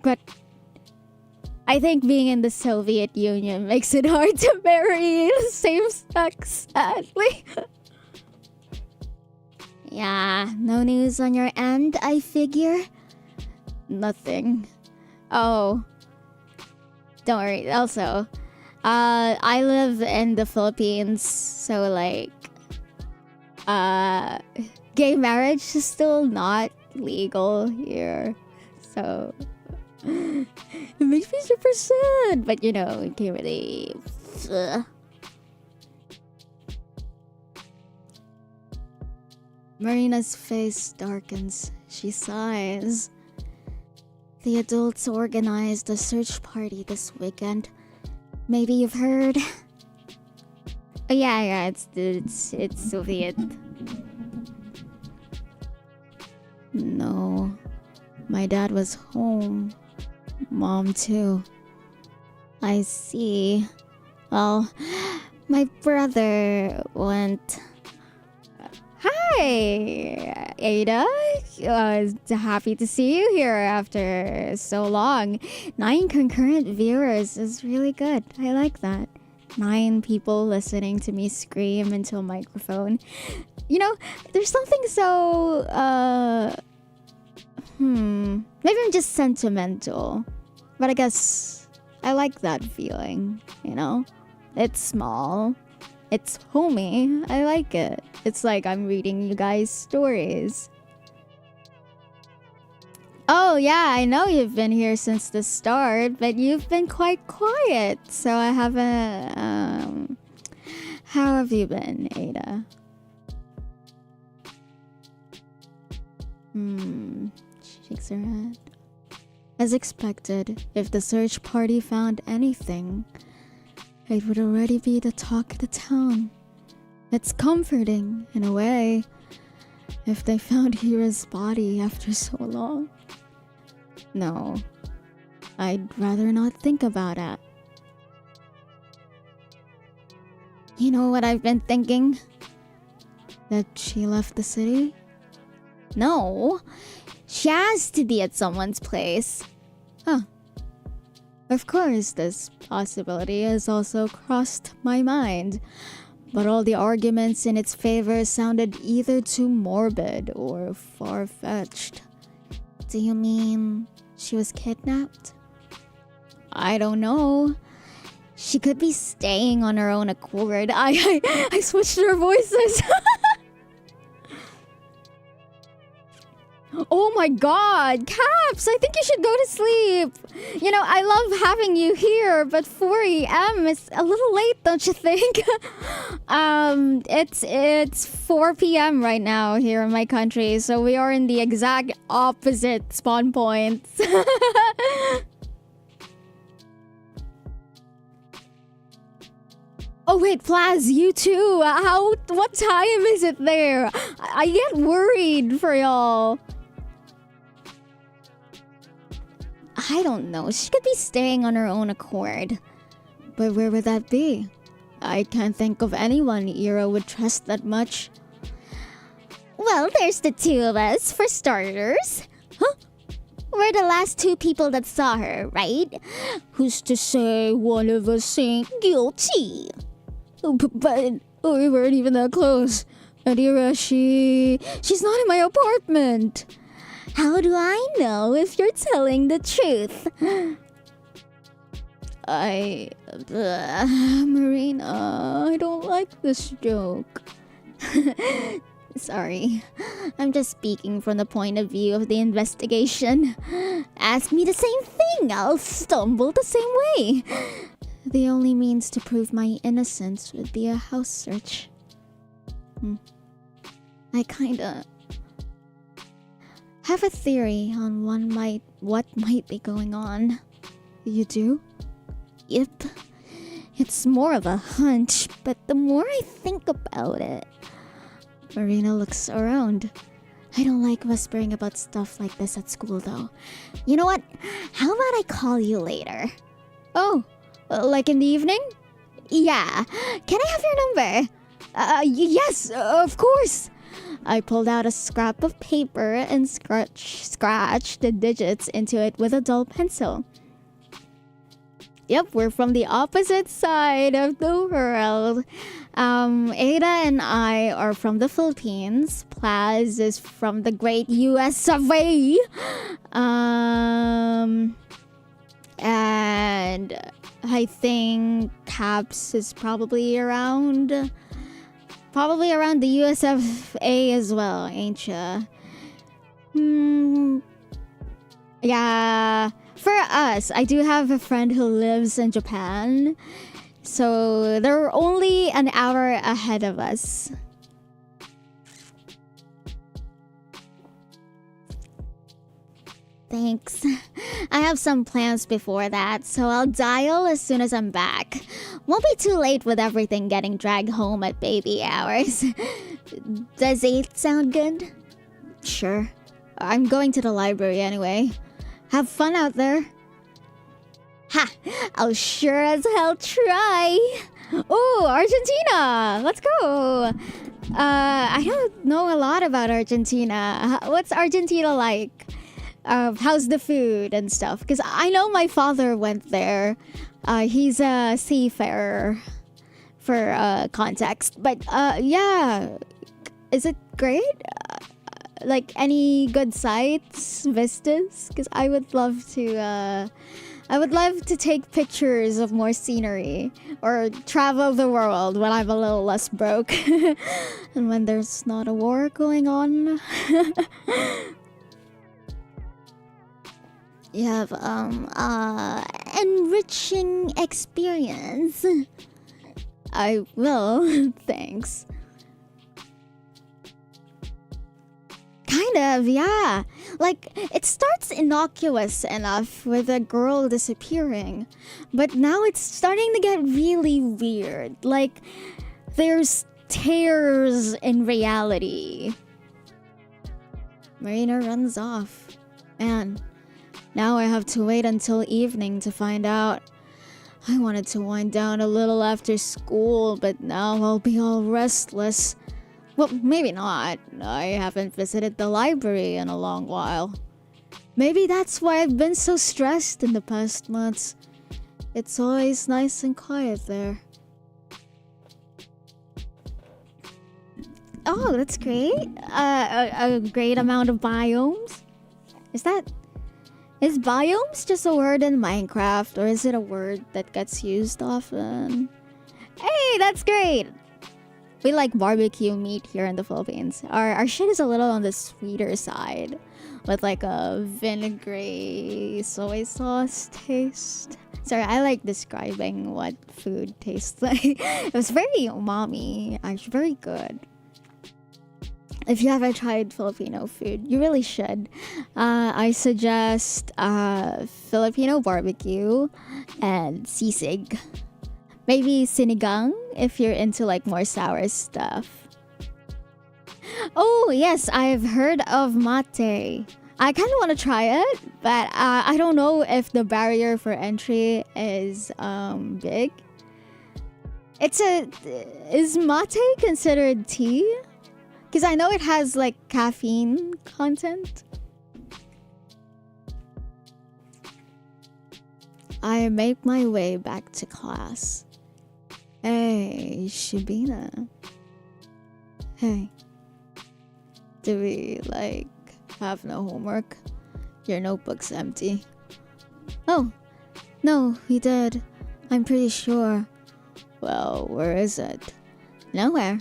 But I think being in the Soviet Union makes it hard to marry same sex, sadly. Yeah, no news on your end, I figure? Nothing. Oh. Don't worry. Also, I live in the Philippines, so like, gay marriage is still not legal here. So, it makes me super sad, but you know, it can't really... Marina's face darkens. She sighs. The adults organized a search party this weekend. Maybe you've heard? Oh, yeah, it's Soviet. No, my dad was home. Mom too. I see. Well, my brother went... Hi, Ada. Happy to see you here after so long. 9 concurrent viewers is really good. I like that. 9 people listening to me scream into a microphone. You know, there's something so, maybe I'm just sentimental. But I guess I like that feeling, you know? It's small. It's homey. I like it. It's like I'm reading you guys stories. Oh yeah, I know you've been here since the start, but you've been quite quiet. So I haven't... How have you been, Ada? She shakes her head. As expected, if the search party found anything, it would already be the talk of the town. It's comforting, in a way, if they found Hira's body after so long. No, I'd rather not think about it. You know what I've been thinking? That she left the city? No, she has to be at someone's place. Huh. Of course, this possibility has also crossed my mind, but all the arguments in its favor sounded either too morbid or far-fetched. Do you mean she was kidnapped? I don't know. She could be staying on her own accord. I switched their voices. Oh my god, Caps, I think you should go to sleep. You know, I love having you here, but 4 a.m. is a little late, don't you think? It's 4 p.m. right now here in my country, so we are in the exact opposite spawn points. Oh wait, Plaz, you too. What time is it there? I get worried for y'all. I don't know. She could be staying on her own accord. But where would that be? I can't think of anyone Ira would trust that much. Well, there's the two of us, for starters. Huh? We're the last two people that saw her, right? Who's to say one of us ain't guilty? But we weren't even that close. And Ira, she's not in my apartment. How do I know if you're telling the truth? Marina, I don't like this joke. Sorry. I'm just speaking from the point of view of the investigation. Ask me the same thing, I'll stumble the same way. The only means to prove my innocence would be a house search. I kinda have a theory on what might be going on. You do? Yep. It's more of a hunch, but the more I think about it... Marina looks around. I don't like whispering about stuff like this at school, though. You know what? How about I call you later? Oh, like in the evening? Yeah. Can I have your number? Yes, of course. I pulled out a scrap of paper and scratched the digits into it with a dull pencil. Yep, we're from the opposite side of the world. Ada and I are from the Philippines. Plaz is from the great US of A. And I think Caps is probably around the US of A as well, ain't ya? Yeah. For us, I do have a friend who lives in Japan. So they're only an hour ahead of us. Thanks. I have some plans before that, so I'll dial as soon as I'm back. Won't be too late with everything getting dragged home at baby hours. Does 8 sound good? Sure. I'm going to the library anyway. Have fun out there. Ha! I'll sure as hell try. Oh, Argentina! Let's go! I don't know a lot about Argentina. What's Argentina like? How's the food and stuff? Because I know my father went there. He's a seafarer for context. But yeah, is it great? Like any good sights, vistas? Because I would love to take pictures of more scenery or travel the world when I'm a little less broke and when there's not a war going on. You have enriching experience. I will, thanks. Kind of, yeah. Like, it starts innocuous enough with a girl disappearing. But now it's starting to get really weird. Like, there's tears in reality. Marina runs off. Man, now I have to wait until evening to find out. I wanted to wind down a little after school, but now I'll be all restless. Well, maybe not. I haven't visited the library in a long while. Maybe that's why I've been so stressed in the past months. It's always nice and quiet there. Oh, that's great. A great amount of biomes. Is biomes just a word in Minecraft, or is it a word that gets used often? Hey, that's great. We like barbecue meat here in the Philippines. Our shit is a little on the sweeter side, with like a vinegary soy sauce taste. Sorry, I like describing what food tastes like. It was very umami, actually very good. If you haven't tried Filipino food, you really should. I suggest Filipino barbecue and sisig. Maybe sinigang if you're into like more sour stuff. Oh yes, I've heard of mate. I kind of want to try it, but I don't know if the barrier for entry is big. Is mate considered tea? Because I know it has like caffeine content. I make my way back to class. Hey, Shabina. Hey. Do we like have no homework? Your notebook's empty. Oh, no, we did. I'm pretty sure. Well, where is it? Nowhere.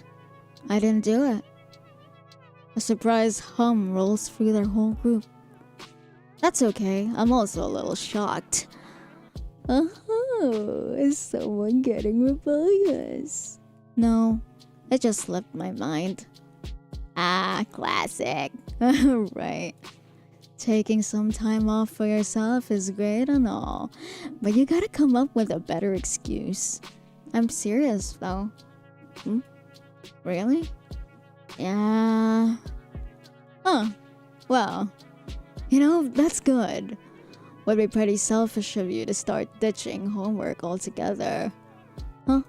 I didn't do it. A surprise hum rolls through their whole group. That's okay. I'm also a little shocked. Oh, is someone getting rebellious? No, it just slipped my mind. Ah, classic. Right. Taking some time off for yourself is great and all, but you gotta come up with a better excuse. I'm serious though. Really? Yeah. Huh. Well, that's good. Would be pretty selfish of you to start ditching homework altogether. Huh?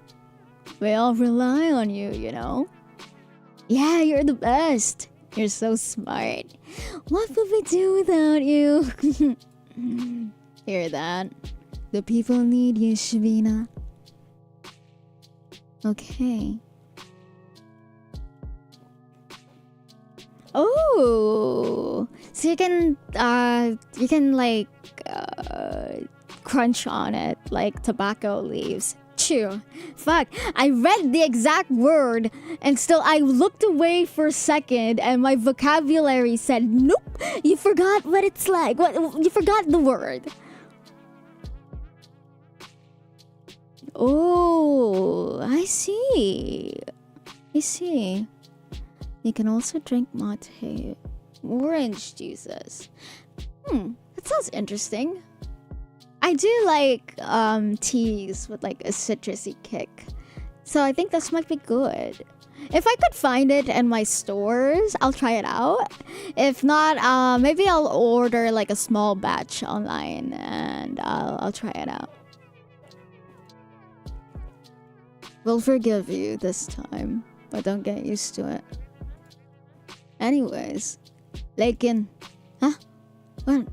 We all rely on you, Yeah, you're the best. You're so smart. What would we do without you? Hear that? The people need you, Shabina. Okay. Oh, so you can like crunch on it like tobacco leaves. Chew. Fuck, I read the exact word and still I looked away for a second and my vocabulary said nope. You forgot what it's like. What you forgot the word. Oh, I see. You can also drink mate, orange juices. That sounds interesting. I do like teas with like a citrusy kick, so I think this might be good. If I could find it in my stores, I'll try it out. If not, maybe I'll order like a small batch online and I'll try it out. We'll forgive you this time, but don't get used to it. Anyways, Lakin. Huh? What?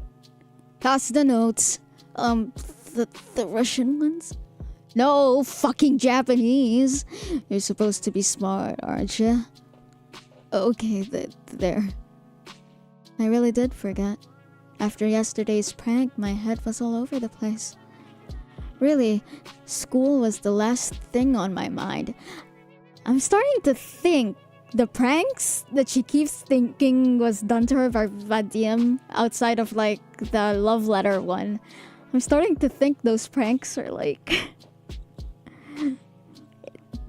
Pass the notes. The Russian ones? No, fucking Japanese. You're supposed to be smart, aren't you? Okay, there. I really did forget. After yesterday's prank, my head was all over the place. Really, school was the last thing on my mind. I'm starting to think the pranks that she keeps thinking was done to her by Vadim outside of like the love letter one. I'm starting to think those pranks are like...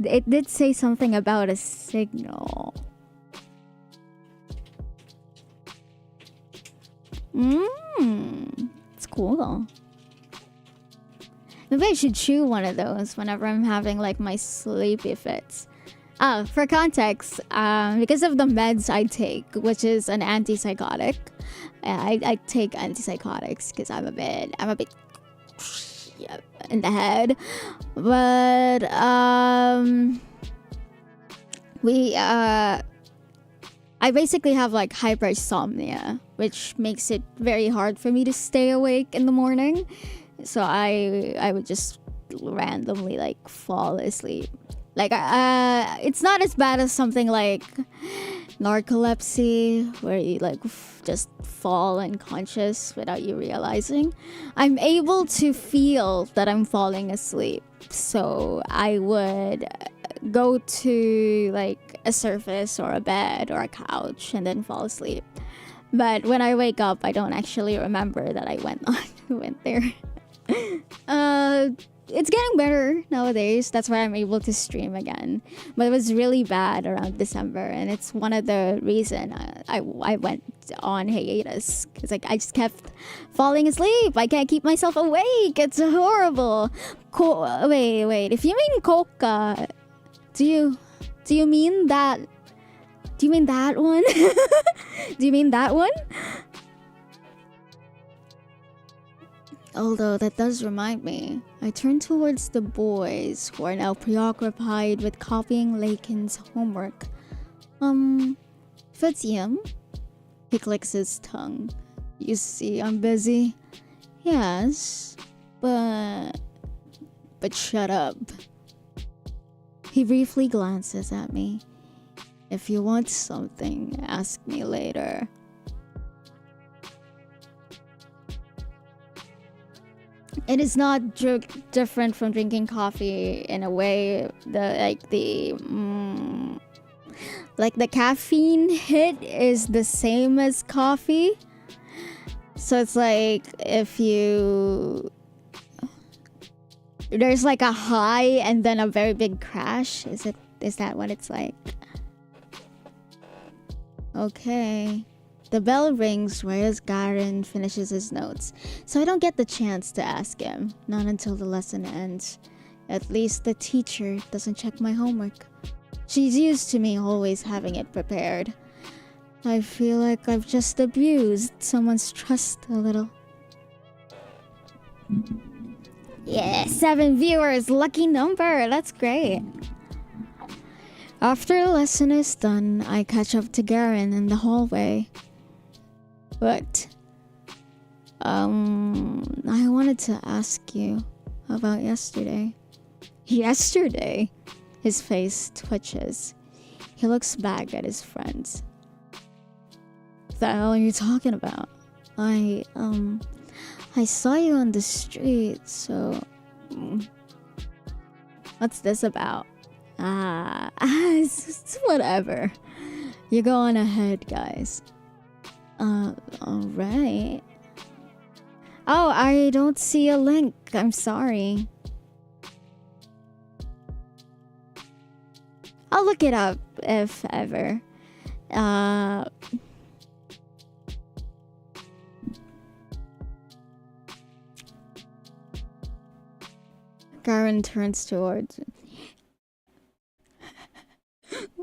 It did say something about a signal. It's cool though. Maybe I should chew one of those whenever I'm having like my sleepy fits. For context, because of the meds I take, which is an antipsychotic, I take antipsychotics because I'm a bit in the head. But I basically have like hypersomnia, which makes it very hard for me to stay awake in the morning. So I would just randomly like fall asleep. Like it's not as bad as something like narcolepsy where you like just fall unconscious without you realizing. I'm able to feel that I'm falling asleep. So I would go to like a surface or a bed or a couch and then fall asleep. But when I wake up, I don't actually remember that I went there. It's getting better nowadays. That's why I'm able to stream again. But it was really bad around December, and it's one of the reason I went on hiatus, because like I just kept falling asleep. I can't keep myself awake. It's horrible. Wait. If you mean coca, do you mean that? Do you mean that one? Do you mean that one? Although that does remind me, I turn towards the boys who are now preoccupied with copying Lakin's homework. If it's him, he clicks his tongue. You see, I'm busy. Yes, but shut up. He briefly glances at me. If you want something, ask me later. It is not different from drinking coffee in a way. The caffeine hit is the same as coffee. So it's like if there's like a high and then a very big crash. Is that what it's like? Okay. The bell rings right as Garen finishes his notes, so I don't get the chance to ask him, not until the lesson ends. At least the teacher doesn't check my homework. She's used to me always having it prepared. I feel like I've just abused someone's trust a little. Yeah, 7 viewers, lucky number, that's great. After the lesson is done, I catch up to Garen in the hallway. But I wanted to ask you about yesterday. Yesterday? His face twitches. He looks back at his friends. What the hell are you talking about? I saw you on the street, so what's this about? It's whatever. You go on ahead, guys. Alright. Oh, I don't see a link. I'm sorry. I'll look it up if ever. Karen turns towards.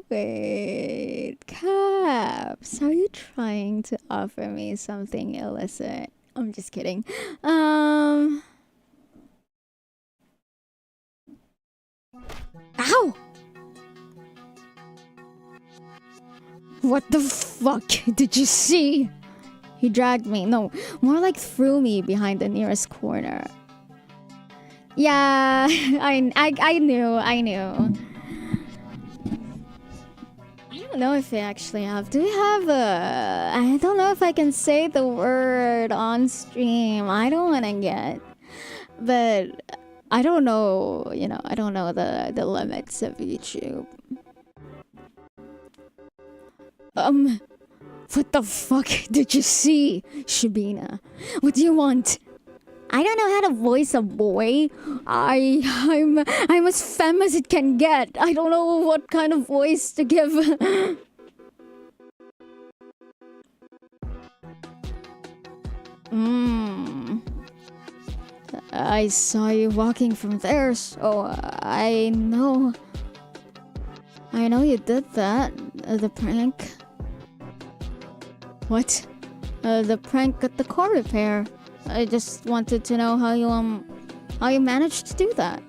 Wait, Caps, are you trying to offer me something illicit? I'm just kidding. Ow! What the fuck did you see? He dragged me, no, more like threw me behind the nearest corner. Yeah, I knew. I don't know if we actually have. Do we have a... I don't know if I can say the word on stream. I don't want to get... But I don't know, I don't know the limits of YouTube. What the fuck did you see, Shabina? What do you want? I don't know how to voice a boy. I'm as femme as it can get. I don't know what kind of voice to give. I saw you walking from there, so I know you did that. The prank. What? The prank at the car repair. I just wanted to know how you managed to do that,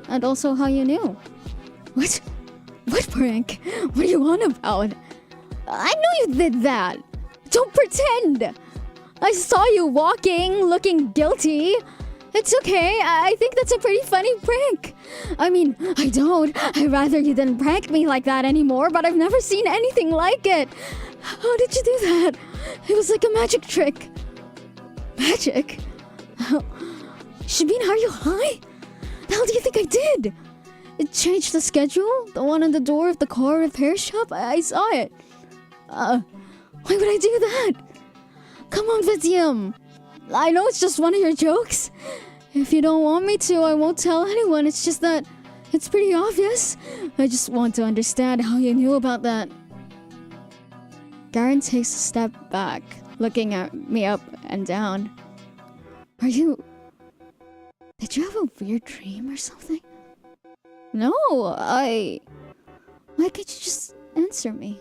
and also how you knew. What prank? What are you on about? I knew you did that. Don't pretend. I saw you walking, looking guilty, It's okay. I think that's a pretty funny prank. I mean, I don't. I'd rather you didn't prank me like that anymore, but I've never seen anything like it. How did you do that? It was like a magic trick. Magic? Shabine, are you high? The hell do you think I did? It changed the schedule? The one on the door of the car repair shop? I saw it. Why would I do that? Come on, Vadim. I know it's just one of your jokes. If you don't want me to, I won't tell anyone. It's just that it's pretty obvious. I just want to understand how you knew about that. Garen takes a step back, looking at me up and down. Did you have a weird dream or something? No, Why can't you just answer me?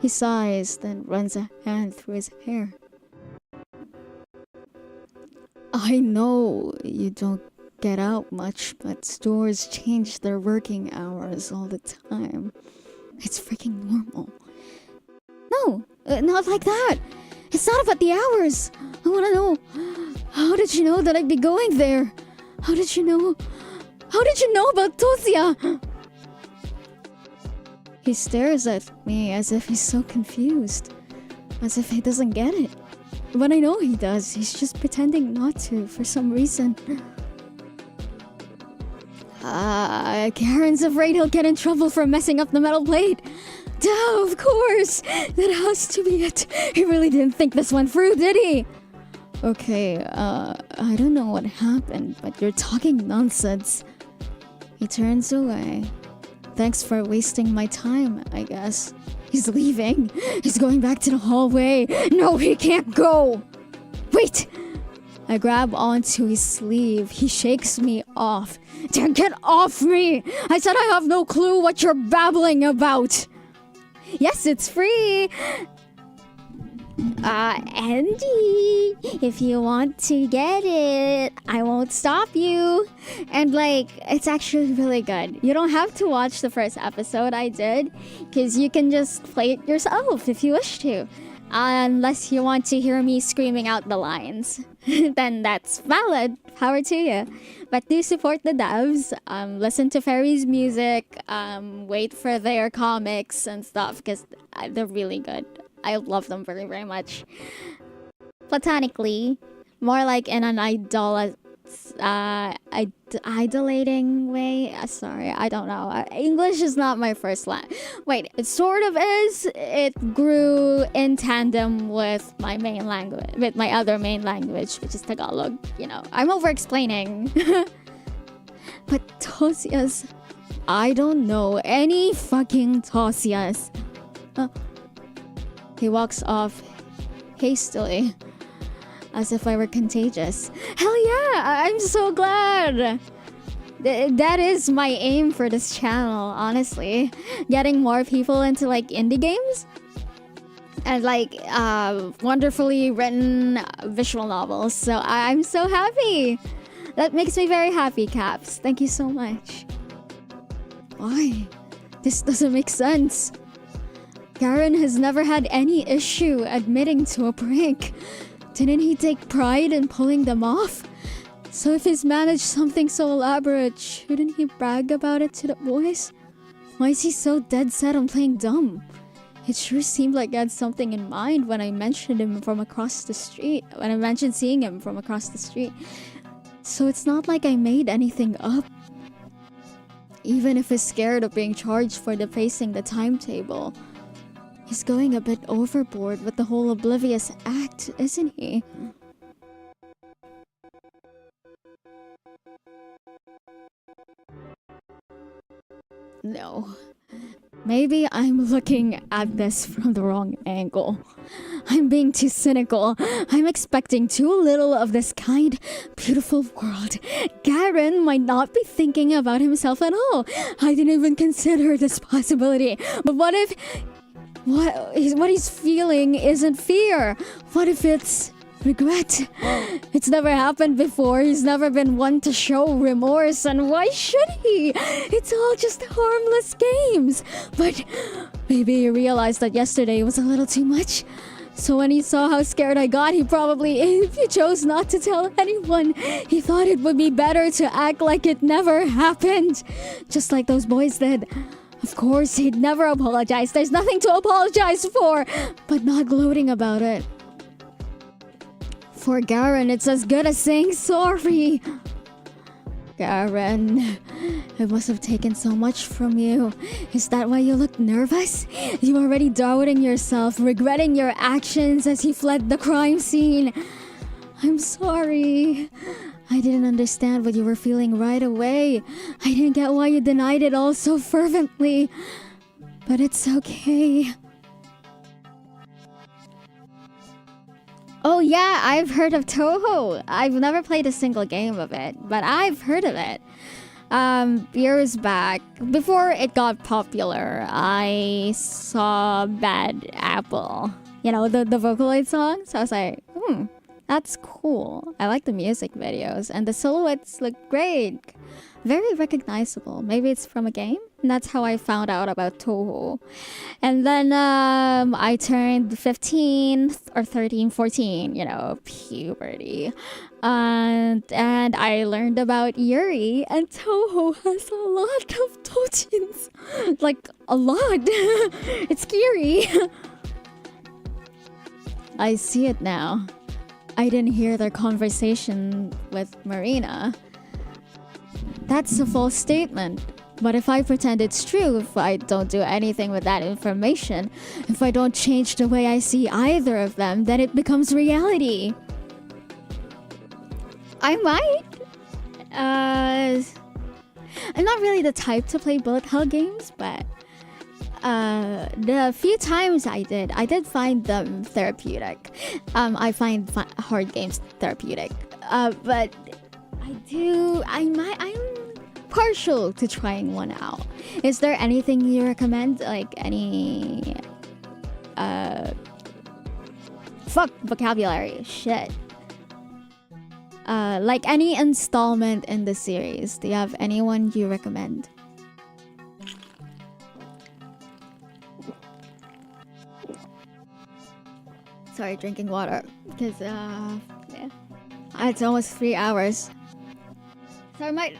He sighs, then runs a hand through his hair. I know you don't get out much, but stores change their working hours all the time. It's freaking normal. No, not like that. It's not about the hours. I want to know, how did you know that I'd be going there? How did you know about Tosia? He stares at me as if he's so confused, as if he doesn't get it. But I know he does. He's just pretending not to for some reason. Karen's afraid he'll get in trouble for messing up the metal plate. Duh, of course. That has to be it. He really didn't think this one through, did he? Okay, I don't know what happened, but you're talking nonsense. He turns away. Thanks for wasting my time, I guess. He's leaving. He's going back to the hallway. No, he can't go. Wait! I grab onto his sleeve. He shakes me off. Dan, get off me! I said I have no clue what you're babbling about. Yes, it's free. Andy, if you want to get it, I won't stop you. And it's actually really good. You don't have to watch the first episode I did, because you can just play it yourself if you wish to. Unless you want to hear me screaming out the lines. Then that's valid. Power to you. But do support the devs. Listen to Ferry's music. Wait for their comics and stuff, because they're really good. I love them very, very much. Platonically, more like in an idolating way. Sorry, I don't know. English is not my first language. Wait, it sort of is. It grew in tandem with my main language, with my other main language, which is Tagalog. You know, I'm over-explaining. But Tosias, I don't know any fucking Tosias. He walks off hastily, as if I were contagious. Hell yeah! I'm so glad! That is my aim for this channel, honestly. Getting more people into indie games. And wonderfully written visual novels. So I'm so happy! That makes me very happy, Caps. Thank you so much. Why? This doesn't make sense. Garen has never had any issue admitting to a prank. Didn't he take pride in pulling them off? So if he's managed something so elaborate, shouldn't he brag about it to the boys? Why is he so dead set on playing dumb? It sure seemed like he had something in mind when I mentioned him from across the street. When I mentioned seeing him from across the street. So it's not like I made anything up. Even if he's scared of being charged for defacing the timetable. He's going a bit overboard with the whole oblivious act, isn't he? No. Maybe I'm looking at this from the wrong angle. I'm being too cynical. I'm expecting too little of this kind, beautiful world. Garen might not be thinking about himself at all. I didn't even consider this possibility. But what if... What he's feeling isn't fear? What if it's regret? It's never happened before. He's never been one to show remorse, and why should he? It's all just harmless games. But maybe he realized that yesterday was a little too much. So when he saw how scared I got, he probably, if he chose not to tell anyone, he thought it would be better to act like it never happened. Just like those boys did. Of course, he'd never apologize. There's nothing to apologize for. But not gloating about it. For Garen, it's as good as saying sorry. Garen, it must have taken so much from you. Is that why you look nervous? You already doubting yourself, regretting your actions as he fled the crime scene. I'm sorry. I didn't understand what you were feeling right away. I didn't get why you denied it all so fervently. But it's okay. Oh yeah, I've heard of Toho. I've never played a single game of it, but I've heard of it. Years back, before it got popular, I saw Bad Apple. You know, the Vocaloid song. So I was like, that's cool. I like the music videos and the silhouettes look great. Very recognizable. Maybe it's from a game? And that's how I found out about Toho. And then I turned 15 or 13, 14, you know, puberty. And I learned about Yuri, and Toho has a lot of dojins. Like, a lot. It's scary. I see it now. I didn't hear their conversation with Marina. That's a false statement. But if I pretend it's true, if I don't do anything with that information, if I don't change the way I see either of them, then it becomes reality. I might. I'm not really the type to play bullet hell games, but the few times I did find them therapeutic. I find hard games therapeutic. But I'm partial to trying one out. Is there anything you recommend? Like any vocabulary shit. Like any installment in the series. Do you have anyone you recommend? Sorry, drinking water because yeah, it's almost 3 hours. So I might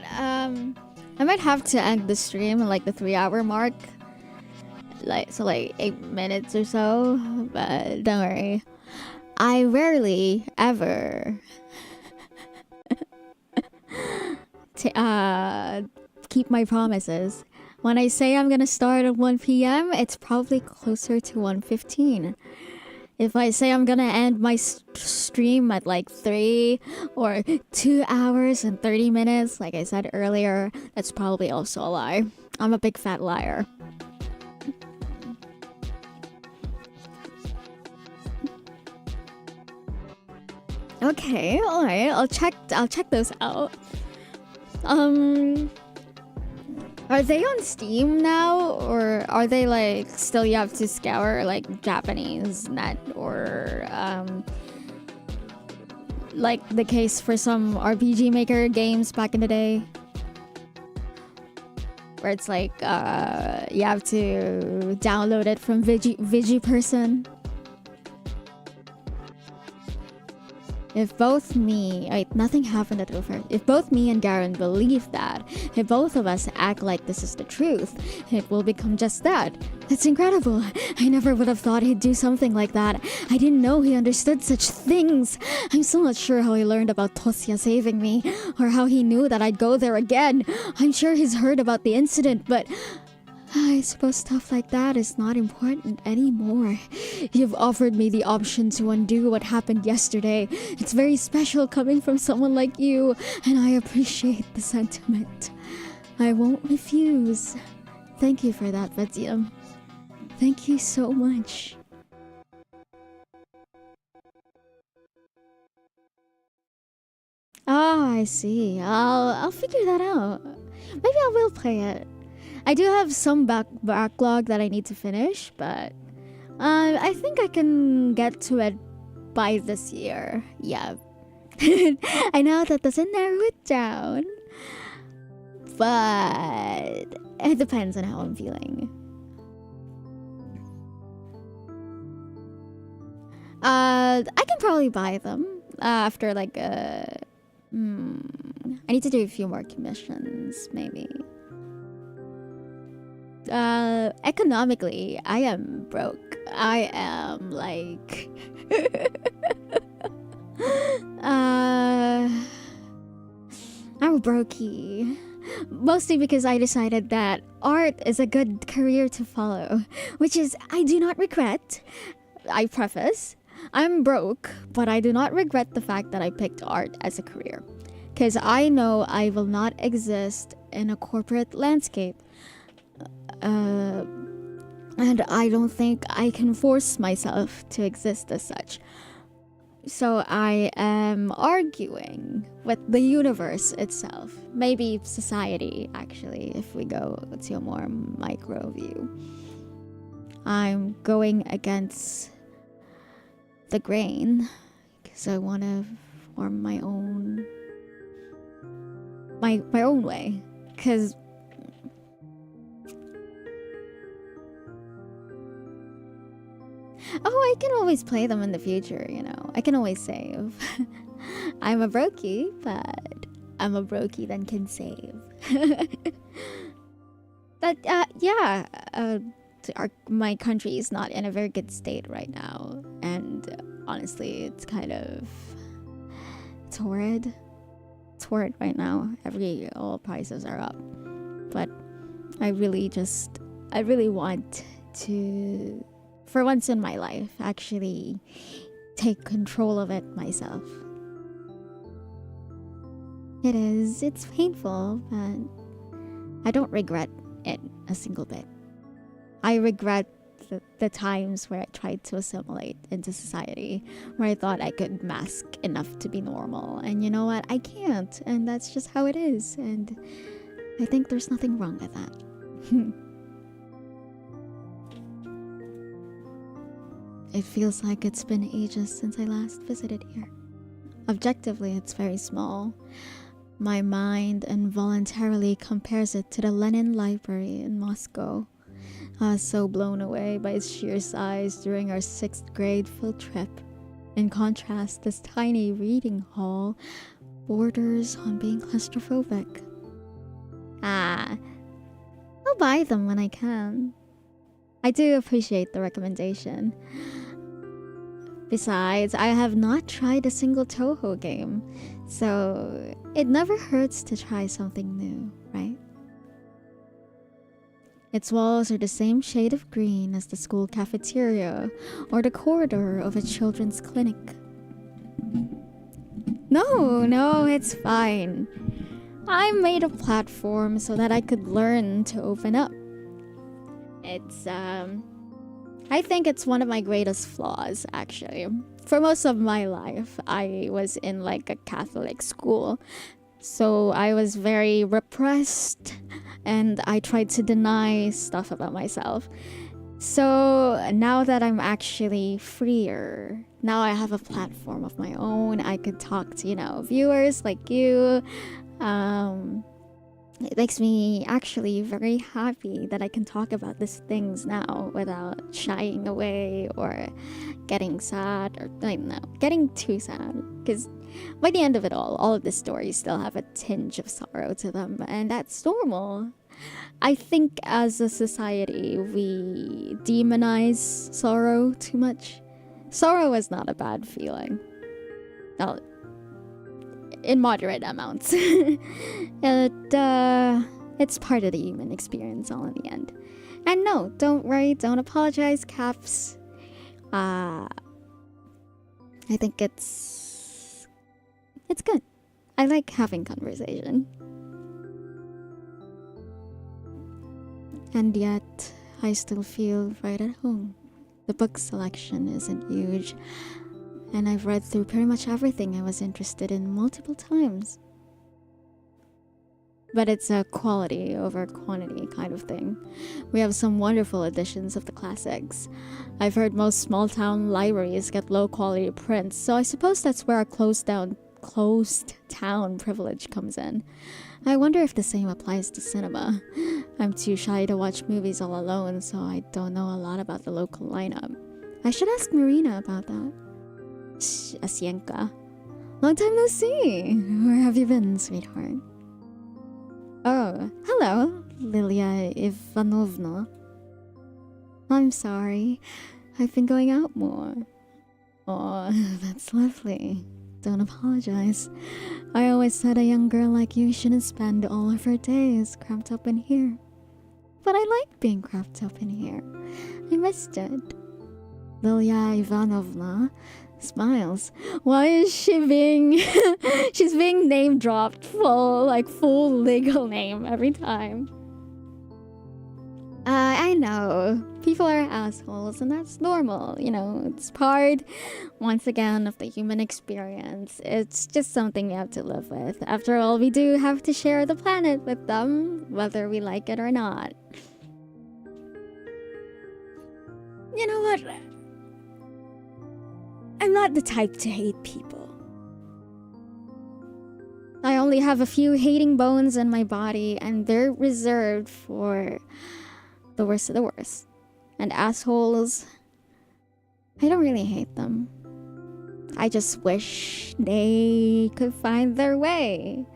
have to end the stream at like the 3-hour mark. Like 8 minutes or so. But don't worry. I rarely ever keep my promises. When I say I'm gonna start at 1 p.m, it's probably closer to 1:15. If I say I'm gonna end my stream at like 3 or 2 hours and 30 minutes, like I said earlier, that's probably also a lie. I'm a big fat liar. Okay, alright, I'll check those out. Are they on Steam now, or are they like still you have to scour like Japanese net, or like the case for some RPG Maker games back in the day, where it's like you have to download it from Vigiperson? If both me... Wait, nothing happened at first. If both me and Garen believe that, if both of us act like this is the truth, it will become just that. It's incredible. I never would have thought he'd do something like that. I didn't know he understood such things. I'm still not sure how he learned about Tosia saving me, or how he knew that I'd go there again. I'm sure he's heard about the incident, but... I suppose stuff like that is not important anymore. You've offered me the option to undo what happened yesterday. It's very special coming from someone like you, and I appreciate the sentiment. I won't refuse. Thank you for that, Vatium. Thank you so much. Oh, I see. I'll figure that out. Maybe I will play it. I do have some backlog that I need to finish, but I think I can get to it by this year. Yeah. I know that doesn't narrow it down, but it depends on how I'm feeling. I can probably buy them after like I need to do a few more commissions, maybe. Economically, I am broke. I am like I'm brokey. Mostly because I decided that art is a good career to follow, which is I do not regret. I preface, I'm broke, but I do not regret the fact that I picked art as a career. Because I know I will not exist in a corporate landscape. And I don't think I can force myself to exist as such. So I am arguing with the universe itself. Maybe society, actually, if we go to a more micro view. I'm going against the grain because I want to form my own way. Because I can always play them in the future, you know. I can always save. I'm a brokey, but I'm a brokey that can save. But yeah, my country is not in a very good state right now, and honestly, it's horrid. It's horrid right now. All prices are up, but I really want to, for once in my life, actually take control of it myself. It's painful, but I don't regret it a single bit. I regret the times where I tried to assimilate into society, where I thought I could mask enough to be normal. And you know what? I can't. And that's just how it is. And I think there's nothing wrong with that. It feels like it's been ages since I last visited here. Objectively, it's very small. My mind involuntarily compares it to the Lenin Library in Moscow. I was so blown away by its sheer size during our 6th grade field trip. In contrast, this tiny reading hall borders on being claustrophobic. I'll buy them when I can. I do appreciate the recommendation. Besides, I have not tried a single Toho game, so it never hurts to try something new, right? Its walls are the same shade of green as the school cafeteria or the corridor of a children's clinic. No, it's fine. I made a platform so that I could learn to open up. I think it's one of my greatest flaws, actually. For most of my life, I was in like a Catholic school. So I was very repressed and I tried to deny stuff about myself. So now that I'm actually freer, now I have a platform of my own. I could talk to, viewers like you. It makes me actually very happy that I can talk about these things now without shying away or getting sad or getting too sad. Because by the end of it all of the stories still have a tinge of sorrow to them, and that's normal. I think as a society, we demonize sorrow too much. Sorrow is not a bad feeling. Well, in moderate amounts. It's part of the human experience all in the end. And no, don't worry, don't apologize, Caps. I think it's good. I like having conversation. And yet, I still feel right at home. The book selection isn't huge, and I've read through pretty much everything I was interested in multiple times. But it's a quality over quantity kind of thing. We have some wonderful editions of the classics. I've heard most small town libraries get low quality prints, so I suppose that's where our closed town privilege comes in. I wonder if the same applies to cinema. I'm too shy to watch movies all alone, so I don't know a lot about the local lineup. I should ask Marina about that. Asienka. Long time no see. Where have you been, sweetheart? Oh, hello, Lilia Ivanovna. I'm sorry. I've been going out more. Oh, that's lovely. Don't apologize. I always said a young girl like you shouldn't spend all of her days cramped up in here. But I like being cramped up in here. I missed it. Lilia Ivanovna smiles. Why is she being... She's being name dropped full legal name every time. I know. People are assholes and that's normal. You know, it's part, once again, of the human experience. It's just something we have to live with. After all, we do have to share the planet with them, whether we like it or not. You know what? I'm not the type to hate people. I only have a few hating bones in my body, and they're reserved for the worst of the worst. And assholes, I don't really hate them. I just wish they could find their way,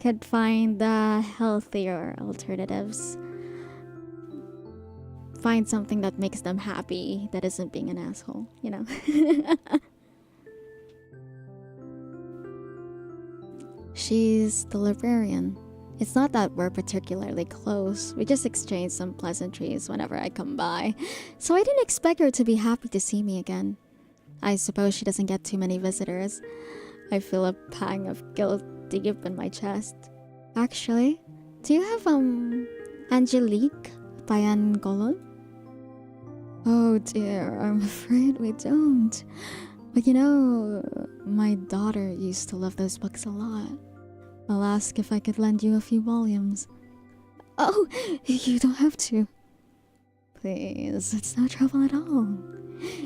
could find the healthier alternatives. Find something that makes them happy that isn't being an asshole, you know? She's the librarian. It's not that we're particularly close. We just exchange some pleasantries whenever I come by. So I didn't expect her to be happy to see me again. I suppose she doesn't get too many visitors. I feel a pang of guilt deep in my chest. Actually, do you have, Angelique Bayan Golon? Oh dear, I'm afraid we don't. But you know, my daughter used to love those books a lot. I'll ask if I could lend you a few volumes. Oh, you don't have to. Please, it's no trouble at all.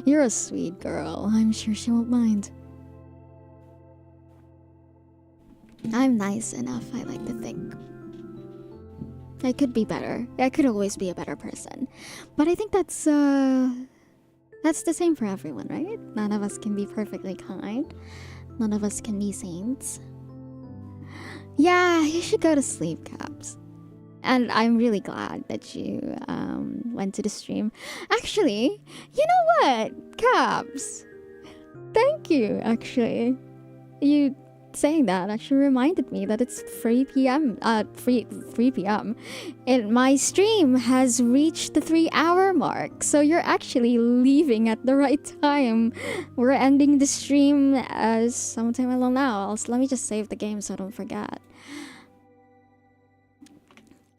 You're a sweet girl. I'm sure she won't mind. I'm nice enough, I like to think. I could be better. I could always be a better person. But I think that's the same for everyone, right? None of us can be perfectly kind. None of us can be saints. Yeah, you should go to sleep, Caps. And I'm really glad that you went to the stream. Actually, you know what, Caps? Thank you, actually. You saying that actually reminded me that it's 3 p.m. 3 p.m. And my stream has reached the 3-hour mark. So you're actually leaving at the right time. We're ending the stream sometime along now. So let me just save the game so I don't forget.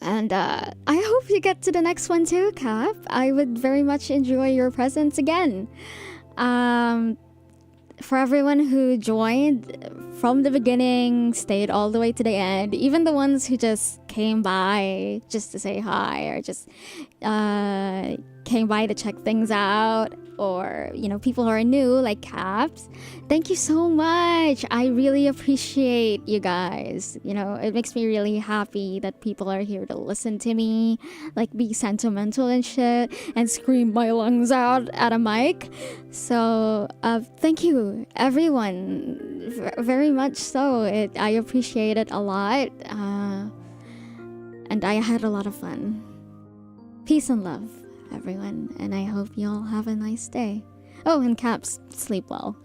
And I hope you get to the next one too, Cap. I would very much enjoy your presence again. For everyone who joined from the beginning, stayed all the way to the end, even the ones who just came by just to say hi or just came by to check things out, or you know, people who are new like Caps, thank you so much. I really appreciate you guys. You know, it makes me really happy that people are here to listen to me, like be sentimental and shit and scream my lungs out at a mic. So thank you everyone, very much so. I appreciate it a lot, and I had a lot of fun. Peace and love, everyone, and I hope you all have a nice day. Oh, and Caps, sleep well.